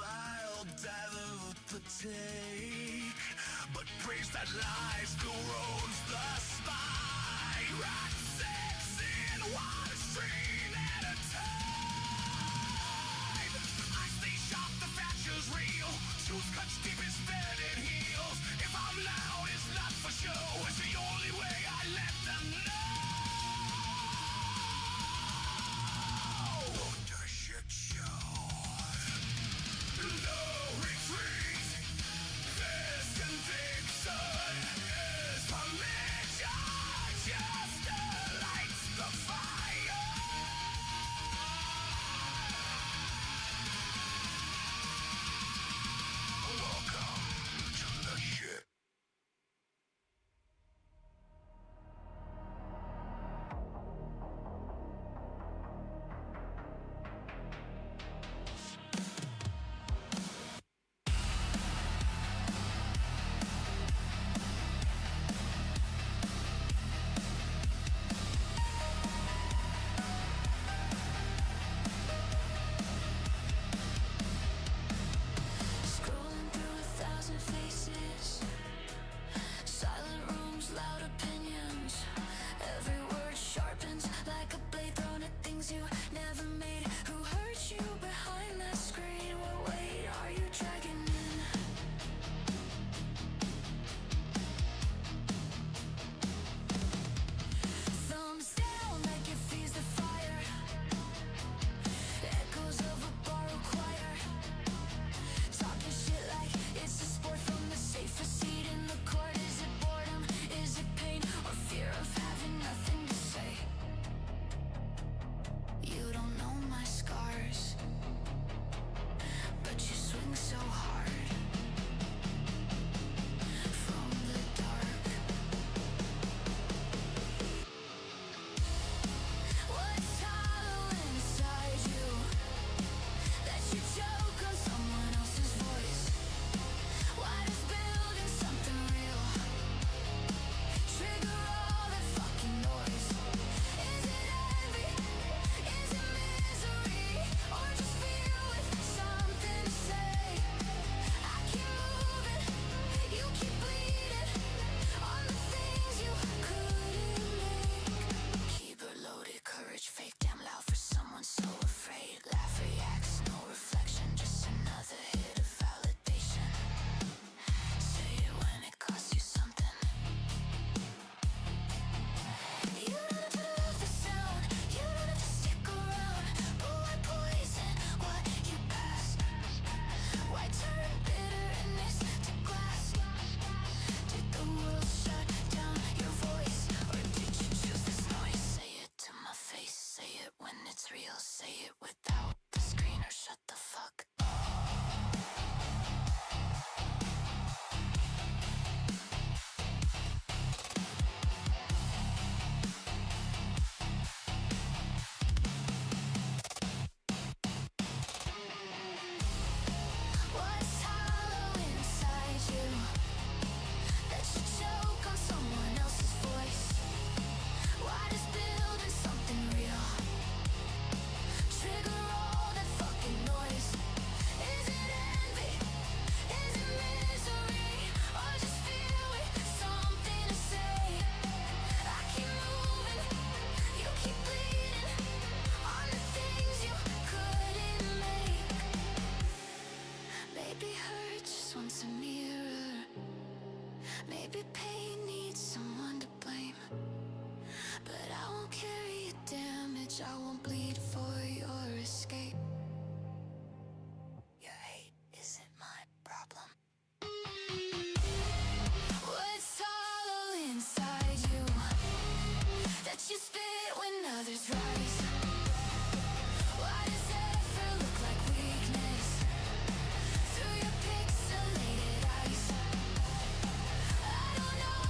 I'll take, but praise that lies corrodes the spine. Rock six in one stream at a time. I stay sharp, the fracture's real. Truth cuts deep as bedded heels. If I'm loud, it's not for show. It's the only way I let them know. What a shit show. No retreat. This conviction is permission. Just to light the fire. Welcome to the ship. Scrolling through 1,000 faces, silent rooms, loud opinions. Every word sharpens like a blade thrown at things you never made. Who hurt you behind that screen? What weight are you dragging in? Thumbs down like it feeds the fire. Echoes of a borrowed choir. Talking shit like it's a sport from the safest seat in the court. Is it boredom? Is it pain? Or fear of having nothing to say? You don't know my scars, but you swing so hard from the dark. What's hollow inside you that you choke on someone else's voice? Why does building something real trigger all that fucking noise? Is it envy? Is it misery? Or just fear with something to say? I keep moving, you keep bleeding on the things you couldn't make. Keep it loaded, courage fake, damn loud for someone so afraid. Laugh reacts, no reflection, just another hit of validation. Say it when it costs you something. You don't have to love the sound, you don't have to stick around. But why poison what you pass? Why turn bitterness to glass? Did the world shut down your voice? Or did you choose this noise? Say it to my face, say it when it's real. Say it without the screen or shut the fuck up. What's hollow inside you that you choke on someone else's voice? Why does building something real trigger all that fucking noise? Is it envy? Is it misery? Or just fear with something to say? I keep moving, you keep bleeding on the things you couldn't make. Maybe hurt just wants a mirror. Maybe pain needs someone to blame. But I won't carry your damage, I won't bleed for your escape. Your hate isn't my problem. What's hollow inside you that you spit when others rise? Why does effort look like weakness through your pixelated eyes? I don't know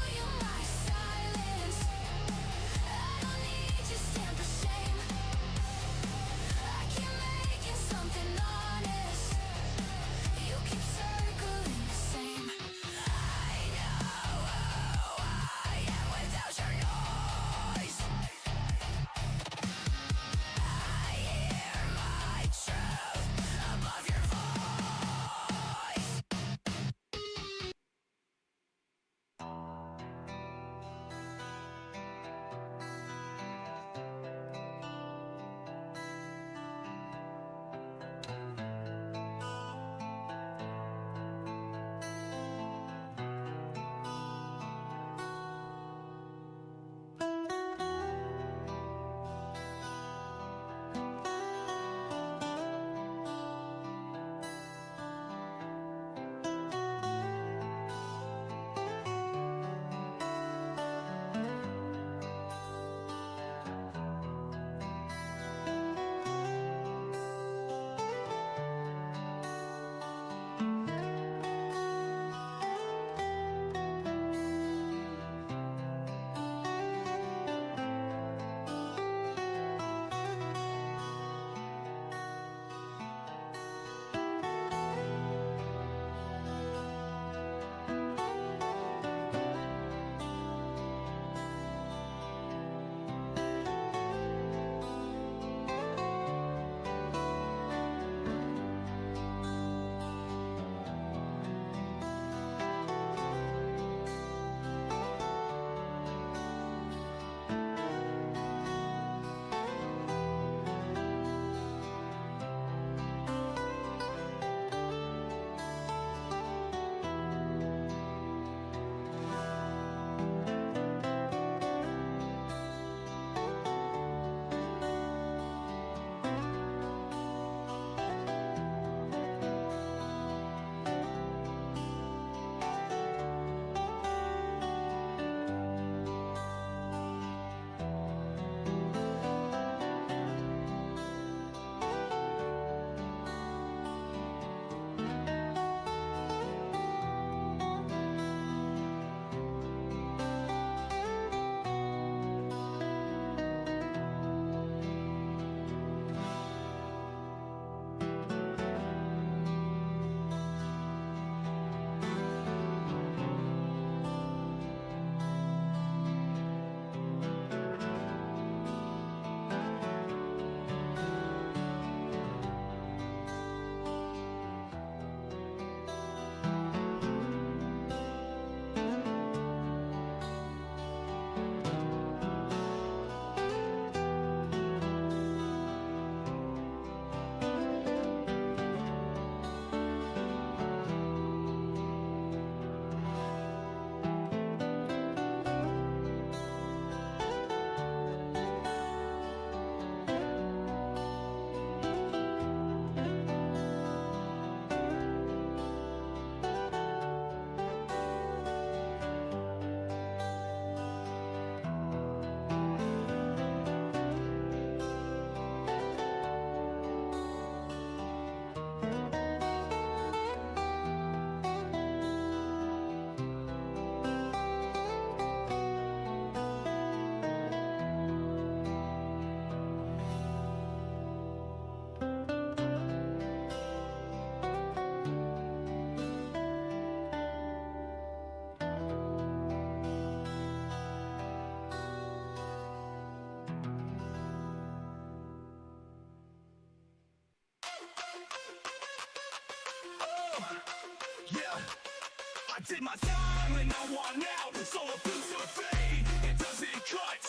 I did my time and I want out, so I feel so fade. It doesn't cut.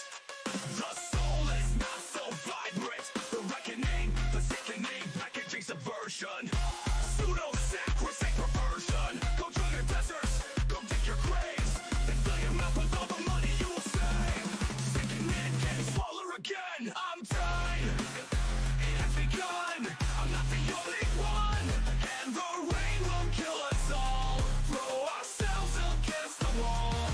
The soul is not so vibrant. The reckoning, the sickening, packaging subversion. Pseudo-sacrosanct perversion. Go drug your deserts, go dig your graves. Then fill your mouth with all the money you will save. Sinking in, can't swallow again. I'm done. It has begun. I'm not the only one. And the rain will kill us all. Throw ourselves against the wall.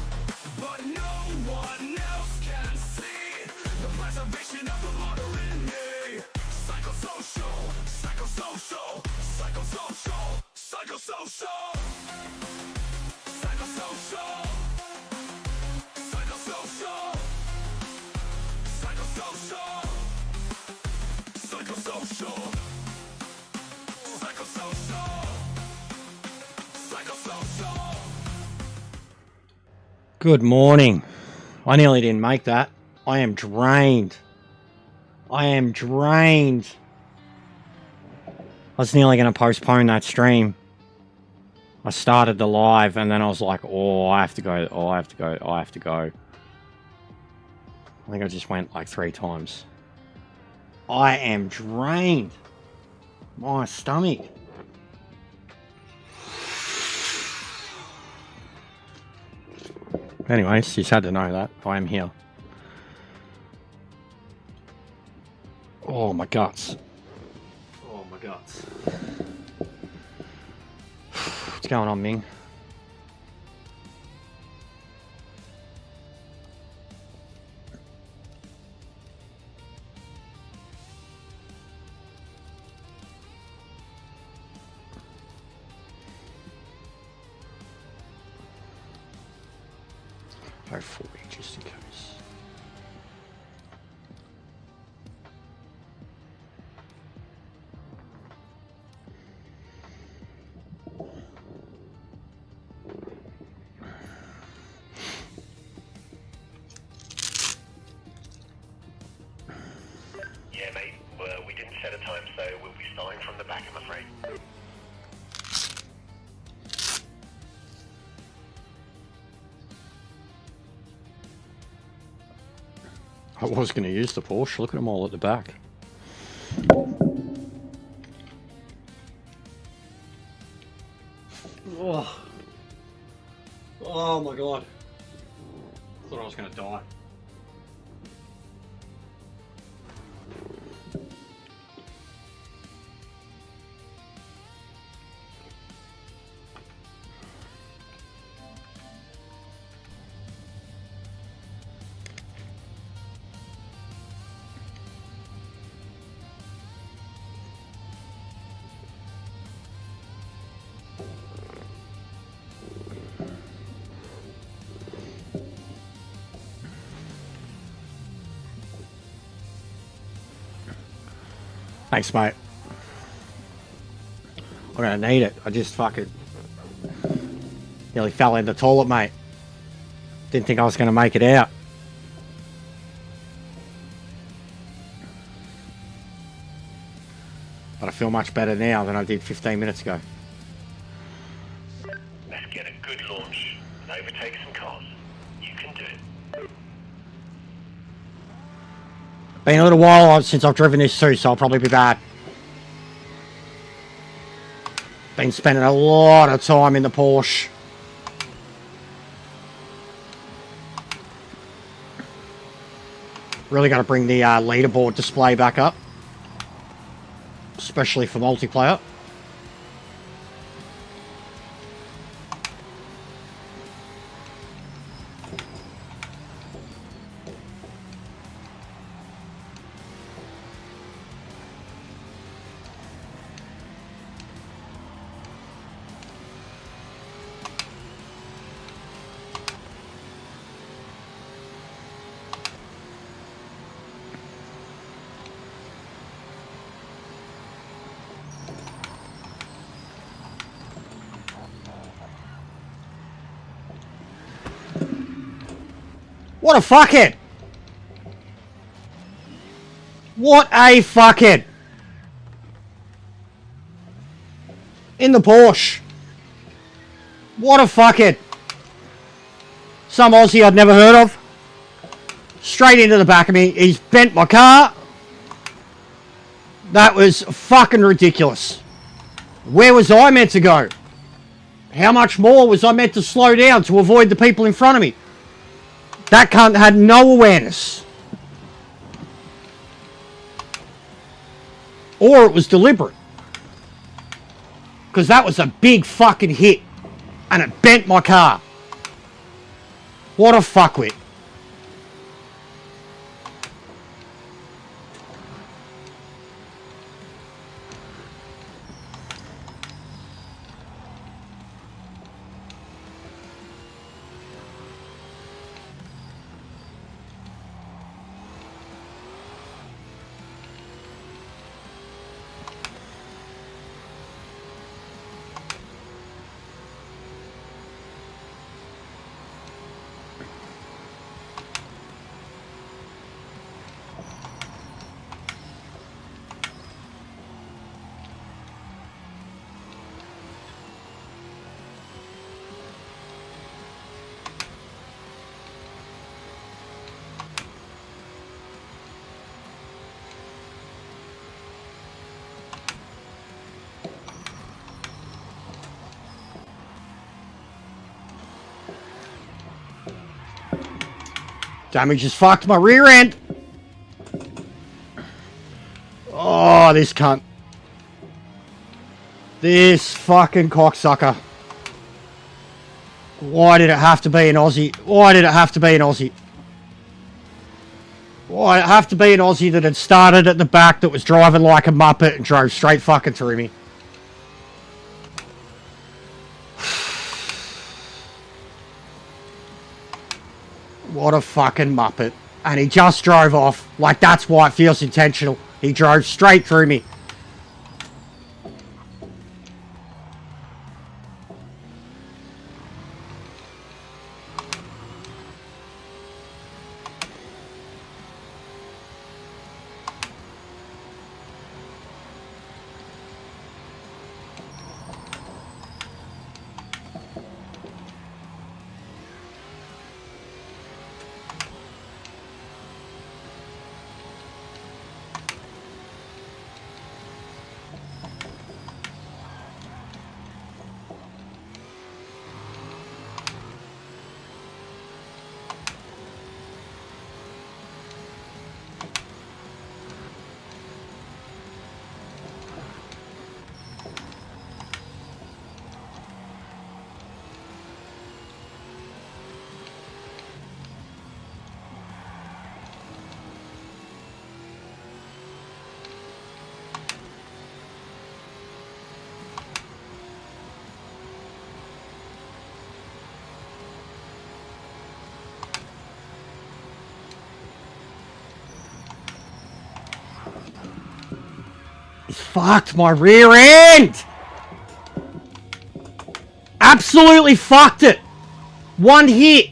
But no one else can see the preservation of the martyr in me. Psychosocial, psychosocial, psychosocial, psychosocial, psychosocial, psychosocial, psychosocial, psychosocial, psychosocial, psychosocial. Good morning. I nearly didn't make that. I am drained. I am drained. I was nearly going to postpone that stream. I started the live and then I was like, oh, I have to go. Oh, I have to go. I have to go. I think I just went like 3 times. I am drained. My stomach. Anyways, you just had to know that. I am here. Oh, my guts. Oh, my guts. What's going on, Ming? Go 40 just in case. Yeah, mate. Well, we didn't set a time, so we'll be starting from the back, I'm afraid. I was going to use the Porsche. Look at them all at the back. Oh, oh my god. I thought I was going to die. Thanks, mate. I'm gonna need it. I just fucking nearly fell in the toilet, mate. Didn't think I was gonna make it out. But I feel much better now than I did 15 minutes ago. Let's get a good launch and overtake some cars. You can do it. Been a little while since I've driven this too, so I'll probably be bad. Been spending a lot of time in the Porsche. Really got to bring the leaderboard display back up, especially for multiplayer. What a fuckhead! What a fuckhead! In the Porsche. What a fuckhead. Some Aussie I'd never heard of. Straight into the back of me. He's bent my car. That was fucking ridiculous. Where was I meant to go? How much more was I meant to slow down to avoid the people in front of me? That cunt had no awareness. Or it was deliberate. Because that was a big fucking hit. And it bent my car. What a fuckwit. Damage has fucked my rear end. Oh, this cunt. This fucking cocksucker. Why did it have to be an Aussie? Why did it have to be an Aussie? Why did it have to be an Aussie that had started at the back, that was driving like a muppet and drove straight fucking through me? What a fucking muppet. And he just drove off. Like, that's why it feels intentional. He drove straight through me. He's fucked my rear end! Absolutely fucked it! One hit!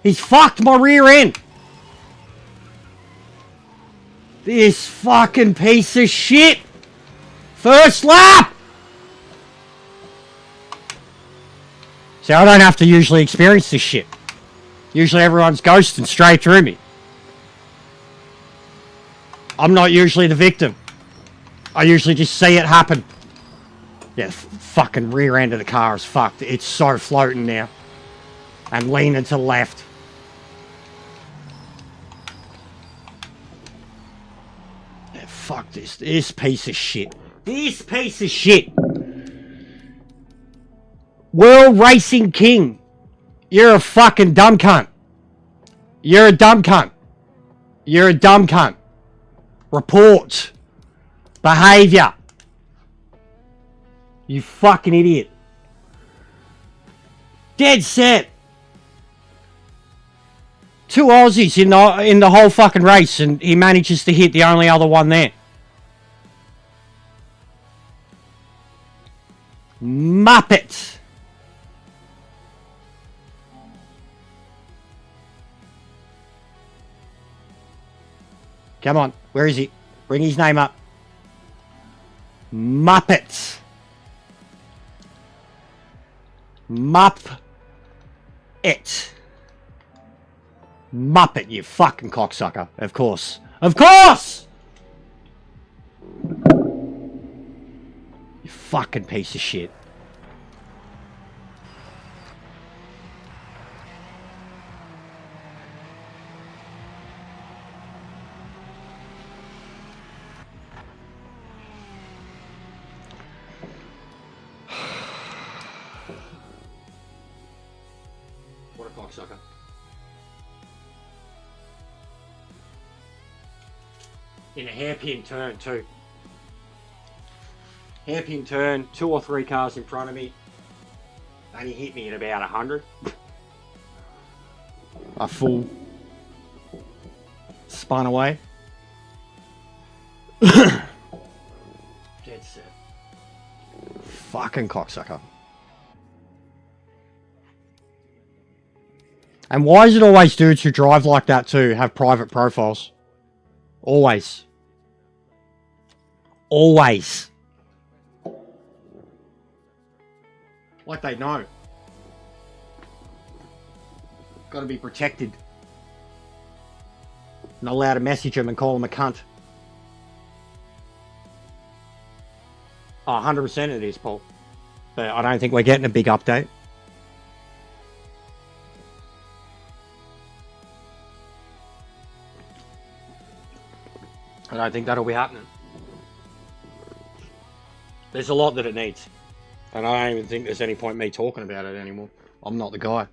He's fucked my rear end! This fucking piece of shit! First lap! See, I don't have to usually experience this shit. Usually everyone's ghosting straight through me. I'm not usually the victim. I usually just see it happen. Yeah, fucking rear end of the car is fucked. It's so floating now. And leaning to the left. Yeah, fuck this. This piece of shit. This piece of shit. World Racing King. You're a fucking dumb cunt. You're a dumb cunt. You're a dumb cunt. Report. Behavior. You fucking idiot. Dead set. Two Aussies in the whole fucking race, and he manages to hit the only other one there. Muppet. Come on, where is he? Bring his name up. Muppets. Mupp it. Muppet, you fucking cocksucker. Of course. Of course! You fucking piece of shit. What a cocksucker. In a hairpin turn too. Hairpin turn, 2 or 3 cars in front of me. And he hit me at about 100. I full spun away. Dead set. Fucking cocksucker. And why is it always dudes who drive like that too have private profiles? Always. Always. Like they know. Gotta be protected. Not allowed to message him and call him a cunt. Oh, 100% it is, Paul. But I don't think we're getting a big update. I don't think that'll be happening. There's a lot that it needs. And I don't even think there's any point me talking about it anymore. I'm not the guy.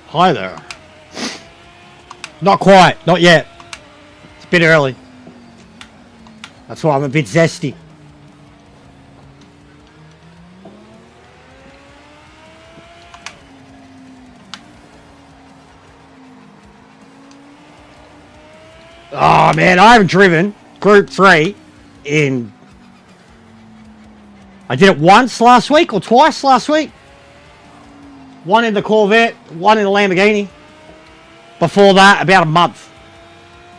Hi there. Not quite. Not yet. It's a bit early. That's why I'm a bit zesty. Oh man, I haven't driven Group 3 in... I did it once last week or twice last week. One in the Corvette, one in the Lamborghini. Before that, about a month.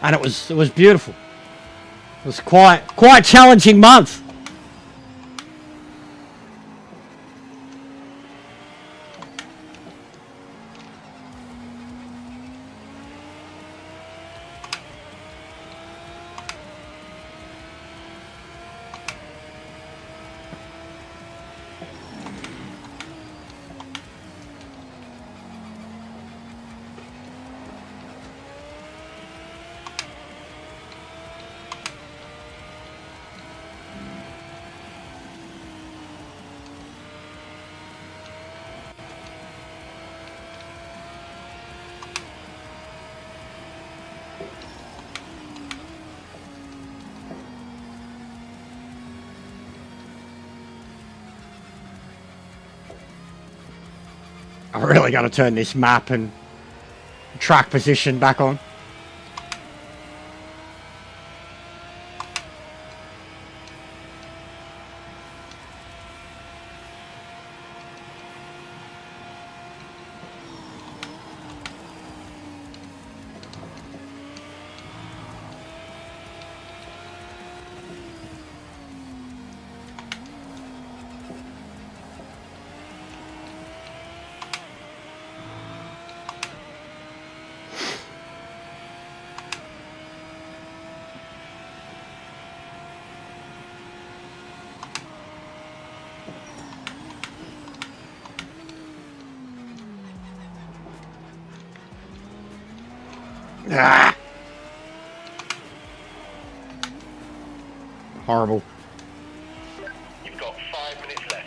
And it was beautiful. It was quite a challenging month. I really got to turn this map and track position back on. Ah! Horrible. You've got 5 minutes left.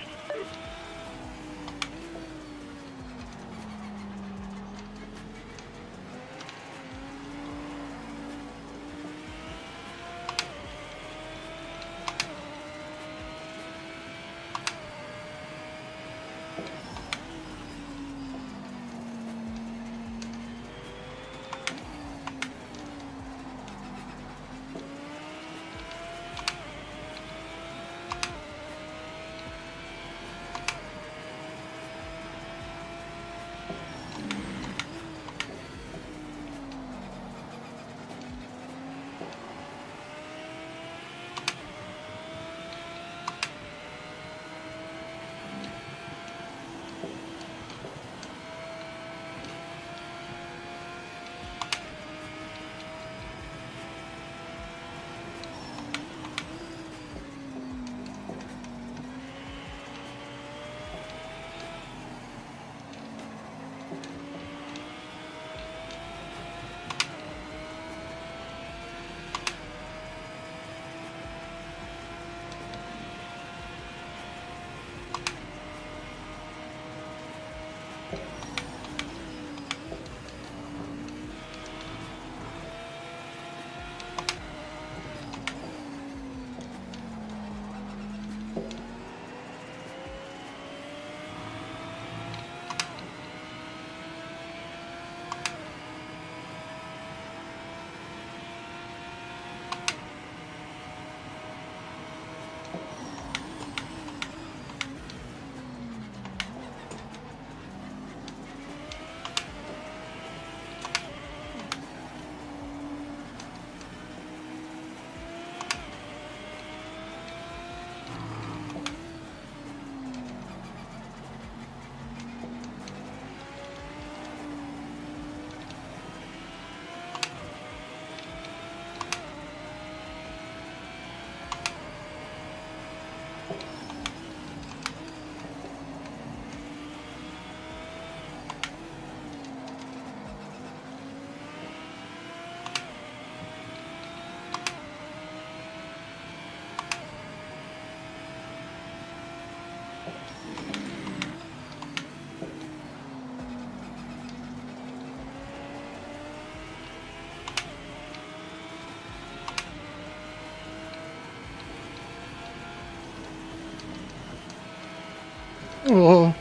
Oh.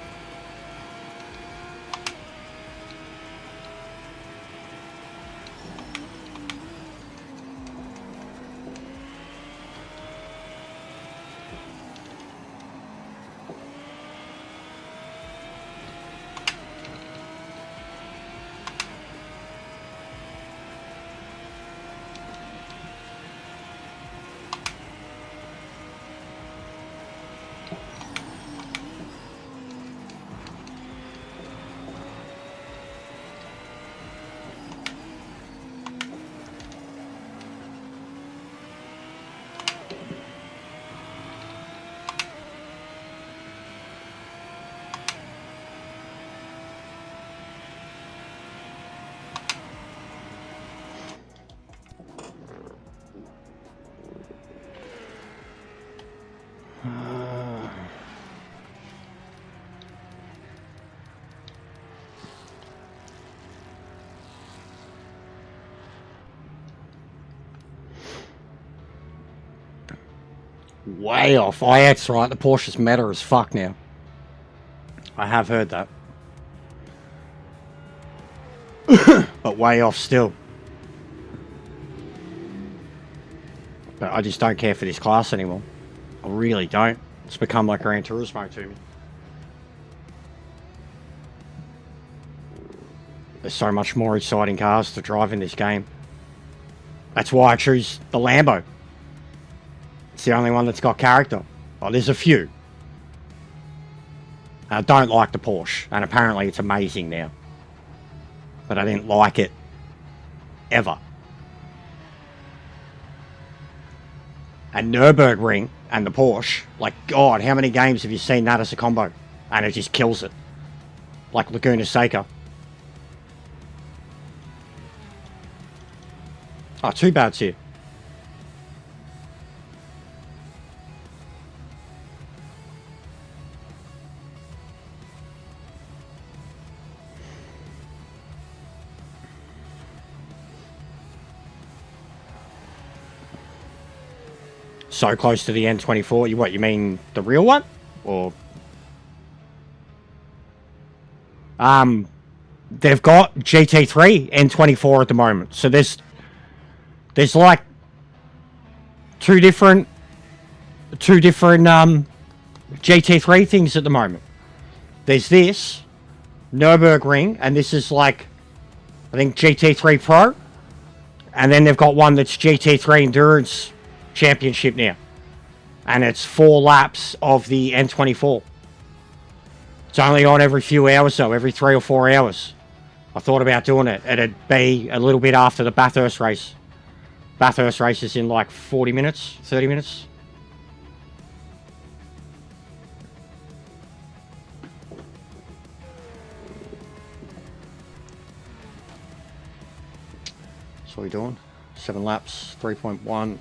Way off. Oh, yeah, that's right. The Porsche's meta as fuck now. I have heard that. But way off still. But I just don't care for this class anymore. I really don't. It's become like Gran Turismo to me. There's so much more exciting cars to drive in this game. That's why I choose the Lambo. It's the only one that's got character. Well, there's a few. I don't like the Porsche, and apparently it's amazing now. But I didn't like it ever. And Nürburgring and the Porsche, like, God, how many games have you seen that as a combo? And it just kills it. Like Laguna Seca. Oh, two bouts here. So close to the N24. What, you mean the real one? Or... they've got GT3 N24 at the moment. So there's like two different GT3 things at the moment. There's this Nürburgring, and this is like, I think, GT3 Pro. And then they've got one that's GT3 Endurance Championship now. And it's 4 laps of the N24. It's only on every few hours, though, every 3 or 4 hours. I thought about doing it. It'd be a little bit after the Bathurst race. Bathurst race is in like 40 minutes, 30 minutes. So what are we doing? 7 laps, 3.1,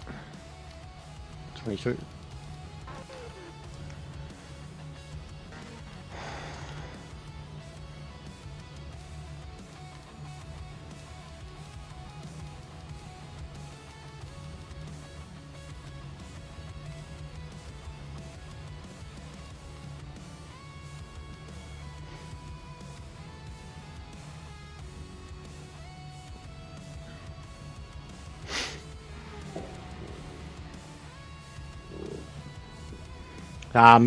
22.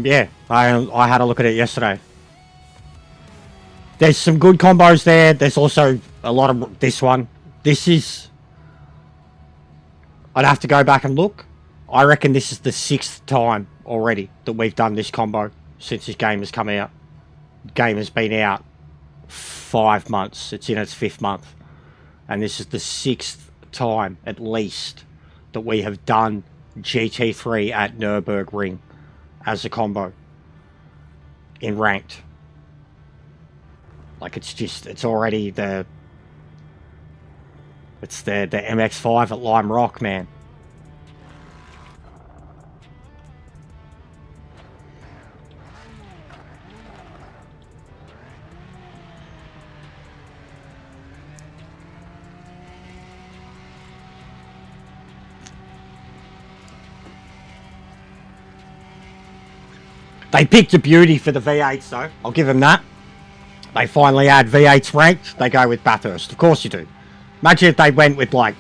Yeah, I had a look at it yesterday. There's some good combos there. There's also a lot of this one. This is... I'd have to go back and look. I reckon this is the 6th time already that we've done this combo since this game has come out. The game has been out 5 months. It's in its 5th month. And this is the 6th time, at least, that we have done GT3 at Nürburgring as a combo in ranked. Like, it's just, it's already the MX5 at Lime Rock, man. They picked a beauty for the V8s, though. I'll give them that. They finally add V8s ranked. They go with Bathurst. Of course you do. Imagine if they went with, like...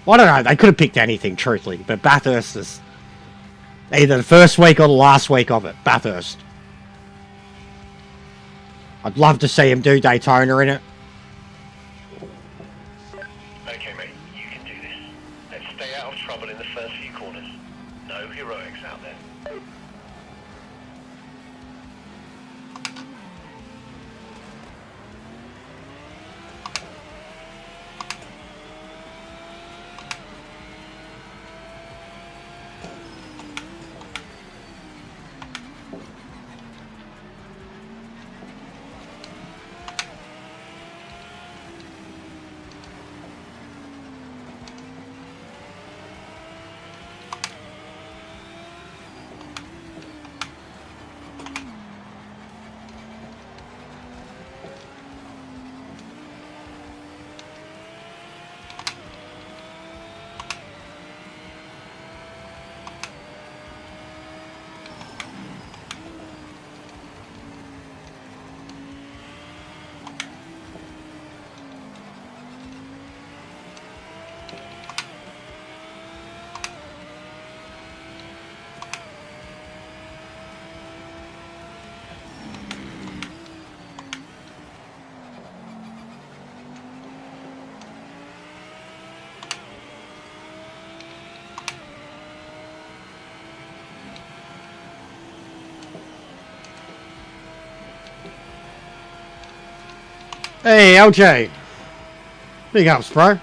I don't know. They could have picked anything, truthfully. But Bathurst is... either the first week or the last week of it. Bathurst. I'd love to see him do Daytona in it. Okay, mate. You can do this. Let's stay out of trouble in the first few corners. No heroics out there. Hey, LJ. Big ups, bro.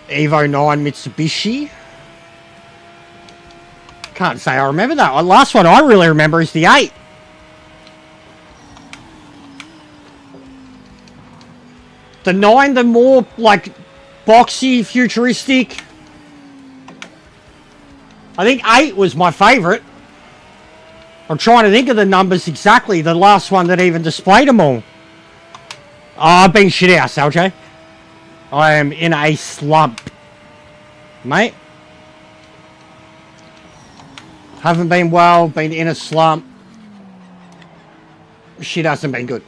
Evo 9 Mitsubishi. can't say I remember that. The last one I really remember is the 8. The 9, the more, like, boxy, futuristic. I think 8 was my favourite. I'm trying to think of the numbers exactly. The last one that even displayed them all. Oh, I've been shit house, LJ. I am in a slump, mate. Haven't been well, been in a slump. Shit hasn't been good.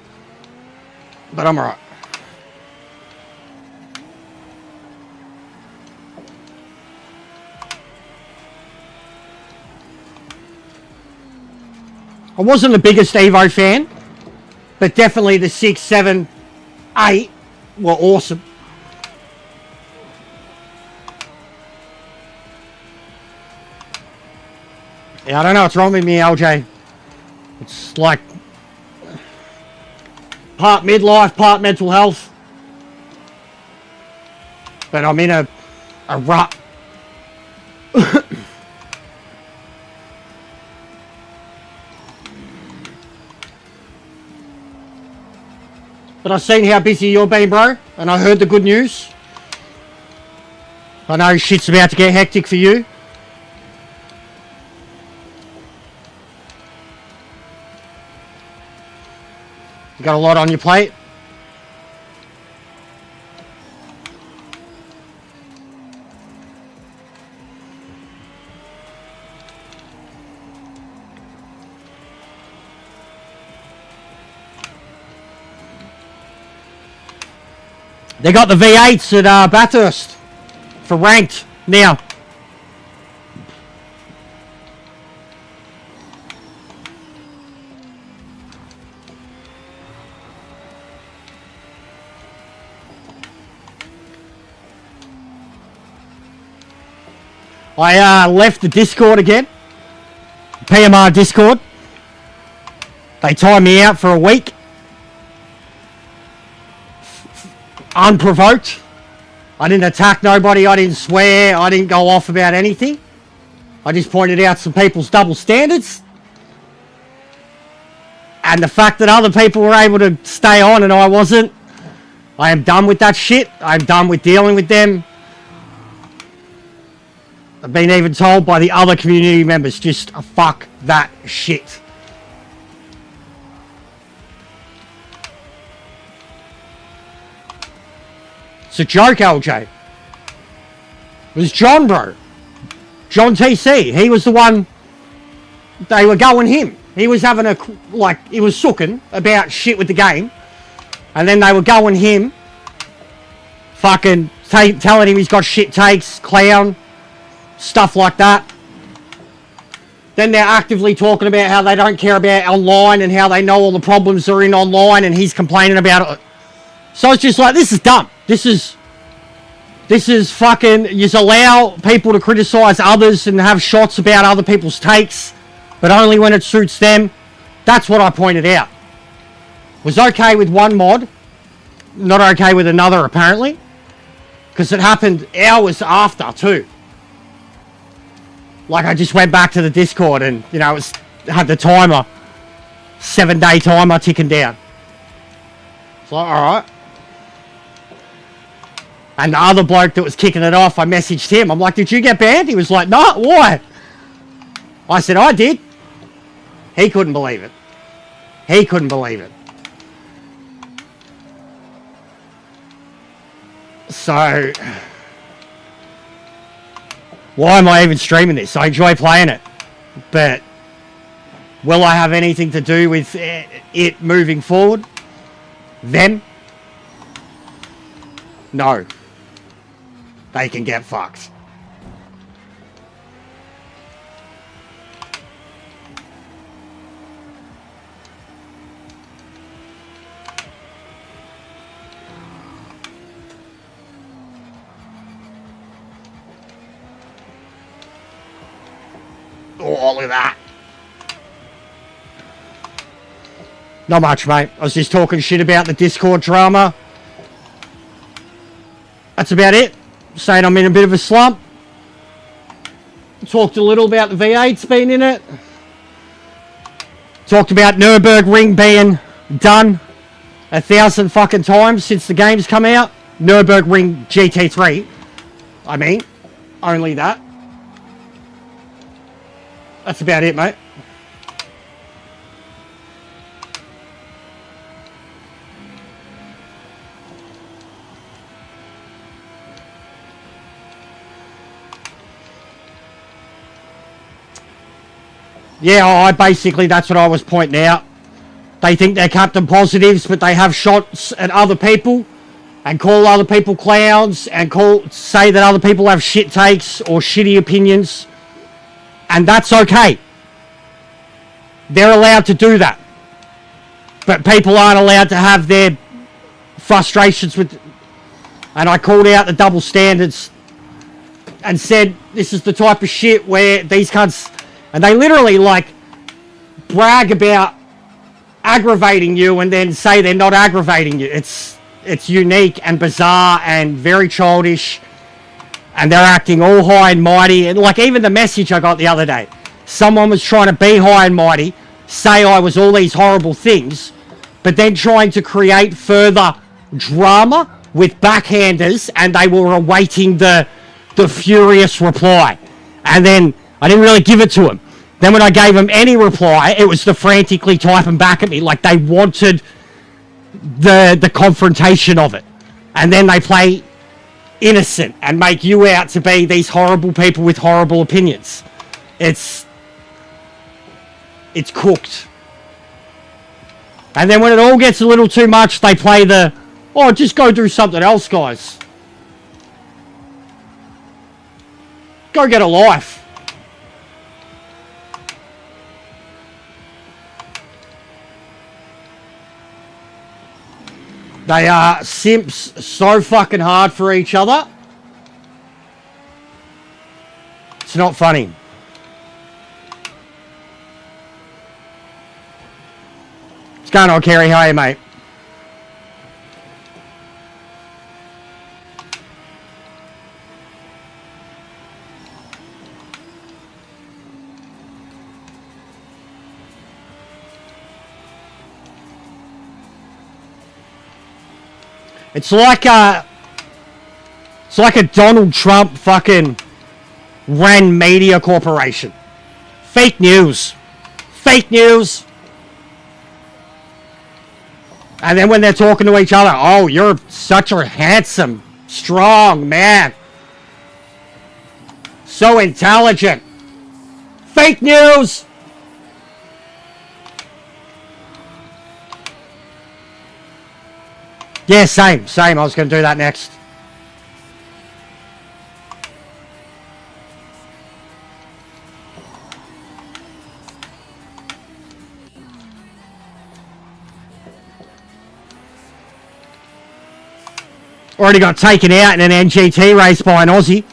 But I'm alright. I wasn't the biggest Evo fan, but definitely the 6, 7, 8 were awesome. Yeah, I don't know what's wrong with me, LJ. It's like part midlife, part mental health. But I'm in a rut. But I've seen how busy you've been, bro, and I heard the good news. I know shit's about to get hectic for you. You got a lot on your plate? They got the V8s at Bathurst for ranked now. I left the Discord again. PMR Discord. They timed me out for a week. Unprovoked. I didn't attack nobody. I didn't swear. I didn't go off about anything. I just pointed out some people's double standards. And the fact that other people were able to stay on and I wasn't. I am done with that shit. I'm done with dealing with them. I've been even told by the other community members, just fuck that shit. It's a joke, LJ. It was John, bro. John TC. He was the one. They were going him. He was having a, like, he was sooking about shit with the game. And then they were going him. Fucking telling him he's got shit takes, clown. Stuff like that. Then they're actively talking about how they don't care about online and how they know all the problems are in online and he's complaining about it. So it's just like, this is dumb. This is fucking, you allow people to criticize others and have shots about other people's takes, but only when it suits them. That's what I pointed out. Was okay with one mod, not okay with another apparently, because it happened hours after too. Like, I just went back to the Discord and, you know, it had the timer, 7-day timer ticking down. It's like, alright. And the other bloke that was kicking it off, I messaged him. I'm like, did you get banned? He was like, no, why? I said, I did. He couldn't believe it. He couldn't believe it. So, why am I even streaming this? I enjoy playing it. But will I have anything to do with it moving forward? Them? No. They can get fucked. All of that. Not much, mate. I was just talking shit about the Discord drama. That's about it. Saying I'm in a bit of a slump. talked a little about the V8's been in it. Talked about Nürburgring being done 1,000 fucking times since the game's come out. Nürburgring GT3. I mean, only that. That's about it, mate. Yeah, basically, that's what I was pointing out. They think they're Captain Positives, but they have shots at other people and call other people clowns and say that other people have shit takes or shitty opinions. And that's okay. They're allowed to do that. But people aren't allowed to have their frustrations with... And I called out the double standards and said, this is the type of shit where these cunts... And they literally, like, brag about aggravating you and then say they're not aggravating you. It's unique and bizarre and very childish. And they're acting all high and mighty. And, like, even the message I got the other day. Someone was trying to be high and mighty, say I was all these horrible things, but then trying to create further drama with backhanders, and they were awaiting the furious reply. And then... I didn't really give it to him. Then when I gave him any reply, it was the frantically typing back at me like they wanted the confrontation of it. And then they play innocent and make you out to be these horrible people with horrible opinions. It's cooked. And then when it all gets a little too much, they play the, oh, just go do something else, guys. Go get a life. They are simps so fucking hard for each other. It's not funny. What's going on, Kerry? How are you, mate? It's like a Donald Trump fucking ran media corporation. Fake news. Fake news. And then when they're talking to each other, oh, you're such a handsome, strong man. So intelligent. Fake news. Yeah, same. I was going to do that next. Already got taken out in an NGT race by an Aussie.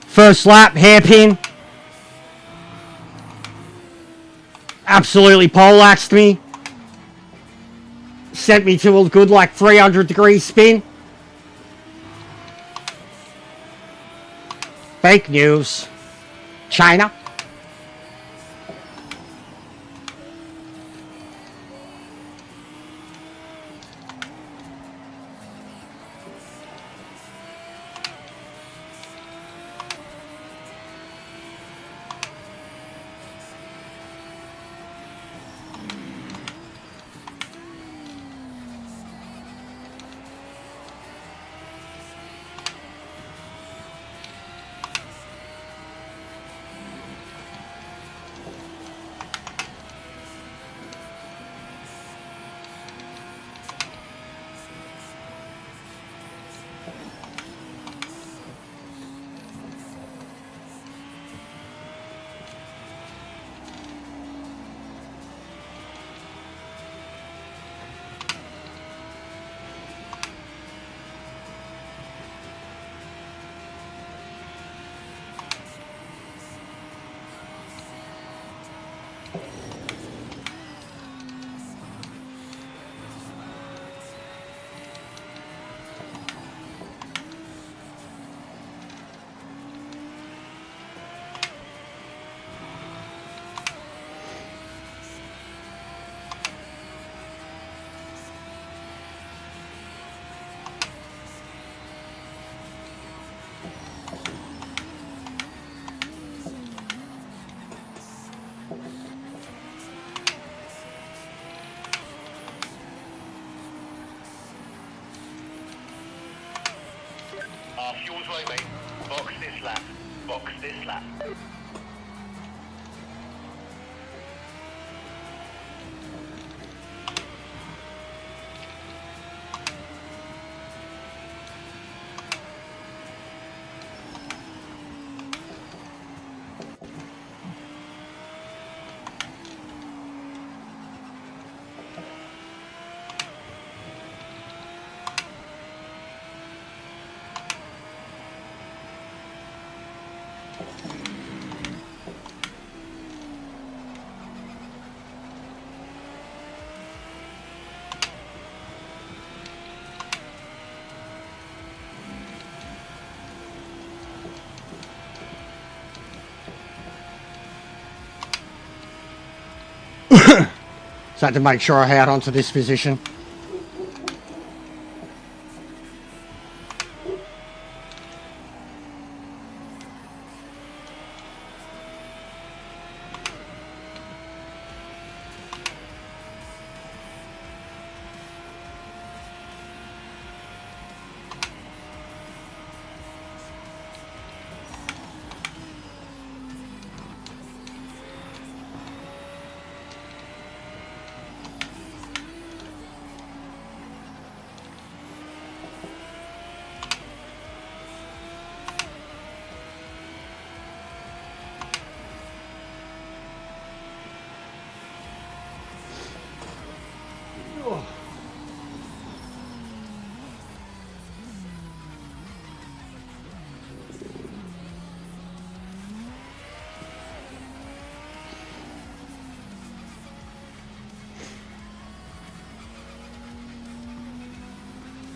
First lap, hairpin. Absolutely poleaxed me. Sent me to a good, like, 300-degree spin. Fake news. China. Yours way, mate. Box this lap. Box this lap. So I had to make sure I had onto this position.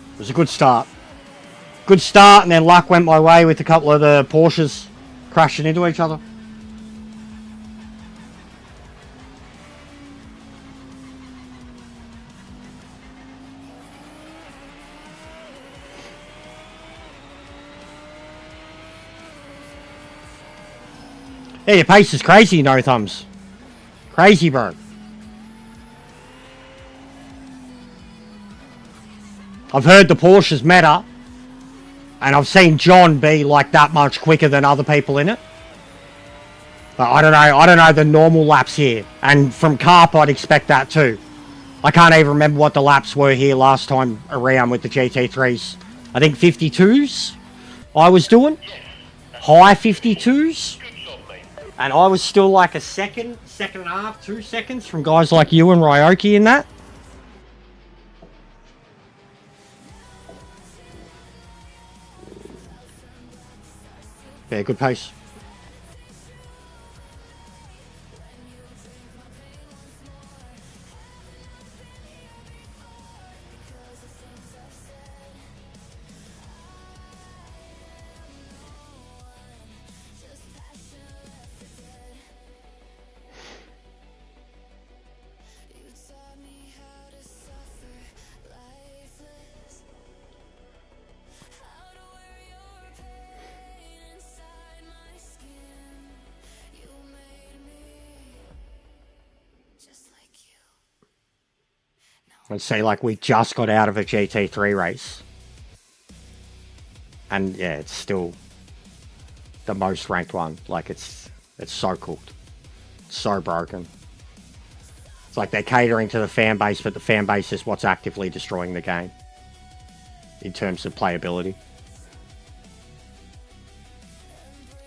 It was a good start. Good start, and then luck went my way with a couple of the Porsches crashing into each other. Yeah, your pace is crazy, no thumbs. Crazy, bro. I've heard the Porsche's meta, and I've seen John be like that much quicker than other people in it. But I don't know the normal laps here. And from Carp, I'd expect that too. I can't even remember what the laps were here last time around with the GT3s. I think 52s I was doing. High 52s. And I was still like a second and a half, 2 seconds from guys like you and Ryoki in that. Yeah, good pace. I'd say like we just got out of a GT3 race. And yeah, it's still the most ranked one. Like it's so cooked. It's so broken. It's like they're catering to the fan base, but the fan base is what's actively destroying the game. In terms of playability.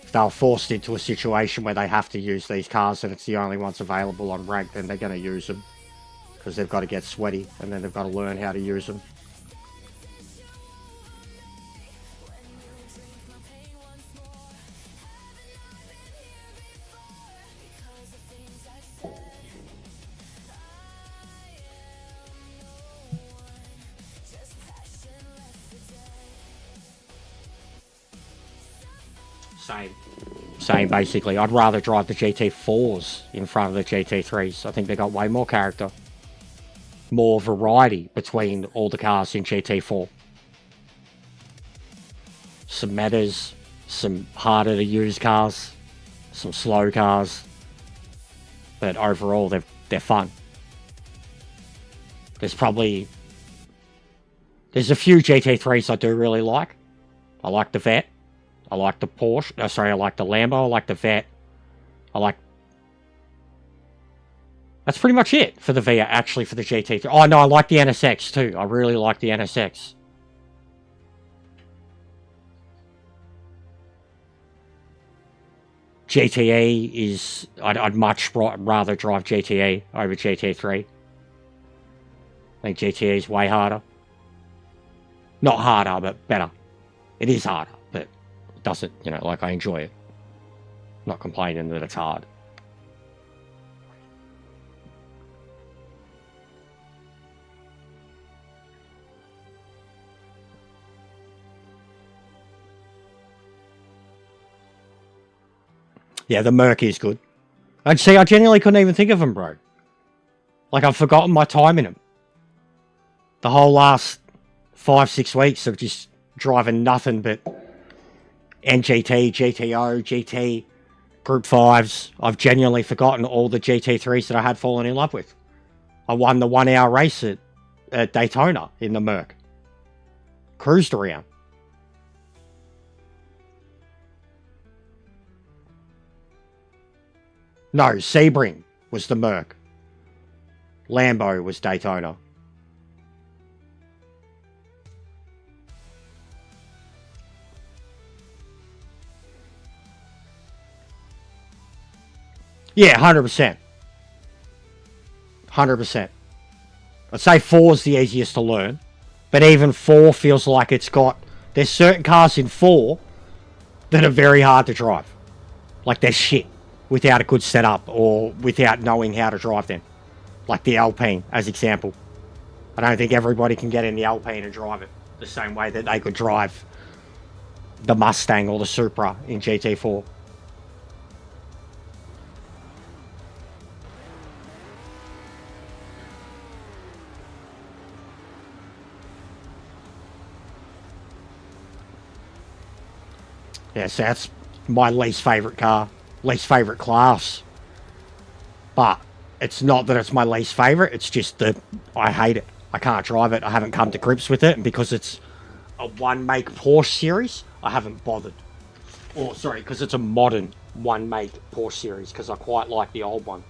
If they're forced into a situation where they have to use these cars and it's the only ones available on rank, then they're going to use them. Because they've got to get sweaty, and then they've got to learn how to use them. Same, basically. I'd rather drive the GT4s in front of the GT3s. I think they got way more character. More variety between all the cars in GT4. Some metas, some harder to use cars, some slow cars. But overall, they're fun. There's a few GT3s I do really like. I like the Vet. I like the Porsche. Oh, sorry, I like the Lambo. I like the Vet. I like... That's pretty much it for the V8, actually, for the GT3. Oh, no, I like the NSX, too. I really like the NSX. GTE is... I'd much rather drive GTE over GT3. I think GTE is way harder. Not harder, but better. It is harder, but it doesn't, you know, like, I enjoy it. I'm not complaining that it's hard. Yeah, the Merc is good. And see, I genuinely couldn't even think of them, bro. Like, I've forgotten my time in them. The whole last 5-6 weeks of just driving nothing but NGT, GTO, GT, Group 5s. I've genuinely forgotten all the GT3s that I had fallen in love with. I won the 1 hour race at Daytona in the Merc. Cruised around. No, Sebring was the Merc. Lambo was Daytona. Yeah, 100%. 100%. I'd say 4 is the easiest to learn. But even 4 feels like it's got... There's certain cars in 4 that are very hard to drive. Like, they're shit without a good setup or without knowing how to drive them. Like the Alpine, as example. I don't think everybody can get in the Alpine and drive it the same way that they could drive the Mustang or the Supra in GT4. Yeah, so that's my least favourite car. Least favourite class. But it's not that it's my least favourite. It's just that I hate it. I can't drive it. I haven't come to grips with it. And because it's a one-make Porsche series, I haven't bothered. Or, sorry, because it's a modern one-make Porsche series. Because I quite like the old one.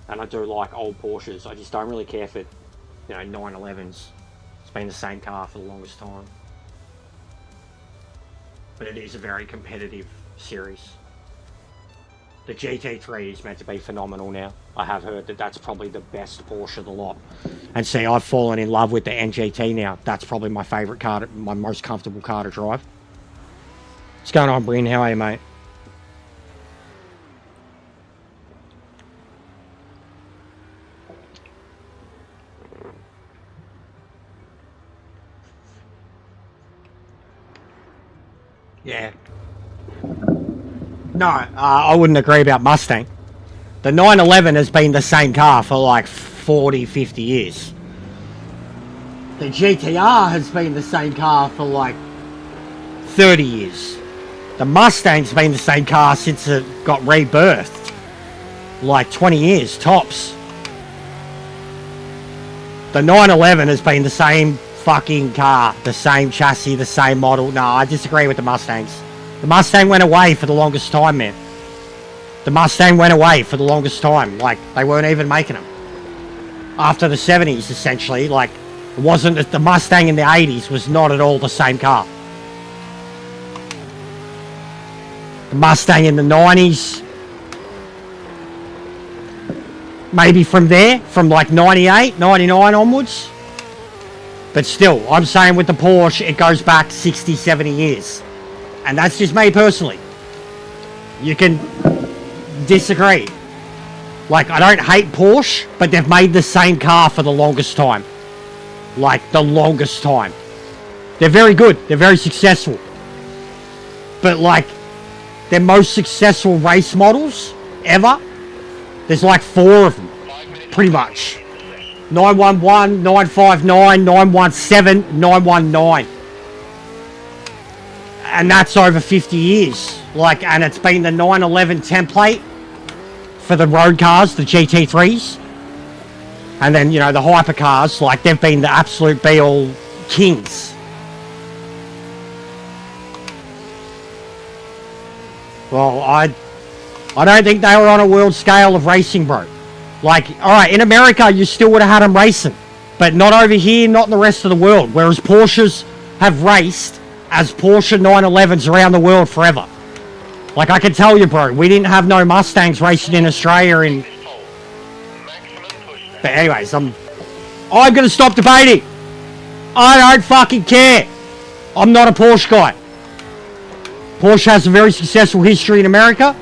And I do like old Porsches. I just don't really care for, you know, 911s. It's been the same car for the longest time. But it is a very competitive series. The GT3 is meant to be phenomenal now. I have heard that that's probably the best Porsche of the lot. And see, I've fallen in love with the NGT now. That's probably my favourite car, my most comfortable car to drive. What's going on, Bryn? How are you, mate? Yeah. No, I wouldn't agree about Mustang. The 911 has been the same car for like 40, 50 years. The GTR has been the same car for like 30 years. The Mustang's been the same car since it got rebirthed. Like 20 years, tops. The 911 has been the same fucking car, the same chassis, the same model. No, I disagree with the Mustangs. The Mustang went away for the longest time, man. The Mustang went away for the longest time. Like, they weren't even making them. After the 70s, essentially, like, it wasn't that the Mustang in the 80s was not at all the same car. The Mustang in the 90s, maybe from there, from like 98, 99 onwards. But still, I'm saying with the Porsche, it goes back 60, 70 years. And that's just me personally. You can disagree. Like, I don't hate Porsche, but they've made the same car for the longest time. Like, the longest time. They're very good. They're very successful. But, like, their most successful race models ever, there's like 4 of them. Pretty much. 911, 959, 917, 919. And that's over 50 years. Like, and it's been the 911 template for the road cars, the GT3s. And then, you know, the hypercars, like, they've been the absolute be-all kings Well, I don't think they were on a world scale of racing, bro. Like, all right, in America, you still would have had them racing, but not over here, not in the rest of the world. Whereas Porsches have raced as Porsche 911s around the world forever. Like, I can tell you, bro, we didn't have no Mustangs racing in Australia in... This pole. Maximum push there. But anyways, I'm going to stop debating. I don't fucking care. I'm not a Porsche guy. Porsche has a very successful history in America.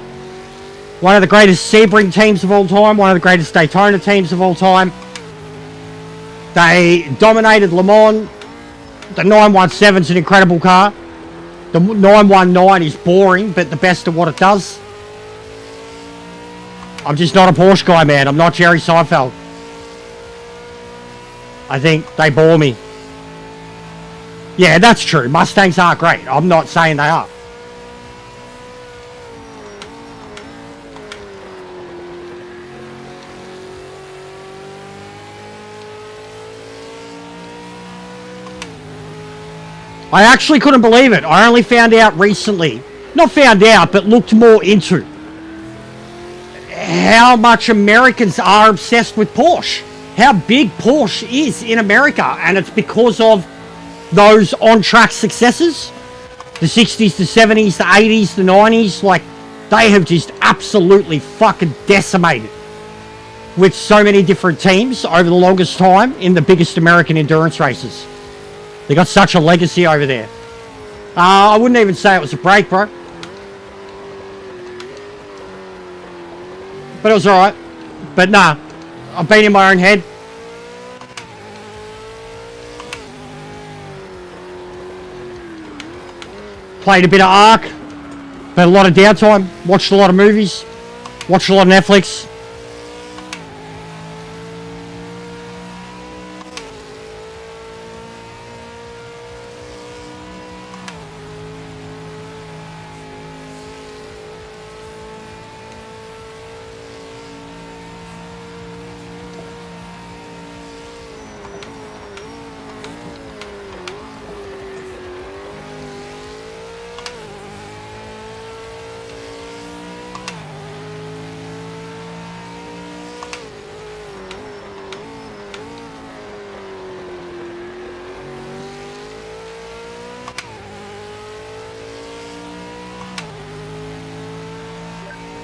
One of the greatest Sebring teams of all time. One of the greatest Daytona teams of all time. They dominated Le Mans. The 917's an incredible car. The 919 is boring, but the best of what it does. I'm just not a Porsche guy, man. I'm not Jerry Seinfeld. I think they bore me. Yeah, that's true. Mustangs are great. I'm not saying they are. I actually couldn't believe it. I only found out recently, not found out, but looked more into how much Americans are obsessed with Porsche. How big Porsche is in America. And it's because of those on-track successes. The 60s, the 70s, the 80s, the 90s. Like, they have just absolutely fucking decimated with so many different teams over the longest time in the biggest American endurance races. They got such a legacy over there. I wouldn't even say it was a break, bro. But it was alright. But nah, I've been in my own head. Played a bit of Ark. But a lot of downtime. Watched a lot of movies. Watched a lot of Netflix.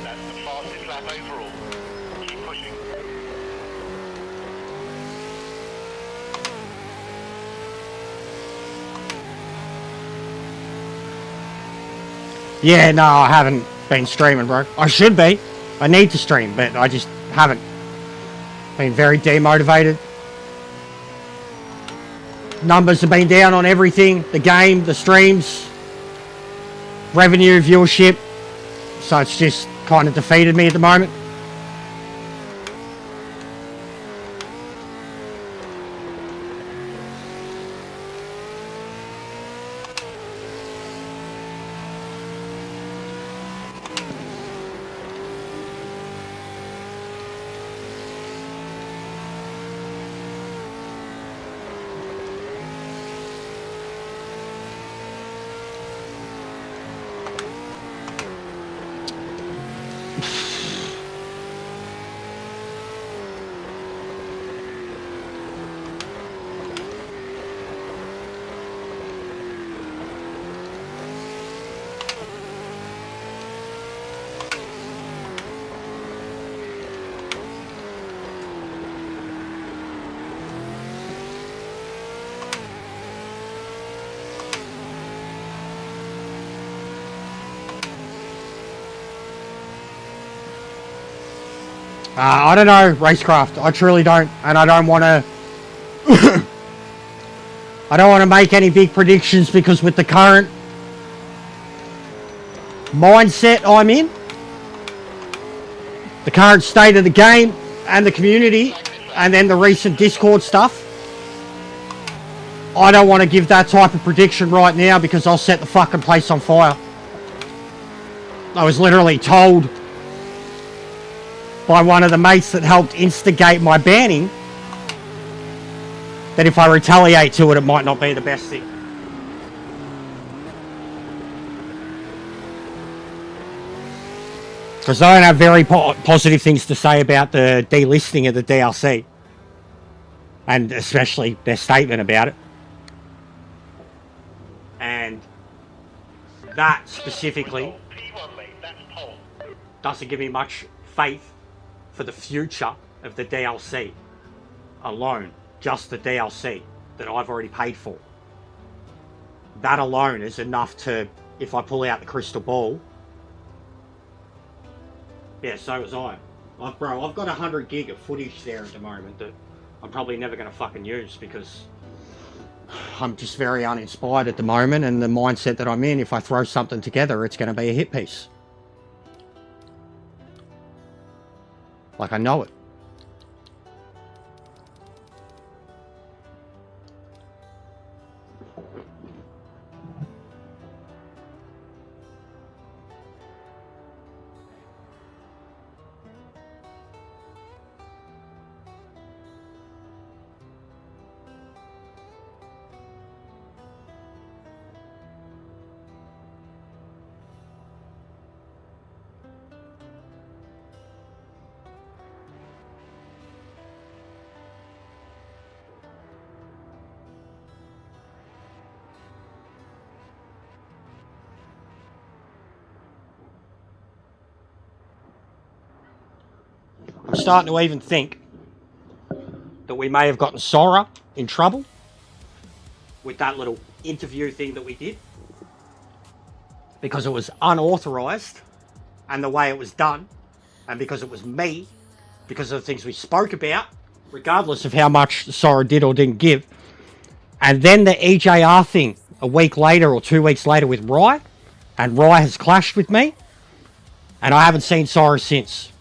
That's the fastest lap overall. Keep pushing. Yeah, no, I haven't been streaming, bro. I should be. I need to stream, but I just haven't. Been very demotivated. Numbers have been down on everything. The game, the streams, revenue, viewership. So it's just kind of defeated me at the moment. I don't know, Racecraft. I truly don't. And I don't want to... I don't want to make any big predictions because with the current mindset I'm in, the current state of the game and the community, and then the recent Discord stuff, I don't want to give that type of prediction right now because I'll set the fucking place on fire. I was literally told by one of the mates that helped instigate my banning that if I retaliate to it, it might not be the best thing. Because I don't have very positive things to say about the delisting of the DLC. And especially their statement about it. And that specifically P1, mate, that's pole. doesn't give me much faith for the future of the DLC alone. Just the DLC that I've already paid for. That alone is enough to, if I pull out the crystal ball. Yeah, so was I. Bro, I've got 100 gig of footage there at the moment that I'm probably never going to fucking use because I'm just very uninspired at the moment, and the mindset that I'm in, if I throw something together, it's going to be a hit piece. Like, I know it. I'm starting to even think that we may have gotten Sora in trouble with that little interview thing that we did, because it was unauthorized and the way it was done, and because it was me, because of the things we spoke about, regardless of how much Sora did or didn't give. And then the EJR thing a week later or 2 weeks later with Rye, and Rye has clashed with me, and I haven't seen Sora since.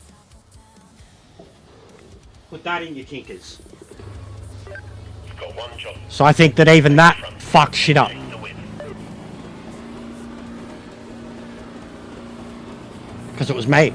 Put that in your tinkers. Got one job. So I think that even that fucked shit up. To win. Because it was me.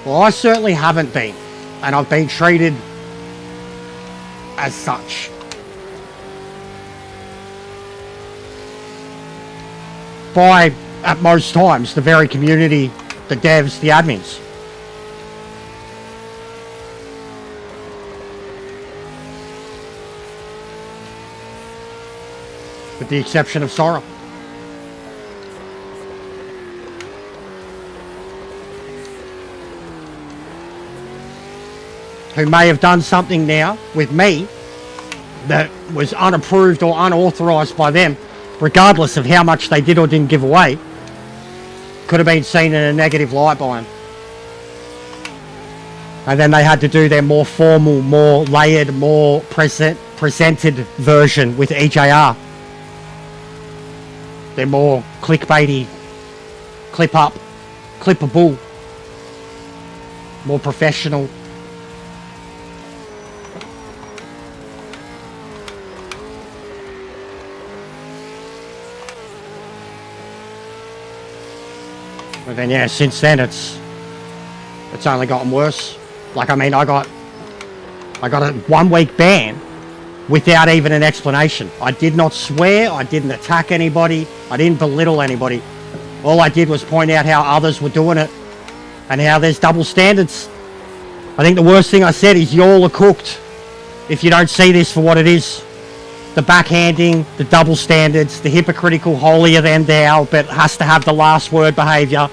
Well, I certainly haven't been, and I've been treated as such. By, at most times, the very community, the devs, the admins. With the exception of Sora. Who may have done something now with me that was unapproved or unauthorized by them, regardless of how much they did or didn't give away, could have been seen in a negative light by them. And then they had to do their more formal, more layered, more presented version with EJR. They're more clickbaity, clip up, clippable, more professional. But then yeah, since then it's only gotten worse. Like, I mean, I got a 1 week ban without even an explanation. I did not swear, I didn't attack anybody, I didn't belittle anybody. All I did was point out how others were doing it and how there's double standards. I think the worst thing I said is y'all are cooked if you don't see this for what it is. The backhanding, the double standards, the hypocritical holier than thou, but has to have the last word behaviour.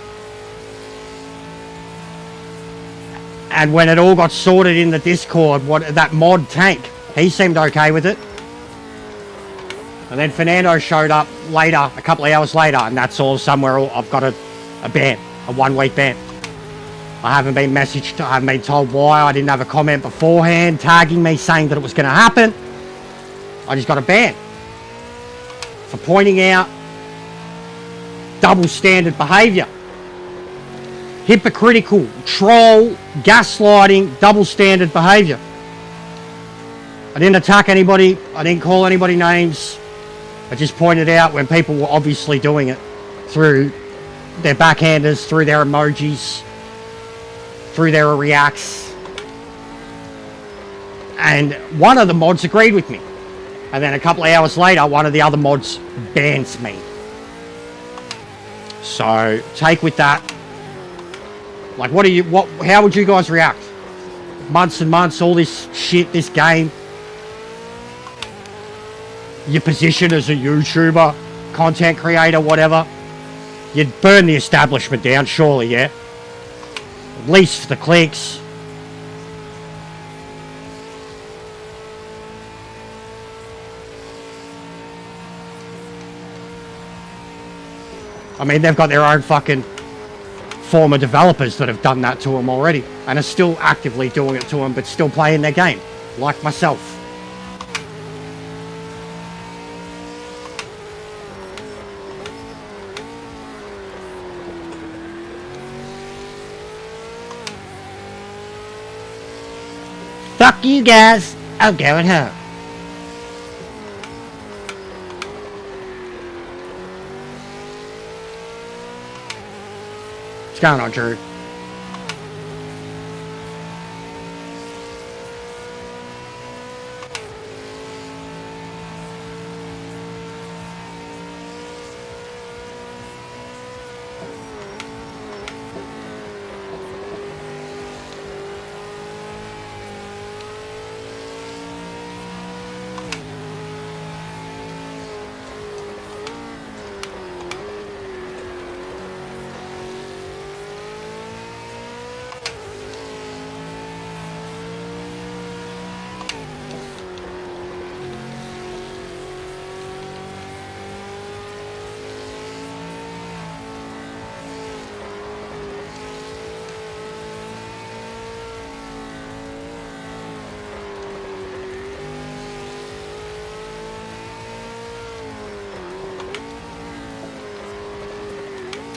And when it all got sorted in the Discord, that mod Tank, he seemed okay with it. And then Fernando showed up later, a couple of hours later, and that's all somewhere. I've got a ban, a 1 week ban. I haven't been messaged, I haven't been told why. I didn't have a comment beforehand tagging me saying that it was going to happen. I just got a ban for pointing out double standard behaviour. Hypocritical, troll, gaslighting, double standard behaviour. I didn't attack anybody. I didn't call anybody names. I just pointed out when people were obviously doing it through their backhanders, through their emojis, through their reacts. And one of the mods agreed with me. And then a couple of hours later, one of the other mods bans me. So take with that. Like, how would you guys react? Months and months, all this shit, this game. Your position as a YouTuber, content creator, whatever. You'd burn the establishment down, surely, yeah? At least for the clicks. I mean, they've got their own fucking former developers that have done that to them already and are still actively doing it to them, but still playing their game, like myself. Fuck you guys, I'm going home. What's going on, Drew?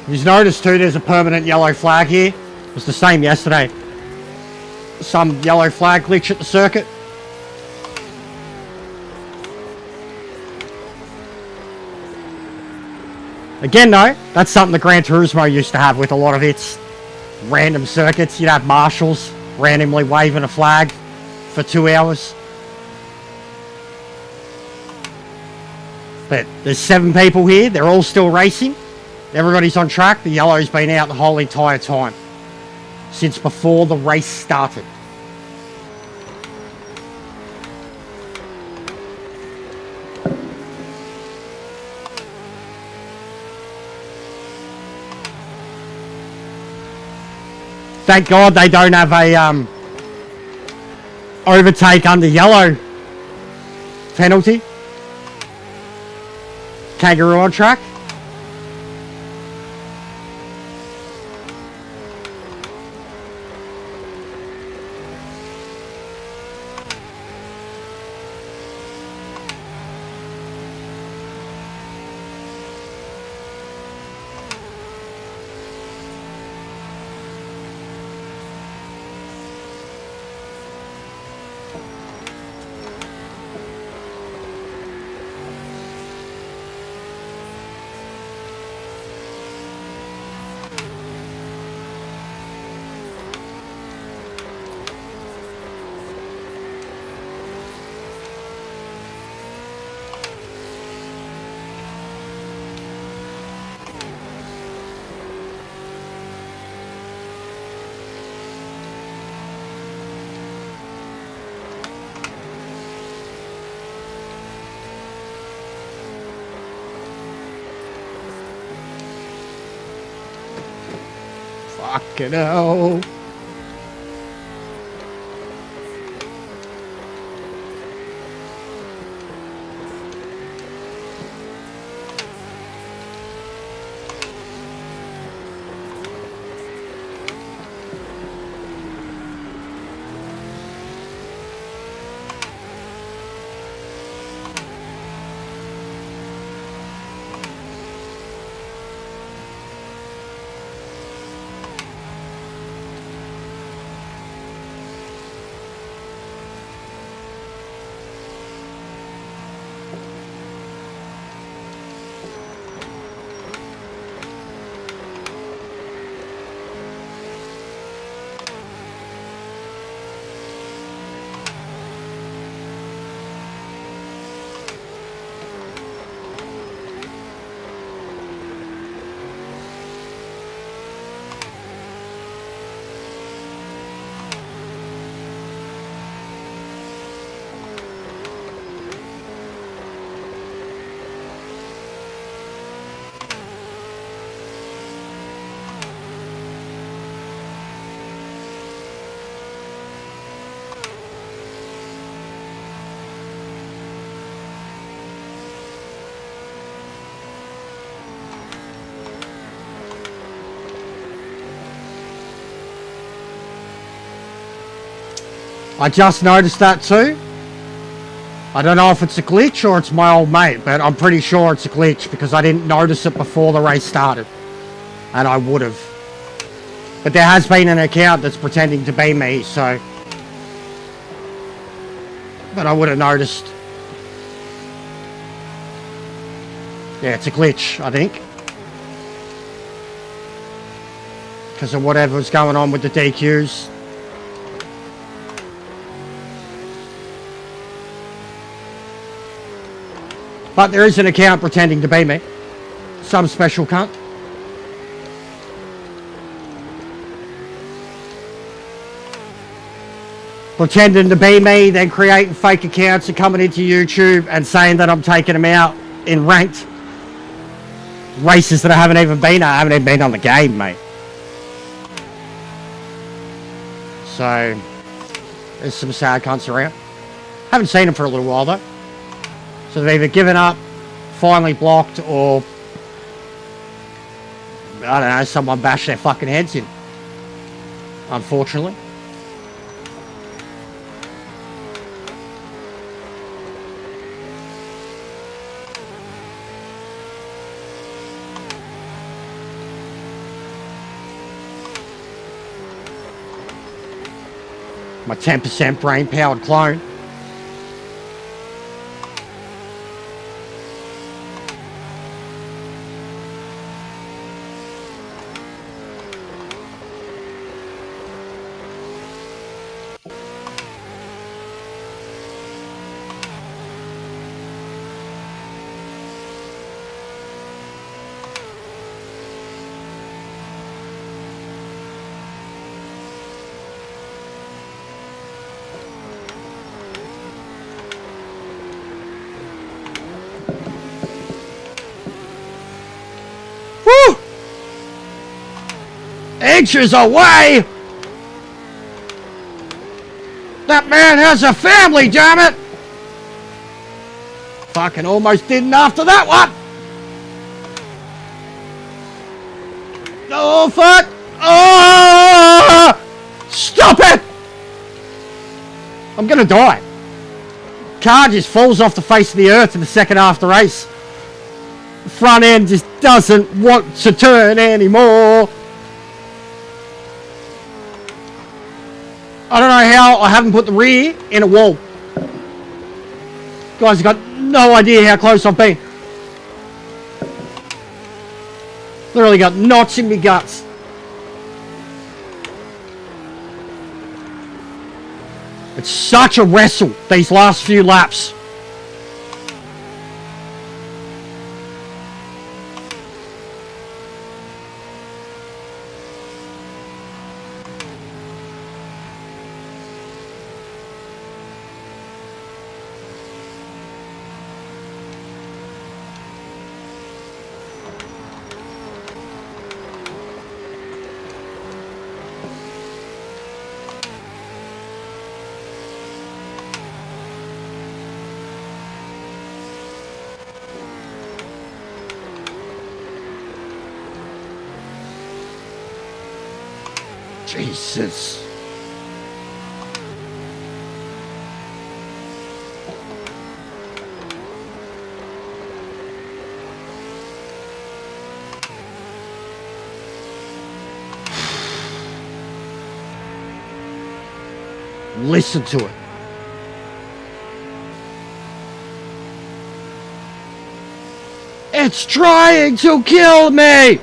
You've noticed too, there's a permanent yellow flag here. It was the same yesterday. Some yellow flag glitch at the circuit. Again though, that's something that Gran Turismo used to have with a lot of its random circuits. You'd have marshals randomly waving a flag for 2 hours. But there's 7 people here, they're all still racing. Everybody's on track. The yellow's been out the whole entire time. Since before the race started. Thank God they don't have a overtake under yellow penalty. Kangaroo on track. Fucking hell. I just noticed that too. I don't know if it's a glitch or it's my old mate, but I'm pretty sure it's a glitch because I didn't notice it before the race started. And I would have. But there has been an account that's pretending to be me, so... But I would have noticed. Yeah, it's a glitch, I think. Because of whatever's going on with the DQs. But there is an account pretending to be me. Some special cunt. Pretending to be me, then creating fake accounts and coming into YouTube and saying that I'm taking them out in ranked races that I haven't even been at. I haven't even been on the game, mate. So, there's some sad cunts around. Haven't seen them for a little while though. So they've either given up, finally blocked, or I don't know, someone bashed their fucking heads in. Unfortunately. My 10% brain-powered clone. Inches away! That man has a family, damn it! Fucking almost didn't after that one! Oh, fuck! Oh! Stop it! I'm gonna die. Car just falls off the face of the earth in the second half of the race. The front end just doesn't want to turn anymore. I don't know how I haven't put the rear in a wall. Guys, I've got no idea how close I've been. Literally got knots in my guts. It's such a wrestle, these last few laps. Jesus. Listen to it. It's trying to kill me!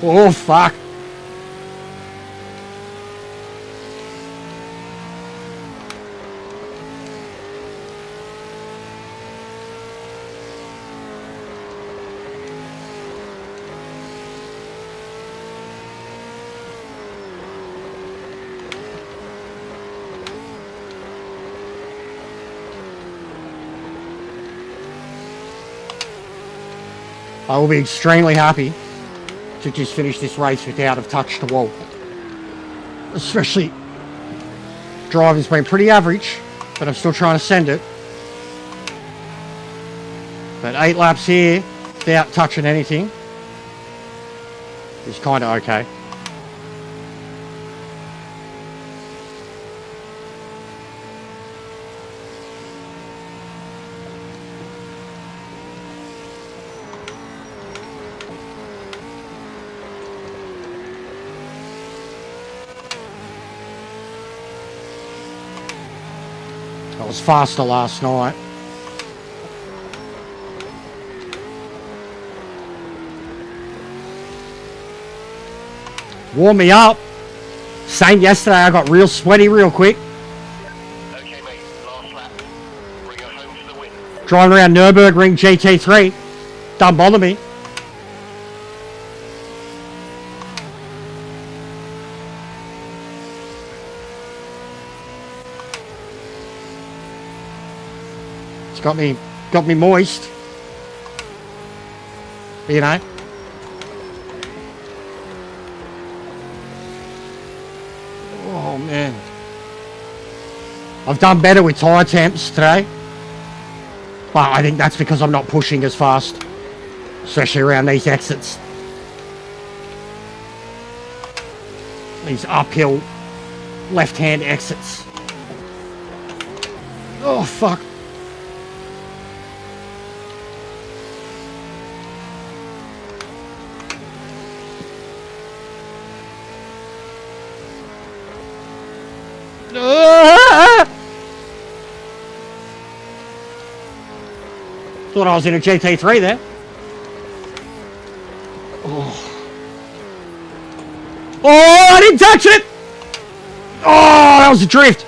Oh, fuck. I will be extremely happy to just finish this race without have touched the wall. Especially, driving's been pretty average, but I'm still trying to send it. But 8 laps here without touching anything is kind of okay. I was faster last night. Warm me up. Same yesterday, I got real sweaty real quick. Okay, mate. Last lap. Bring her home for the win. Driving around Nürburgring GT3. Don't bother me. It's got me moist. You know. Oh man. I've done better with tyre temps today. But I think that's because I'm not pushing as fast. Especially around these exits. These uphill left-hand exits. Oh fuck. Thought I was in a GT3 there. Oh, I didn't touch it! Oh, that was a drift.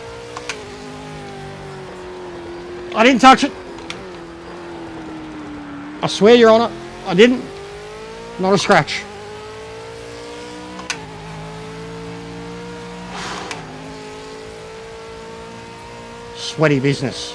I didn't touch it. I swear, Your Honour, I didn't. Not a scratch. Sweaty business.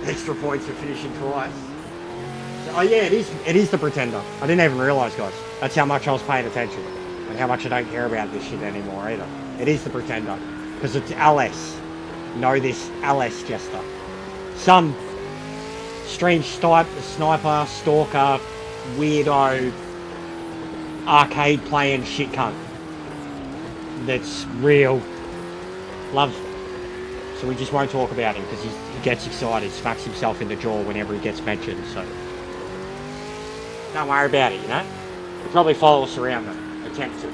Extra points for finishing twice. Oh yeah, it is the Pretender. I didn't even realise, guys. That's how much I was paying attention. And how much I don't care about this shit anymore either. It is the Pretender. Because it's LS. Know this, LS Jester. Some strange sniper, stalker, weirdo, arcade playing shit cunt. That's real. Loves. So we just won't talk about him because he gets excited, smacks himself in the jaw whenever he gets mentioned, so don't worry about it, you know? He'll probably follow us around though, attempt to.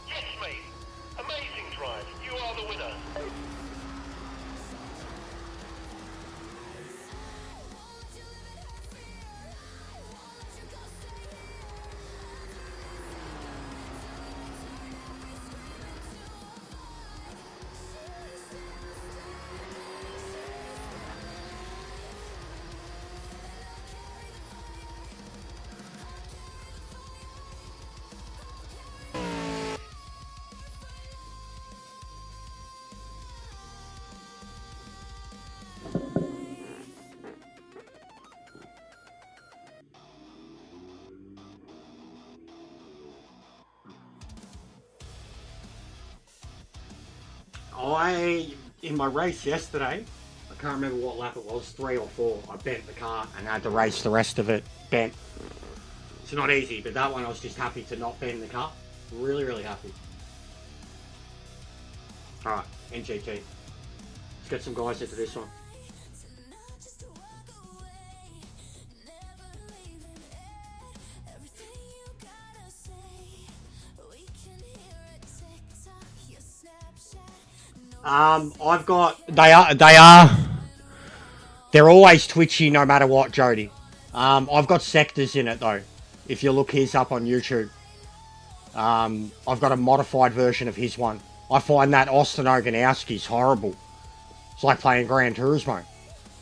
Yes, mate. Amazing drive. You in my race yesterday, I can't remember what lap it was, 3 or 4, I bent the car and had to race the rest of it bent. It's not easy, but that one I was just happy to not bend the car. Really, really happy. Alright, NGT. Let's get some guys into this one. I've got, they're always twitchy no matter what, Jody. I've got sectors in it though. If you look his up on YouTube, I've got a modified version of his one. I find that Austin Oganowski's horrible. It's like playing Gran Turismo.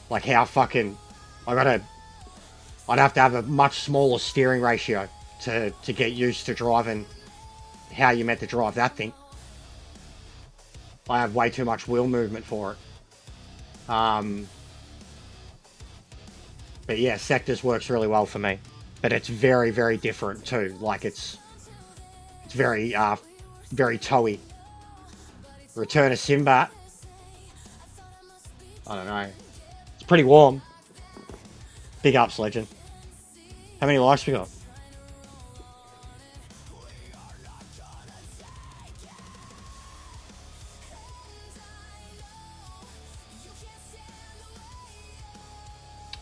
Like how fucking, I'd have to have a much smaller steering ratio to get used to driving how you meant to drive that thing. I have way too much wheel movement for it. But yeah, sectors works really well for me. But it's very, very different too. Like it's very, very towy. Return of Simbat. I don't know. It's pretty warm. Big ups, legend. How many likes we got?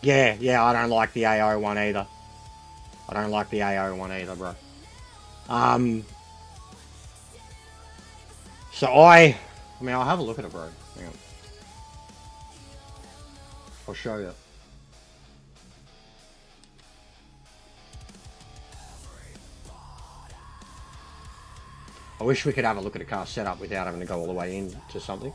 Yeah, I don't like the AO one either. I don't like the AO one either, bro. So I mean, I'll have a look at it, bro. Hang on. I'll show you. I wish we could have a look at a car setup without having to go all the way into something.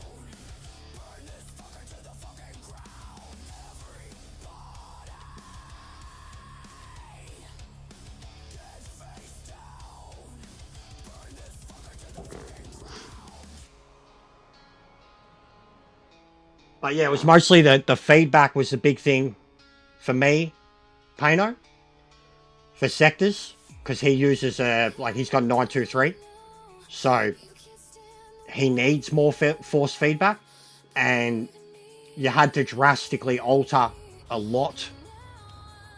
But yeah, it was mostly the feedback was the big thing for me, Pano, for sectors, because he uses he's got 923, so he needs more force feedback, and you had to drastically alter a lot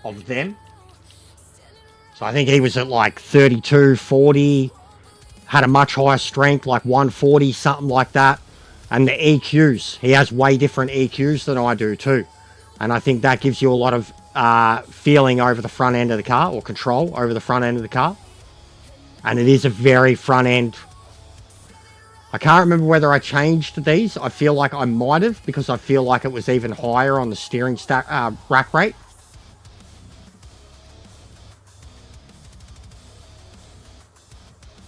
of them. So I think he was at like 32, 40, had a much higher strength, like 140, something like that. And the EQs, he has way different EQs than I do too. And I think that gives you a lot of feeling over the front end of the car, or control over the front end of the car. And it is a very front end. I can't remember whether I changed these. I feel like I might have, because I feel like it was even higher on the steering rack rate.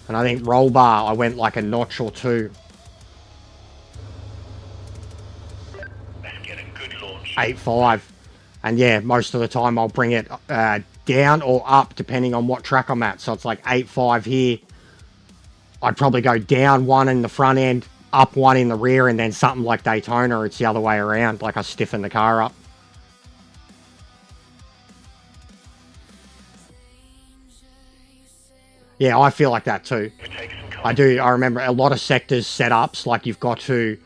And I think roll bar, I went like a notch or two. 8.5, and yeah, most of the time I'll bring it down or up depending on what track I'm at. So it's like 8.5 here. I'd probably go down 1 in the front end, up 1 in the rear, and then something like Daytona, it's the other way around, like I stiffen the car up. Yeah, I feel like that too. I do. I remember a lot of sectors setups, like you've got to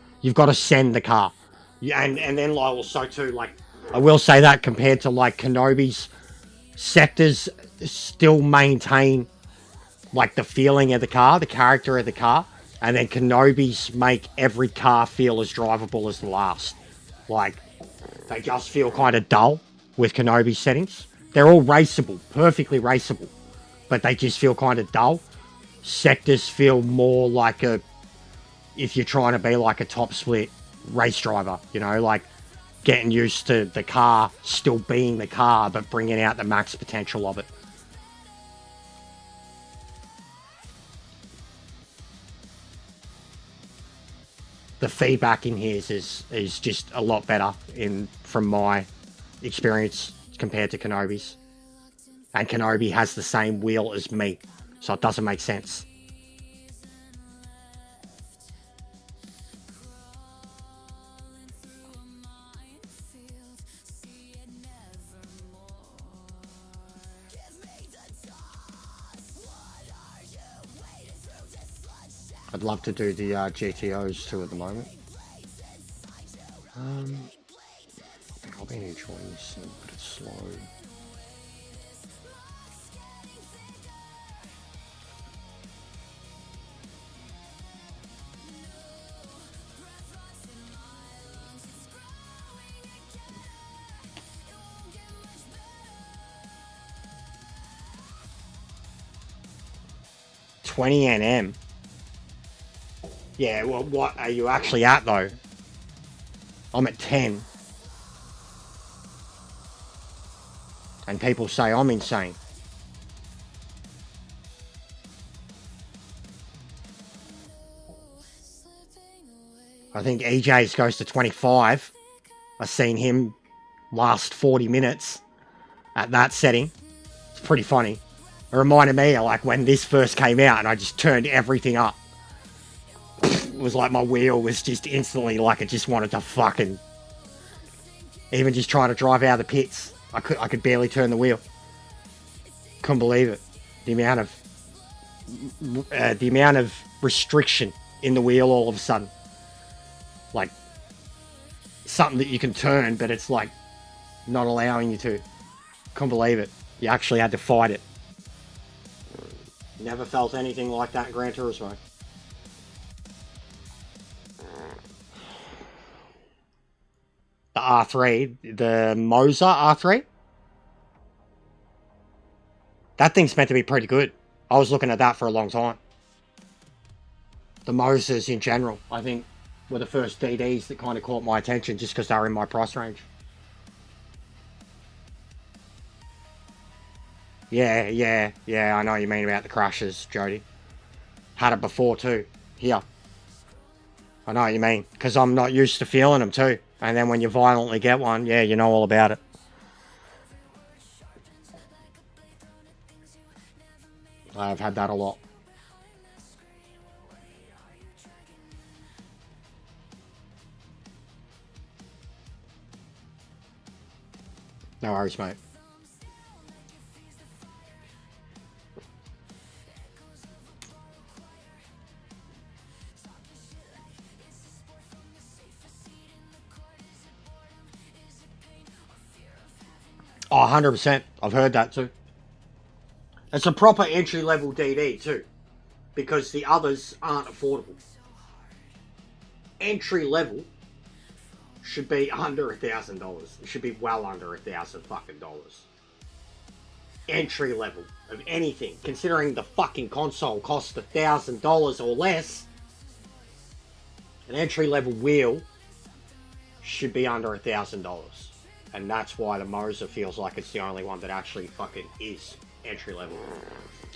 send the car. Yeah, and then also too, like, I will say that compared to like Kenobi's sectors still maintain like the feeling of the car, the character of the car, and then Kenobi's make every car feel as drivable as the last. Like, they just feel kind of dull with Kenobi settings. They're all raceable, perfectly raceable, but they just feel kind of dull. Sectors feel more like if you're trying to be like a top split race driver, you know, like getting used to the car still being the car, but bringing out the max potential of it. The feedback in his is just a lot better from my experience compared to Kenobi's. And Kenobi has the same wheel as me, so it doesn't make sense. I'd love to do the GTOs too at the moment. I've been enjoying this thing, but it's slow. $20 NM. Yeah, well, what are you actually at though? I'm at 10. And people say I'm insane. I think EJ's goes to 25. I've seen him last 40 minutes at that setting. It's pretty funny. It reminded me of like when this first came out and I just turned everything up. It was like my wheel was just instantly like it just wanted to fucking... Even just trying to drive out of the pits. I could barely turn the wheel. Couldn't believe it. The amount of restriction in the wheel all of a sudden. Like something that you can turn, but it's like not allowing you to. Couldn't believe it. You actually had to fight it. Never felt anything like that in Gran Turismo. The R3, the Moza R3. That thing's meant to be pretty good. I was looking at that for a long time. The Mozas in general, I think, were the first DDs that kind of caught my attention just because they were in my price range. Yeah, I know what you mean about the crashes, Jody. Had it before too, here. I know what you mean, because I'm not used to feeling them too. And then when you violently get one, yeah, you know all about it. I've had that a lot. No worries, mate. Oh, 100%. I've heard that too. It's a proper entry-level DD too, because the others aren't affordable. Entry-level should be under $1,000. It should be well under $1,000 fucking dollars. Entry-level of anything, considering the fucking console costs $1,000 or less, an entry-level wheel should be under $1,000. And that's why the Moza feels like it's the only one that actually fucking is entry level.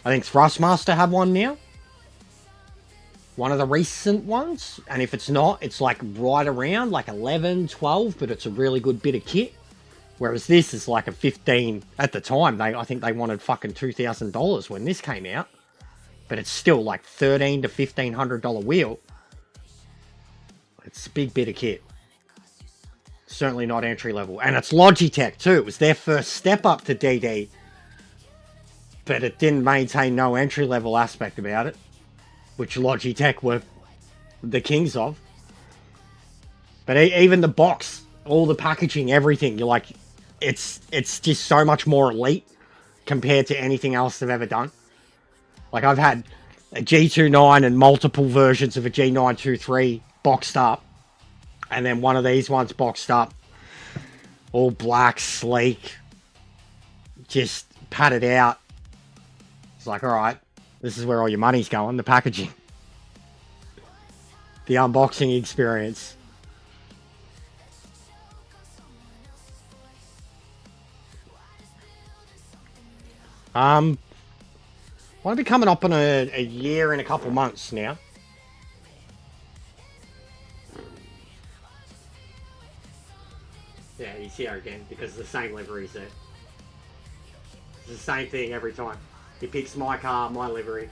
I think Thrustmaster have one now. One of the recent ones. And if it's not, it's like right around like 11, 12, but it's a really good bit of kit. Whereas this is like a 15 at the time. I think they wanted fucking $2,000 when this came out. But it's still like $1,300 to $1,500 wheel. It's a big bit of kit. Certainly not entry level. And it's Logitech too. It was their first step up to DD. But it didn't maintain no entry level aspect about it. Which Logitech were the kings of. But even the box, all the packaging, everything, you're like, it's just so much more elite compared to anything else they've ever done. Like I've had a G29 and multiple versions of a G923 boxed up. And then one of these ones boxed up. All black, sleek. Just padded out. It's like, alright, this is where all your money's going, the packaging. The unboxing experience. Want to be coming up on a year and a couple months now. Yeah, he's here again because the same livery's there. It's the same thing every time. He picks my car, my livery.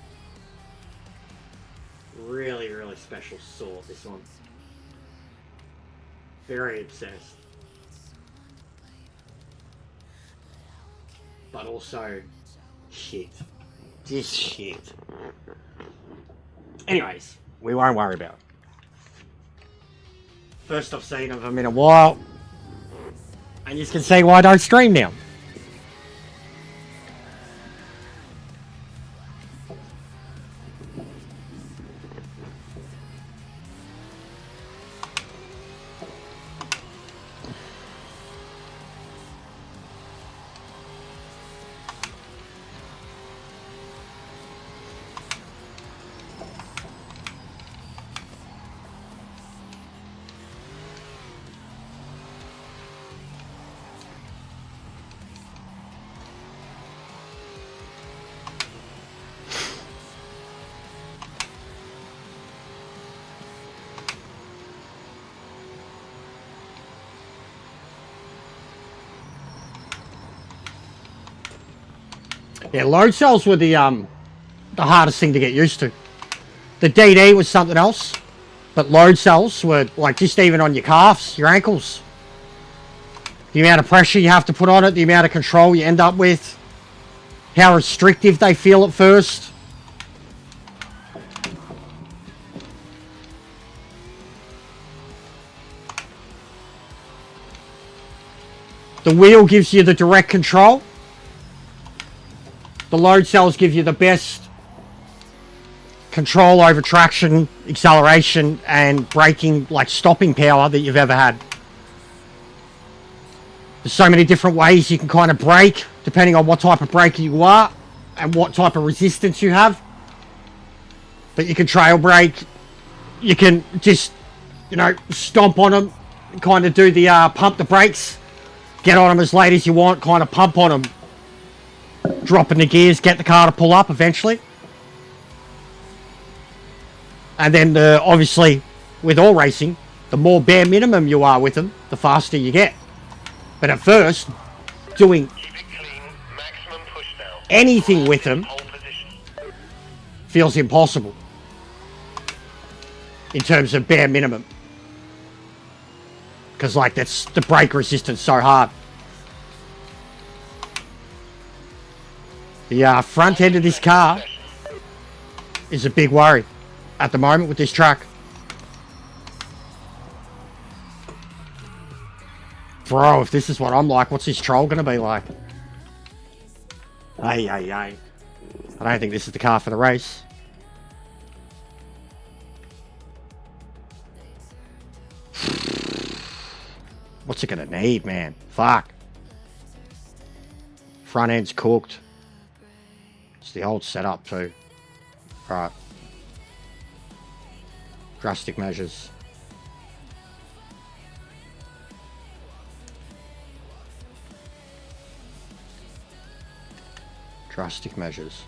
Really, really special sort, this one. Very obsessed. But also, shit. Just shit. Anyways, We won't worry about it. First I've seen of them in a while. And you can see why I don't stream now. Yeah, load cells were the hardest thing to get used to. The DD was something else, but load cells were like just even on your calves, your ankles. The amount of pressure you have to put on it, the amount of control you end up with, how restrictive they feel at first. The wheel gives you the direct control. The load cells give you the best control over traction, acceleration, and braking, like stopping power that you've ever had. There's so many different ways you can kind of brake, depending on what type of braker you are and what type of resistance you have. But you can trail brake, you can just, you know, stomp on them, kind of do the pump the brakes, get on them as late as you want, kind of pump on them. Dropping the gears, get the car to pull up eventually. And then obviously with all racing, the more bare minimum you are with them, the faster you get. But at first, doing Keep it clean, maximum push down. anything with them Hold position. feels impossible in terms of bare minimum. Because like that's the brake resistance so hard. The front end of this car is a big worry at the moment with this truck. Bro, if this is what I'm like, what's this troll going to be like? Ay. I don't think this is the car for the race. What's it going to need, man? Fuck. Front end's cooked. It's the old setup too. Right. Drastic measures. Drastic measures.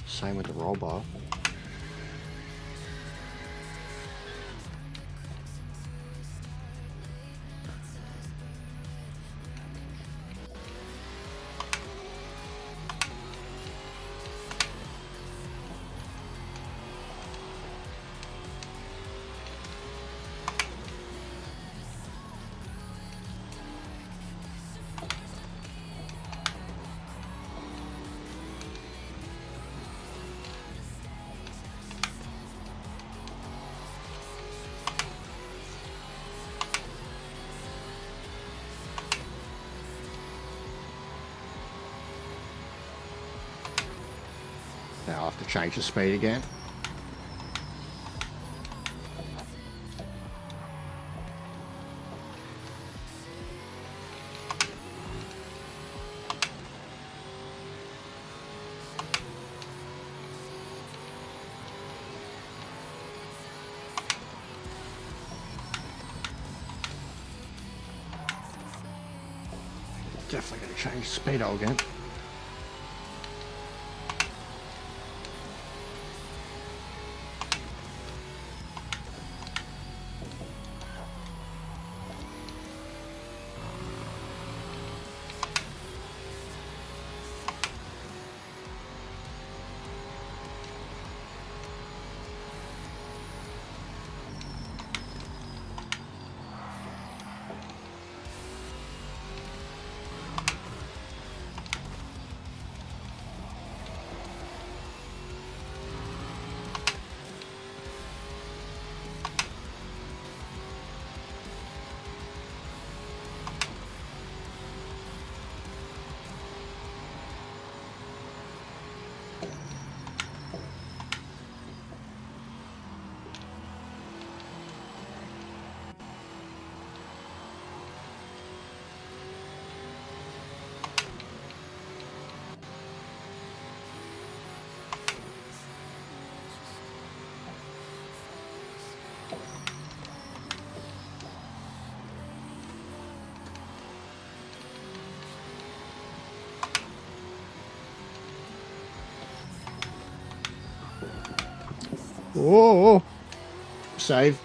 Same with the roll bar. Now I'll have to change the speed again. Definitely going to change the speedo again. Oh, save.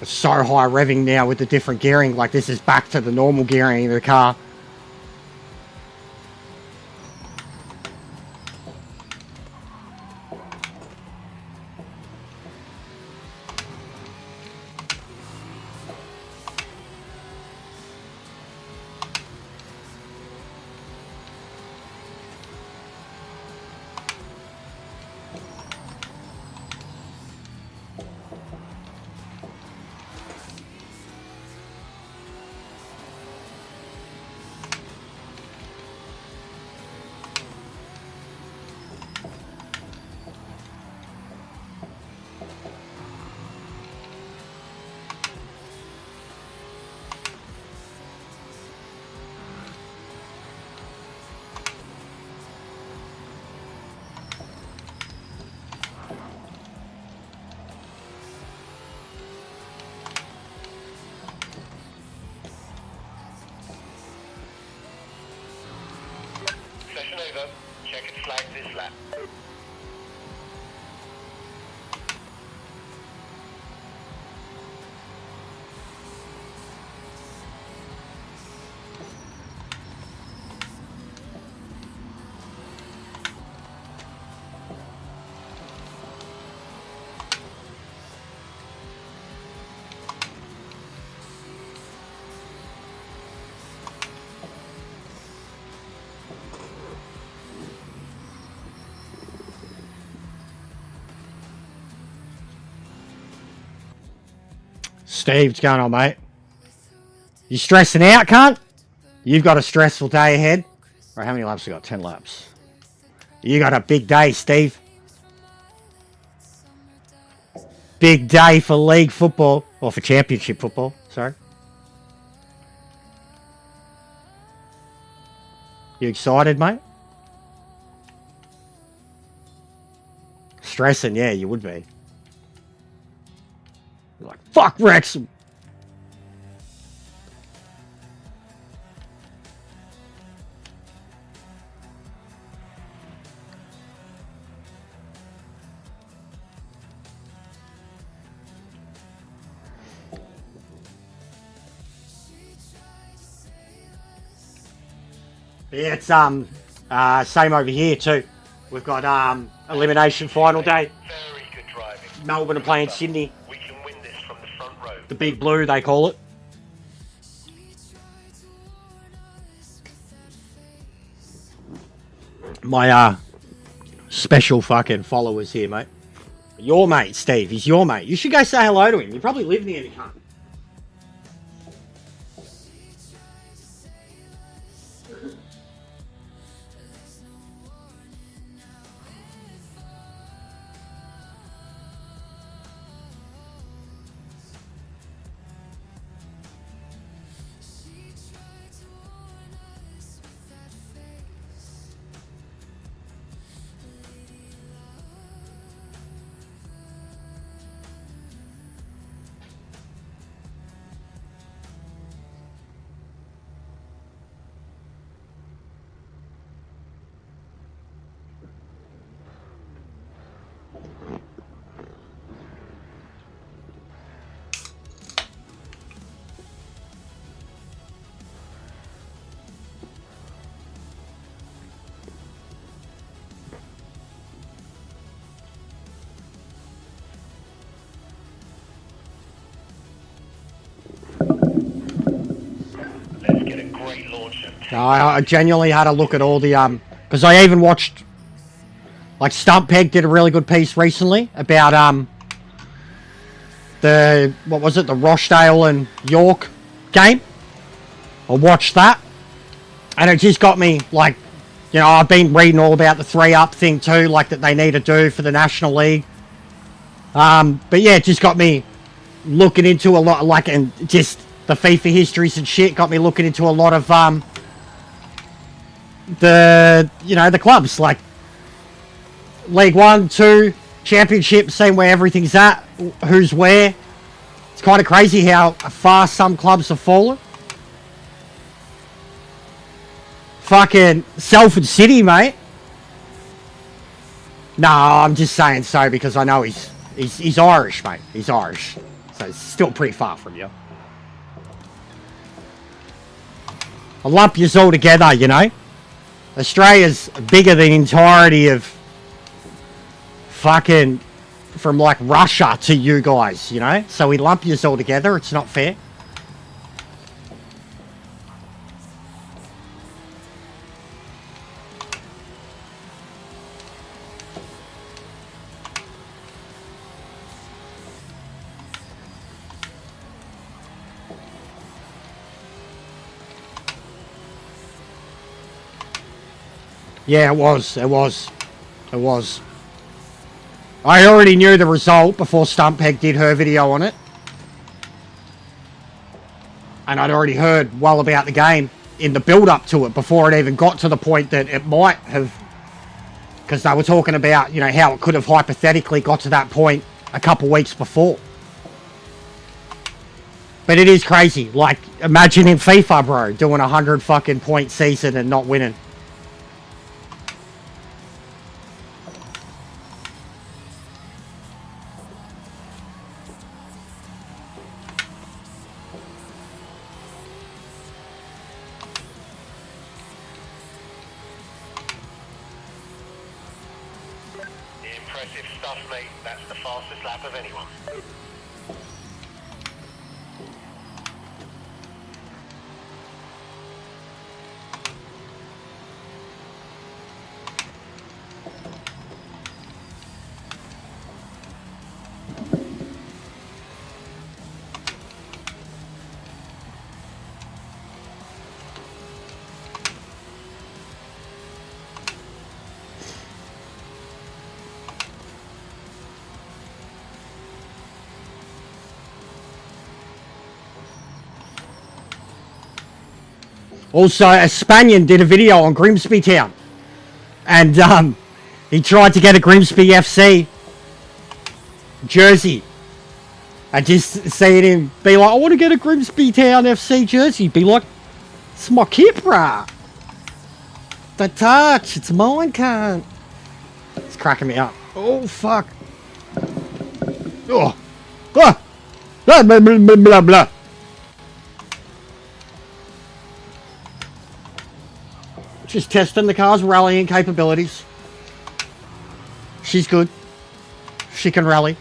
It's so high revving now with the different gearing. Like, this is back to the normal gearing of the car. Session over. Check and flag this lap. Steve, what's going on, mate? You stressing out, cunt? You've got a stressful day ahead. Right, how many laps we got? 10 laps. You got a big day, Steve. Big day for league football. Or for championship football, sorry. You excited, mate? Stressing, yeah, you would be. You're like, fuck Wrexham. Yeah, it's same over here too. We've got elimination final day. Very good driving. Melbourne are playing Sydney. We can win this from the front row. The Big Blue, they call it. My special fucking followers here, mate. Your mate, Steve. He's your mate. You should go say hello to him. You probably live near the cunt. Let's get a great launch. I genuinely had a look at all the because I even watched, like, Stump Peg did a really good piece recently about the, what was it, the Rochdale and York game. I watched that and it just got me, like, you know, I've been reading all about the 3-up thing too, like, that they need to do for the National League. But yeah, it just got me looking into a lot, like, and just the FIFA histories and shit got me looking into a lot of the, you know, the clubs, like League 1, 2, Championship, seeing where everything's at, who's where. It's kind of crazy how far some clubs have fallen. fucking Salford City, mate. No, I'm just saying so because I know he's Irish, mate. He's Irish. So it's still pretty far from you. I'll lump yous all together, you know. Australia's bigger than the entirety of fucking from like Russia to you guys, you know. So we lump yous all together. It's not fair. Yeah, it was. I already knew the result before Stumpeg did her video on it. And I'd already heard well about the game in the build-up to it before it even got to the point that it might have... Because they were talking about, you know, how it could have hypothetically got to that point a couple weeks before. But it is crazy. Like, imagine in FIFA, bro, doing 100 fucking point season and not winning. Impressive stuff, mate. That's the fastest lap of anyone. Also, a Spaniard did a video on Grimsby Town. And he tried to get a Grimsby FC jersey. And just seeing him be like, I want to get a Grimsby Town FC jersey. Be like, it's my kit, brah. The touch, it's mine, cunt. It's cracking me up. Oh, fuck. Oh. Ah. Blah, blah, blah, blah, blah, blah. Just testing the car's rallying capabilities. She's good. She can rally.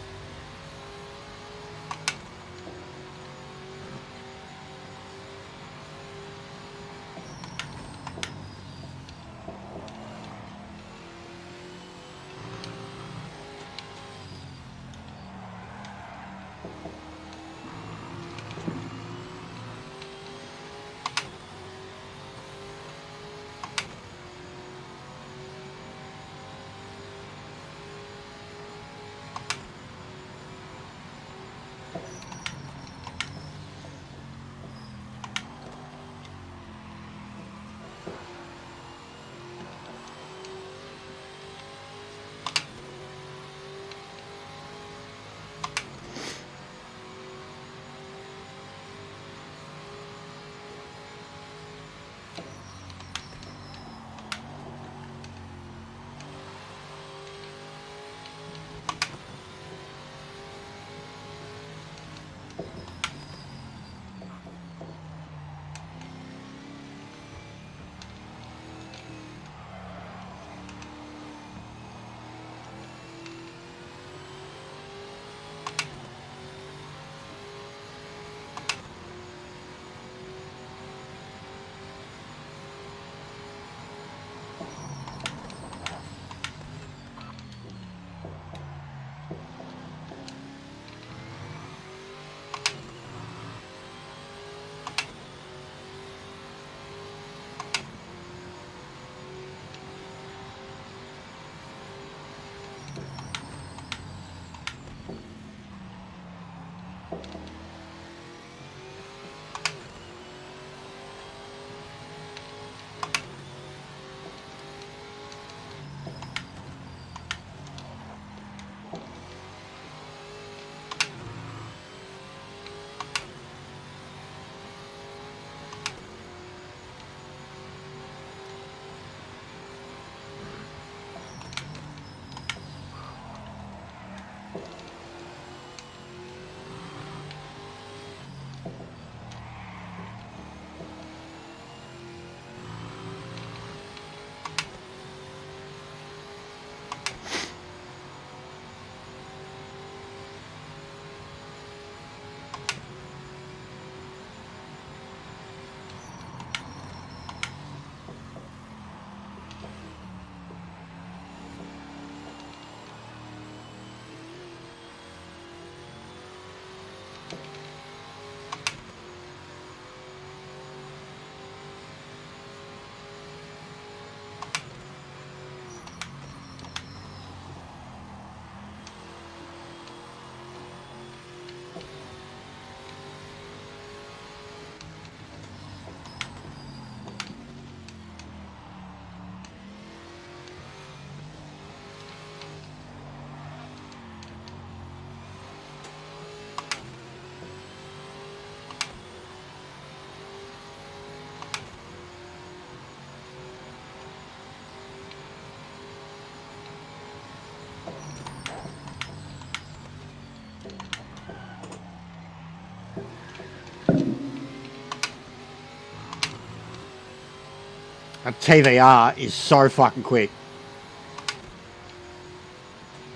A TVR is so fucking quick.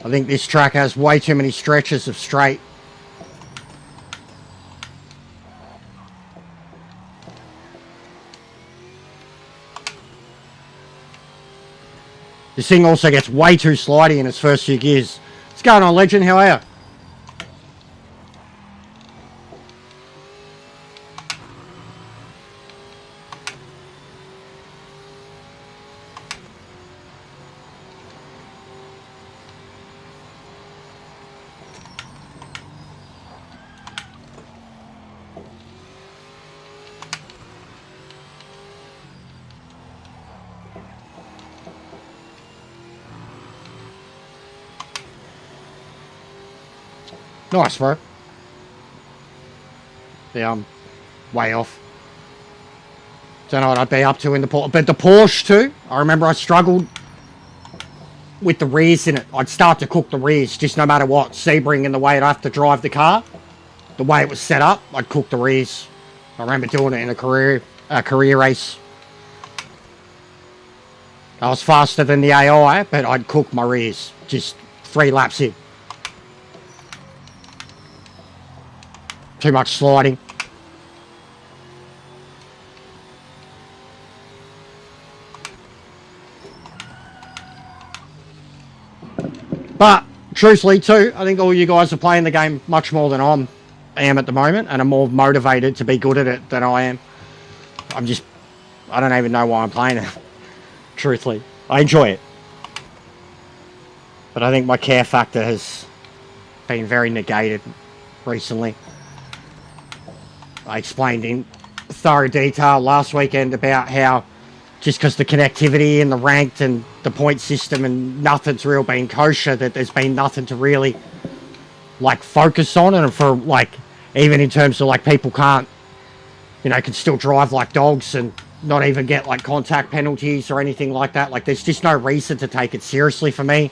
I think this track has way too many stretches of straight. This thing also gets way too slidey in its first few gears. What's going on, Legend? How are you? Nice, bro. Yeah, I'm way off. Don't know what I'd be up to in the Porsche. But the Porsche too, I remember I struggled with the rears in it. I'd start to cook the rears just no matter what. Sebring and the way I'd have to drive the car. The way it was set up, I'd cook the rears. I remember doing it in a career race. I was faster than the AI, but I'd cook my rears. Just 3 laps in. Too much sliding. But, truthfully too, I think all you guys are playing the game much more than I am at the moment, and are more motivated to be good at it than I am. I don't even know why I'm playing it. Truthfully. I enjoy it. But I think my care factor has been very negated recently. I explained in thorough detail last weekend about how just because the connectivity and the ranked and the point system and nothing's real been kosher, that there's been nothing to really like focus on, and for like even in terms of like people can't, you know, can still drive like dogs and not even get like contact penalties or anything like that. Like there's just no reason to take it seriously for me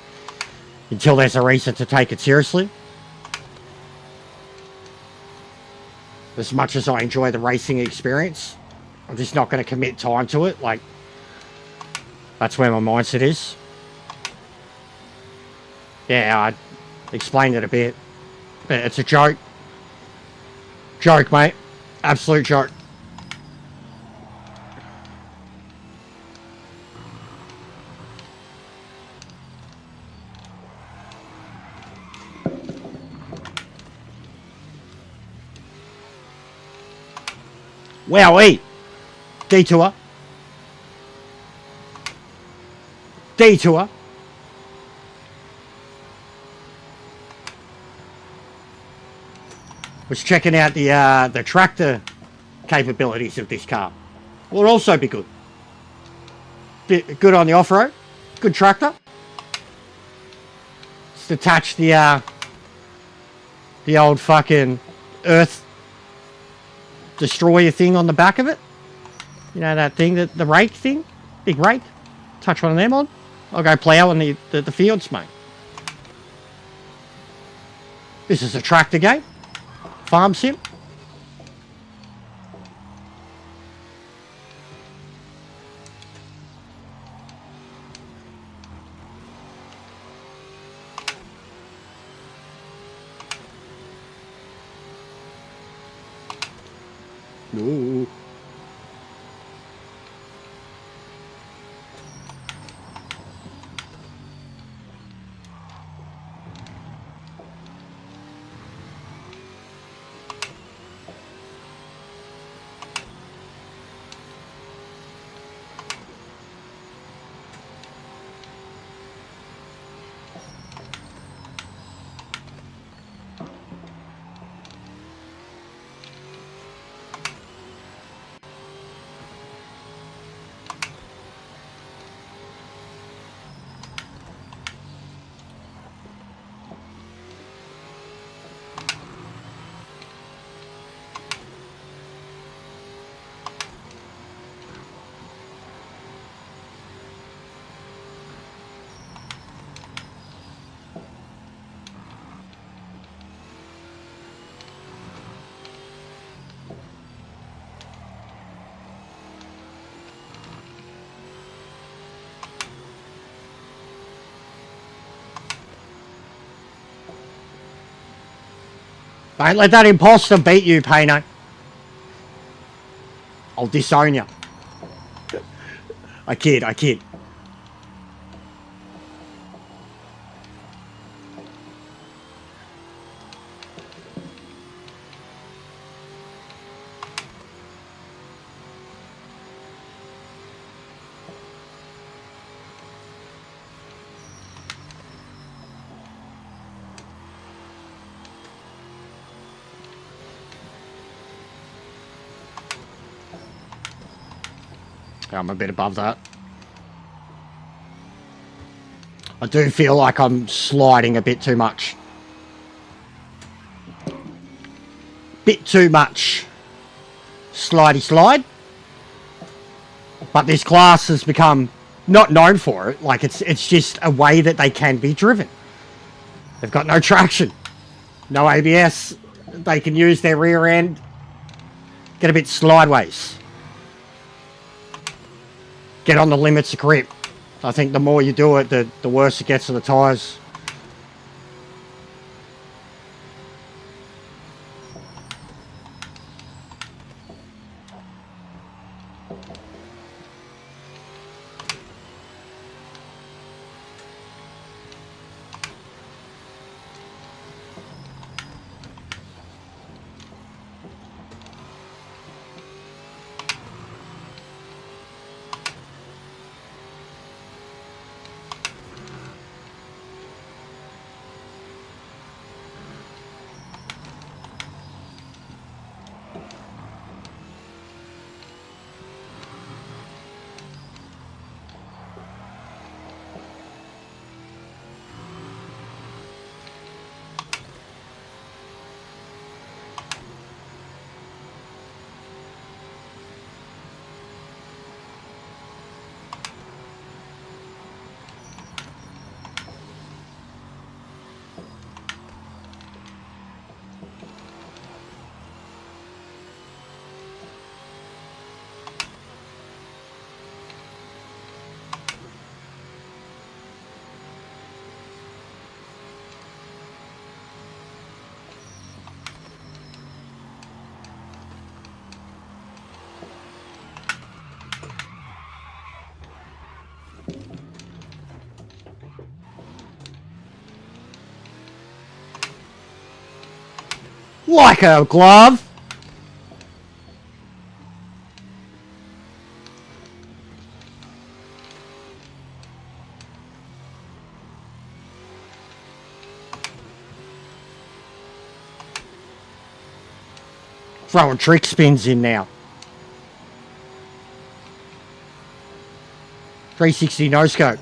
until there's a reason to take it seriously. As much as I enjoy the racing experience, I'm just not going to commit time to it. Like, that's where my mindset is. Yeah, I explained it a bit. But it's a joke. Joke, mate. Absolute joke. Wowee! Detour. Detour. Was checking out the tractor capabilities of this car. Will also be good. Good on the off-road. Good tractor. Just attach the old fucking earth destroyer thing on the back of it. You know that thing, the rake thing? Big rake. Touch one of them on. I'll go plough in the fields, mate. This is a tractor game. Farm sim. Ooh. Don't let that imposter beat you, Payno. I'll disown you. I kid, I kid. I'm a bit above that. I do feel like I'm sliding a bit too much. Bit too much. Slidey slide. But this class has become not known for it. Like it's just a way that they can be driven. They've got no traction. No ABS. They can use their rear end. Get a bit slideways. Get on the limits of grip. I think the more you do it, the worse it gets to the tyres. Like a glove. Throwing trick spins in now. 360 no scope.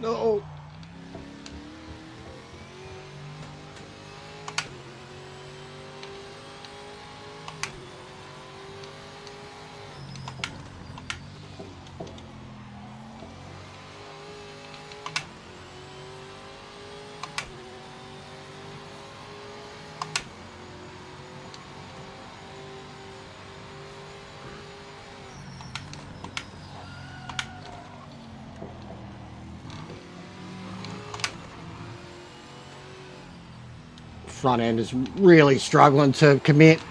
No. Front end is really struggling to commit.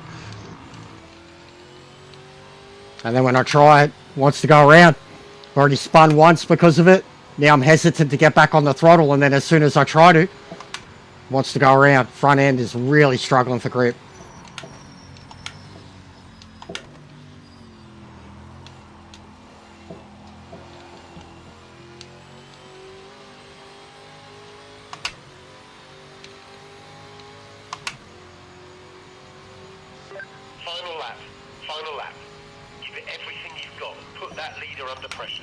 And then when I try it, it wants to go around. I've already spun once because of it. Now I'm hesitant to get back on the throttle, and then as soon as I try to, it wants to go around. Front end is really struggling for grip. Final lap. Final lap. Give it everything you've got. Put that leader under pressure.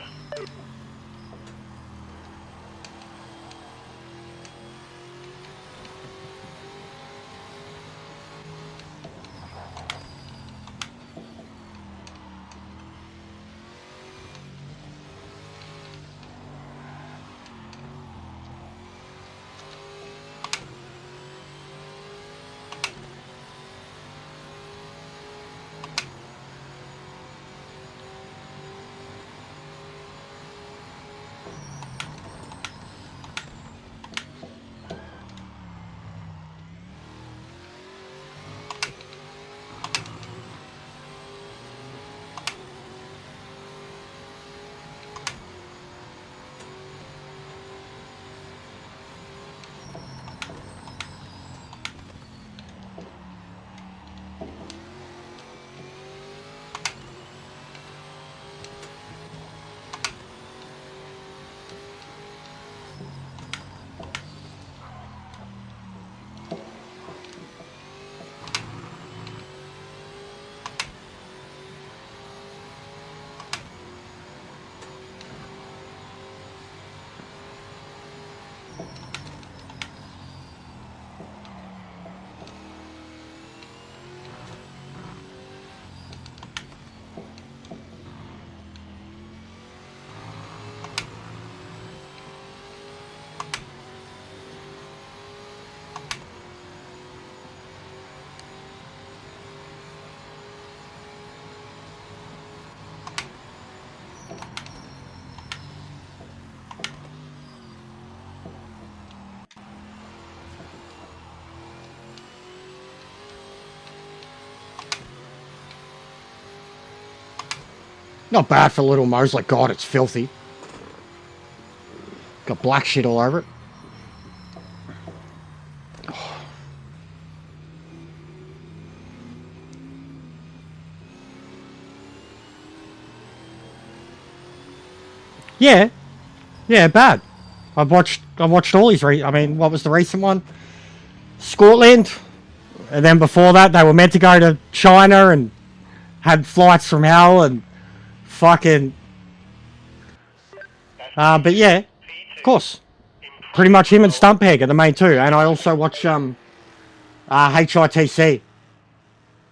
Not bad for little Mo's. Like, God, it's filthy. Got black shit all over it. Yeah. Yeah, bad. I've watched all these. I mean, what was the recent one? Scotland. And then before that, they were meant to go to China and had flights from hell and fucking. But yeah, of course. Pretty much him and Stumpeg are the main two. And I also watch HITC,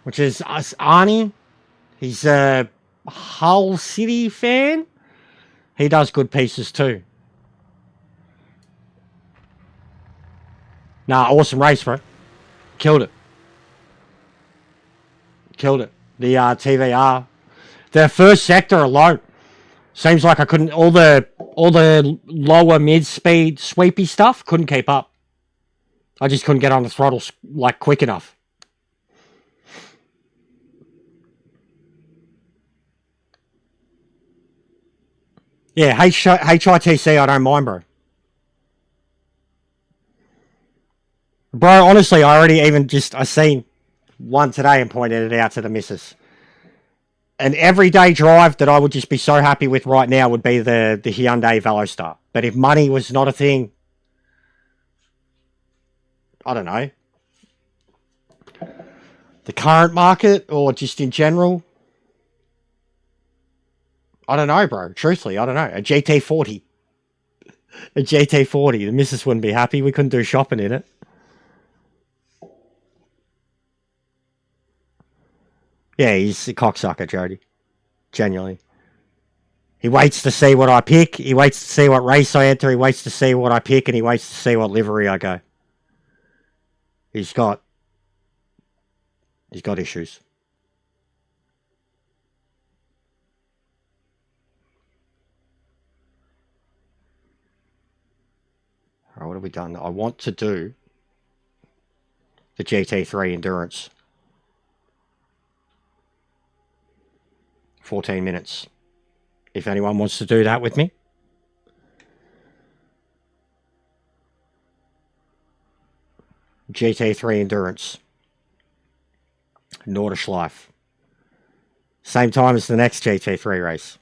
which is Arnie. He's a Hull City fan. He does good pieces too. Nah, awesome race, bro. Killed it. Killed it. The TVR. The first sector alone. Seems like I couldn't... All the lower mid-speed sweepy stuff couldn't keep up. I just couldn't get on the throttle like quick enough. Yeah, HITC, I don't mind, bro. Bro, honestly, I already I seen one today and pointed it out to the missus. An everyday drive that I would just be so happy with right now would be the Hyundai Velostar. But if money was not a thing, I don't know. The current market or just in general, I don't know, bro. Truthfully, I don't know. A GT40. A GT40. The missus wouldn't be happy. We couldn't do shopping in it. Yeah, he's a cocksucker, Jody. Genuinely. He waits to see what I pick. He waits to see what race I enter. He waits to see what I pick, and he waits to see what livery I go. He's got issues. All right, what have we done? I want to do the GT3 Endurance. 14 minutes. If anyone wants to do that with me. GT3 Endurance. Nordschleife. Same time as the next GT3 race.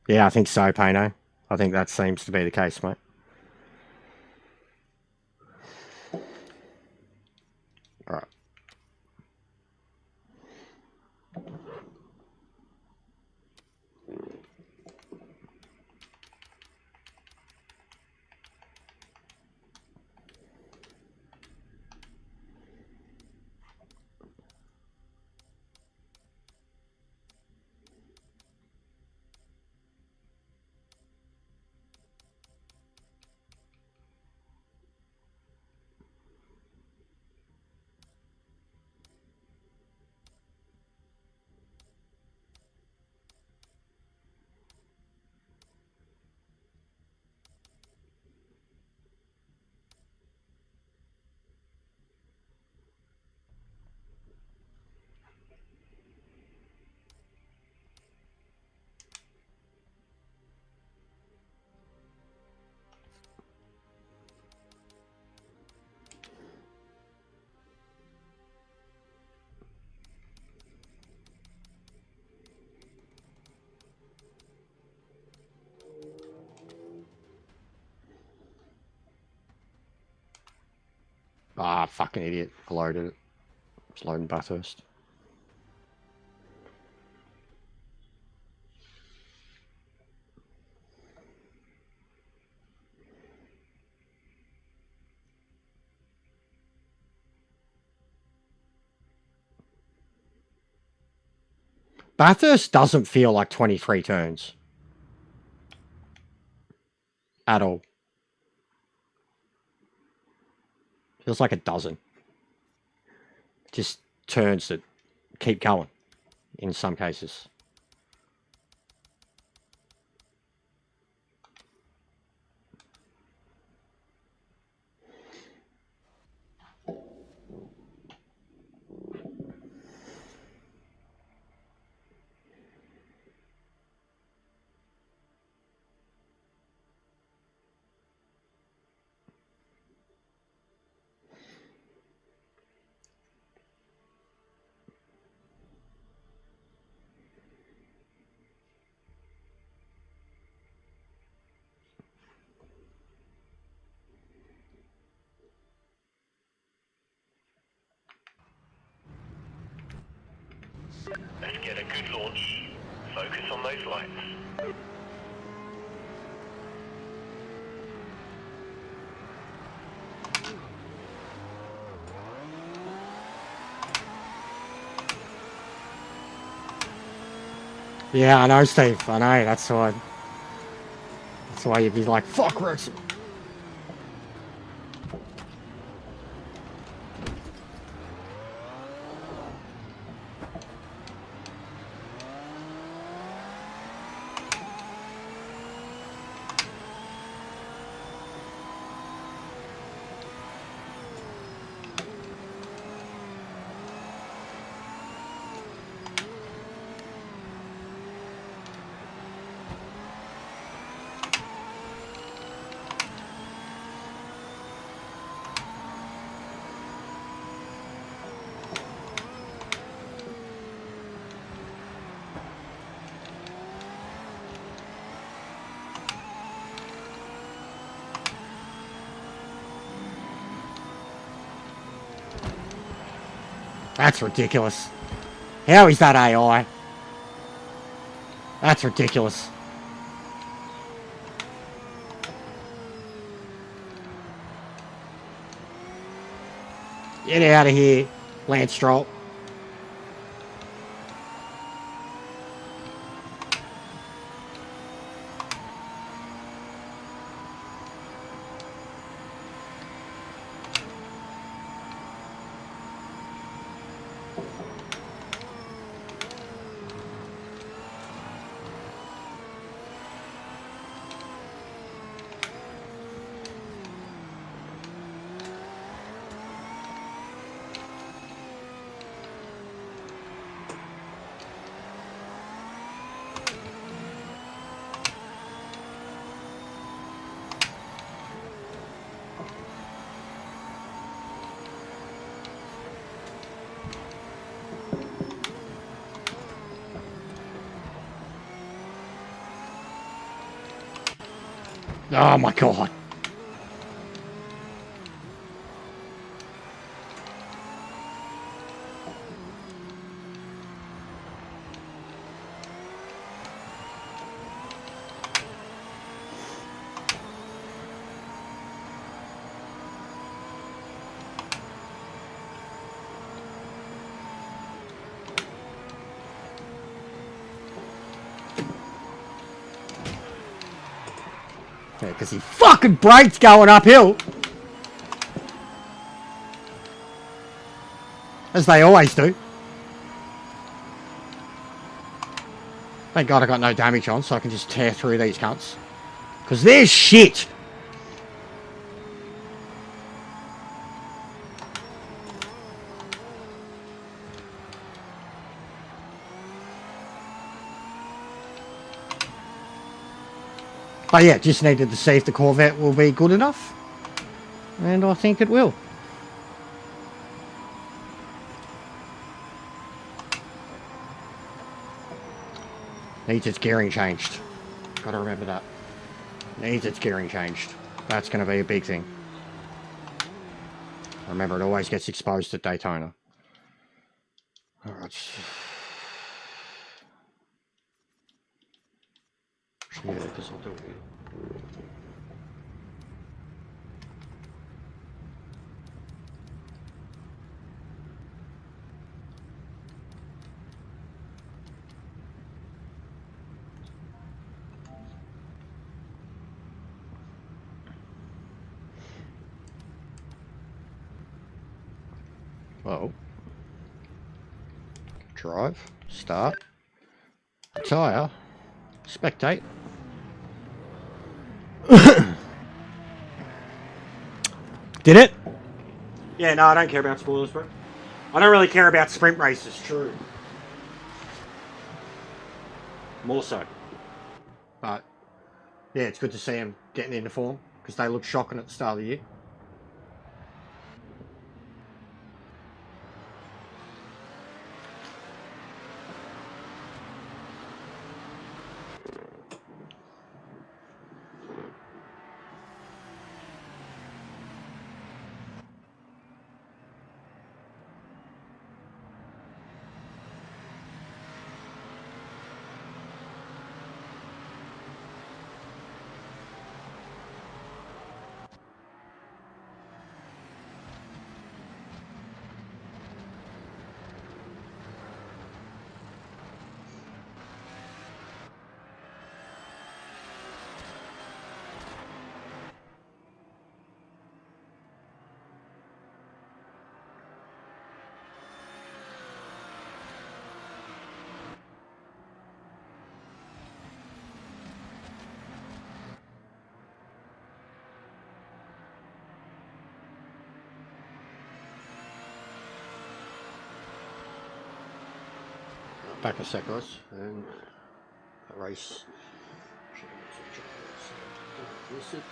Yeah, I think so, Pano. I think that seems to be the case, mate. All right. Ah, fucking idiot. I loaded it. It's loading Bathurst. Bathurst doesn't feel like 23 turns. At all. Feels like a dozen. Just turns that keep going in some cases. Let's get a good launch. Focus on those lights. Yeah, I know, Steve. I know. That's why you'd be like, fuck Rex. That's ridiculous. How is that AI? That's ridiculous. Get out of here, Lance Stroll. Oh my god. Yeah, because he fucking brakes going uphill. As they always do. Thank God I got no damage on, so I can just tear through these cunts. Because they're shit. But yeah, just needed to see if the Corvette will be good enough. And I think it will. Needs its gearing changed. Gotta remember that. Needs its gearing changed. That's going to be a big thing. Remember, it always gets exposed at Daytona. Alright. Yeah, because I'll do it. Well, drive, start, retire, spectate. Did it? Yeah, no, I don't care about spoilers, bro. I don't really care about sprint races, true. More so. But, yeah, it's good to see them getting into form, because they look shocking at the start of the year. Back a sec, guys, and a race. Miss it.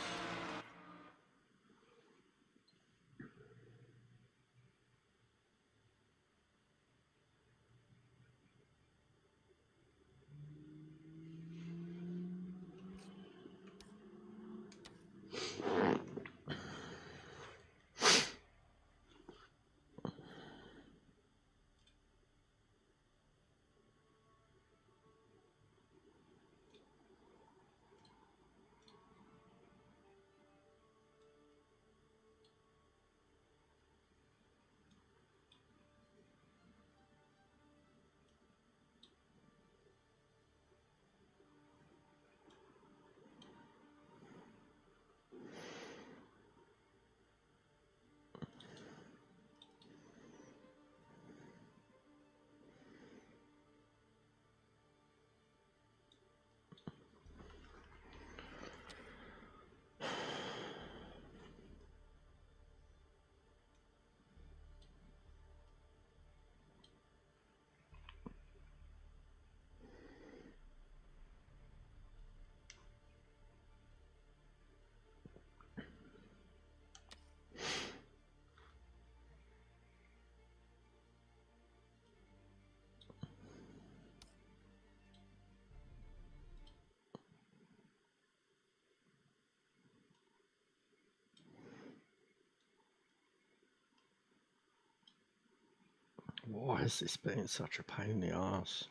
Why has this been such a pain in the ass?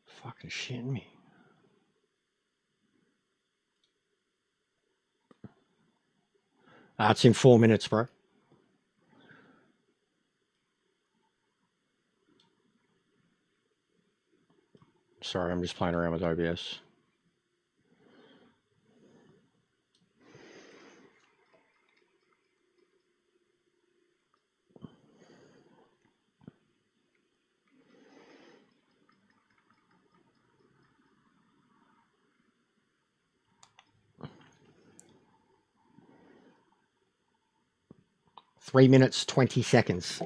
Fucking shitting me. It's in 4 minutes, bro. Sorry, I'm just playing around with OBS. Three minutes, 20 seconds.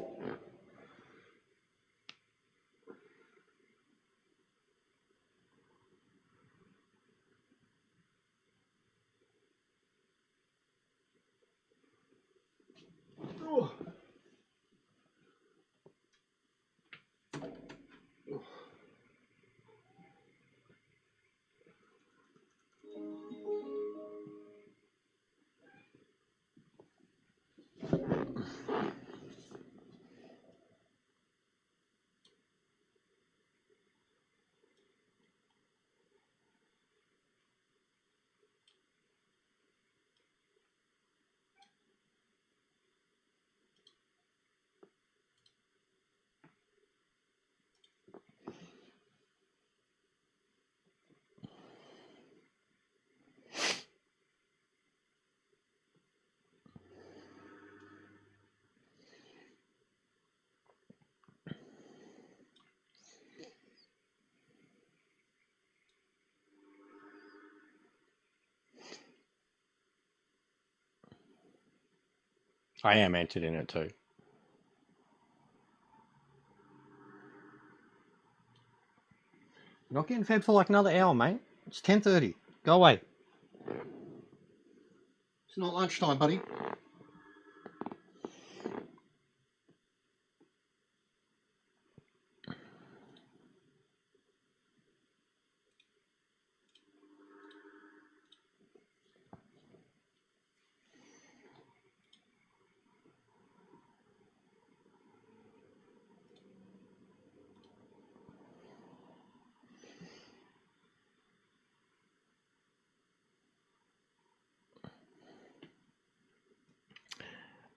I am entered in it too. You're not getting fed for like another hour, mate. It's 10:30. Go away. It's not lunchtime, buddy.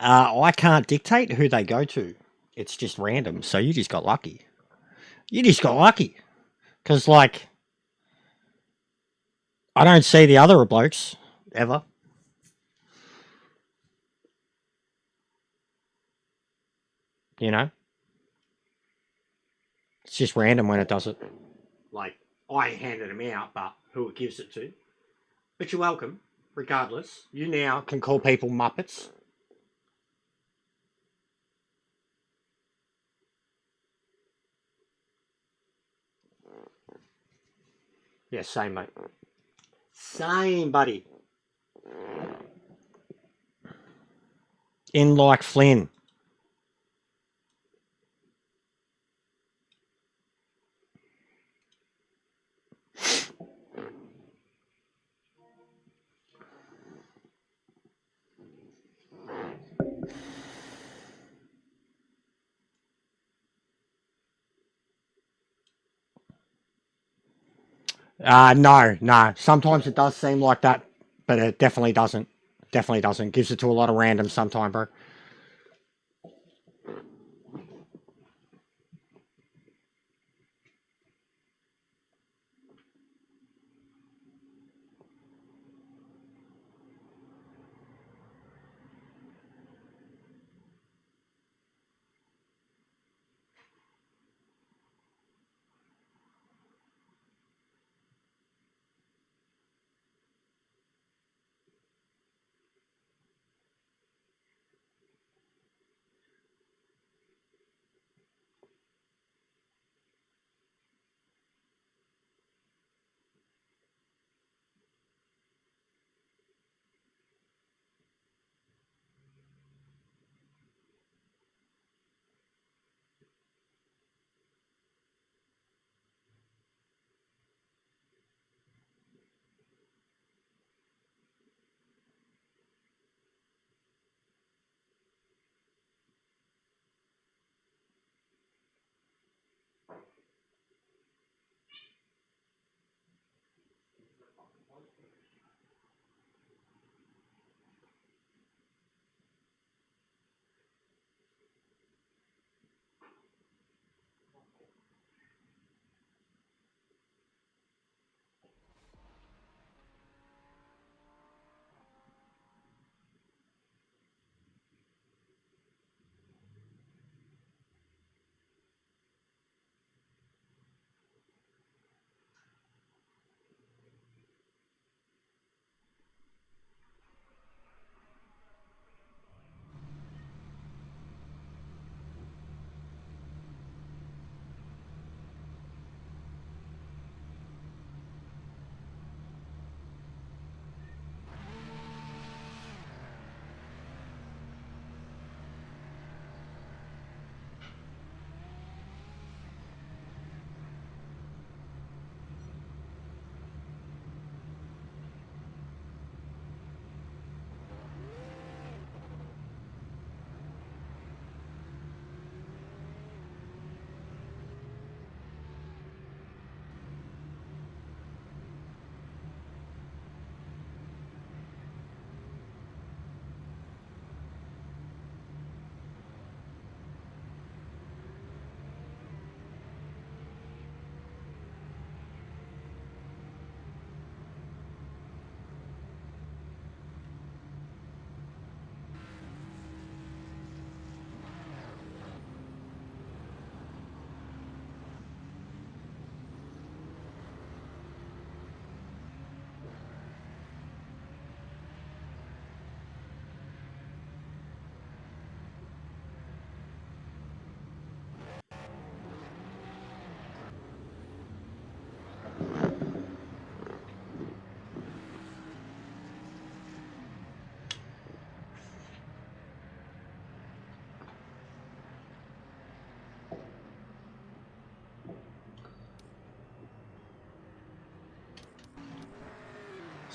I can't dictate who they go to. It's just random. So you just got lucky. You just got lucky. Because, like, I don't see the other blokes ever. You know? It's just random when it does it. Like, I handed them out, but who it gives it to. But you're welcome, regardless. You now can call people Muppets. Yeah, same, mate. Same, buddy. In like Flynn. No. Sometimes it does seem like that, but it definitely doesn't. Definitely doesn't. Gives it to a lot of randoms sometime, bro.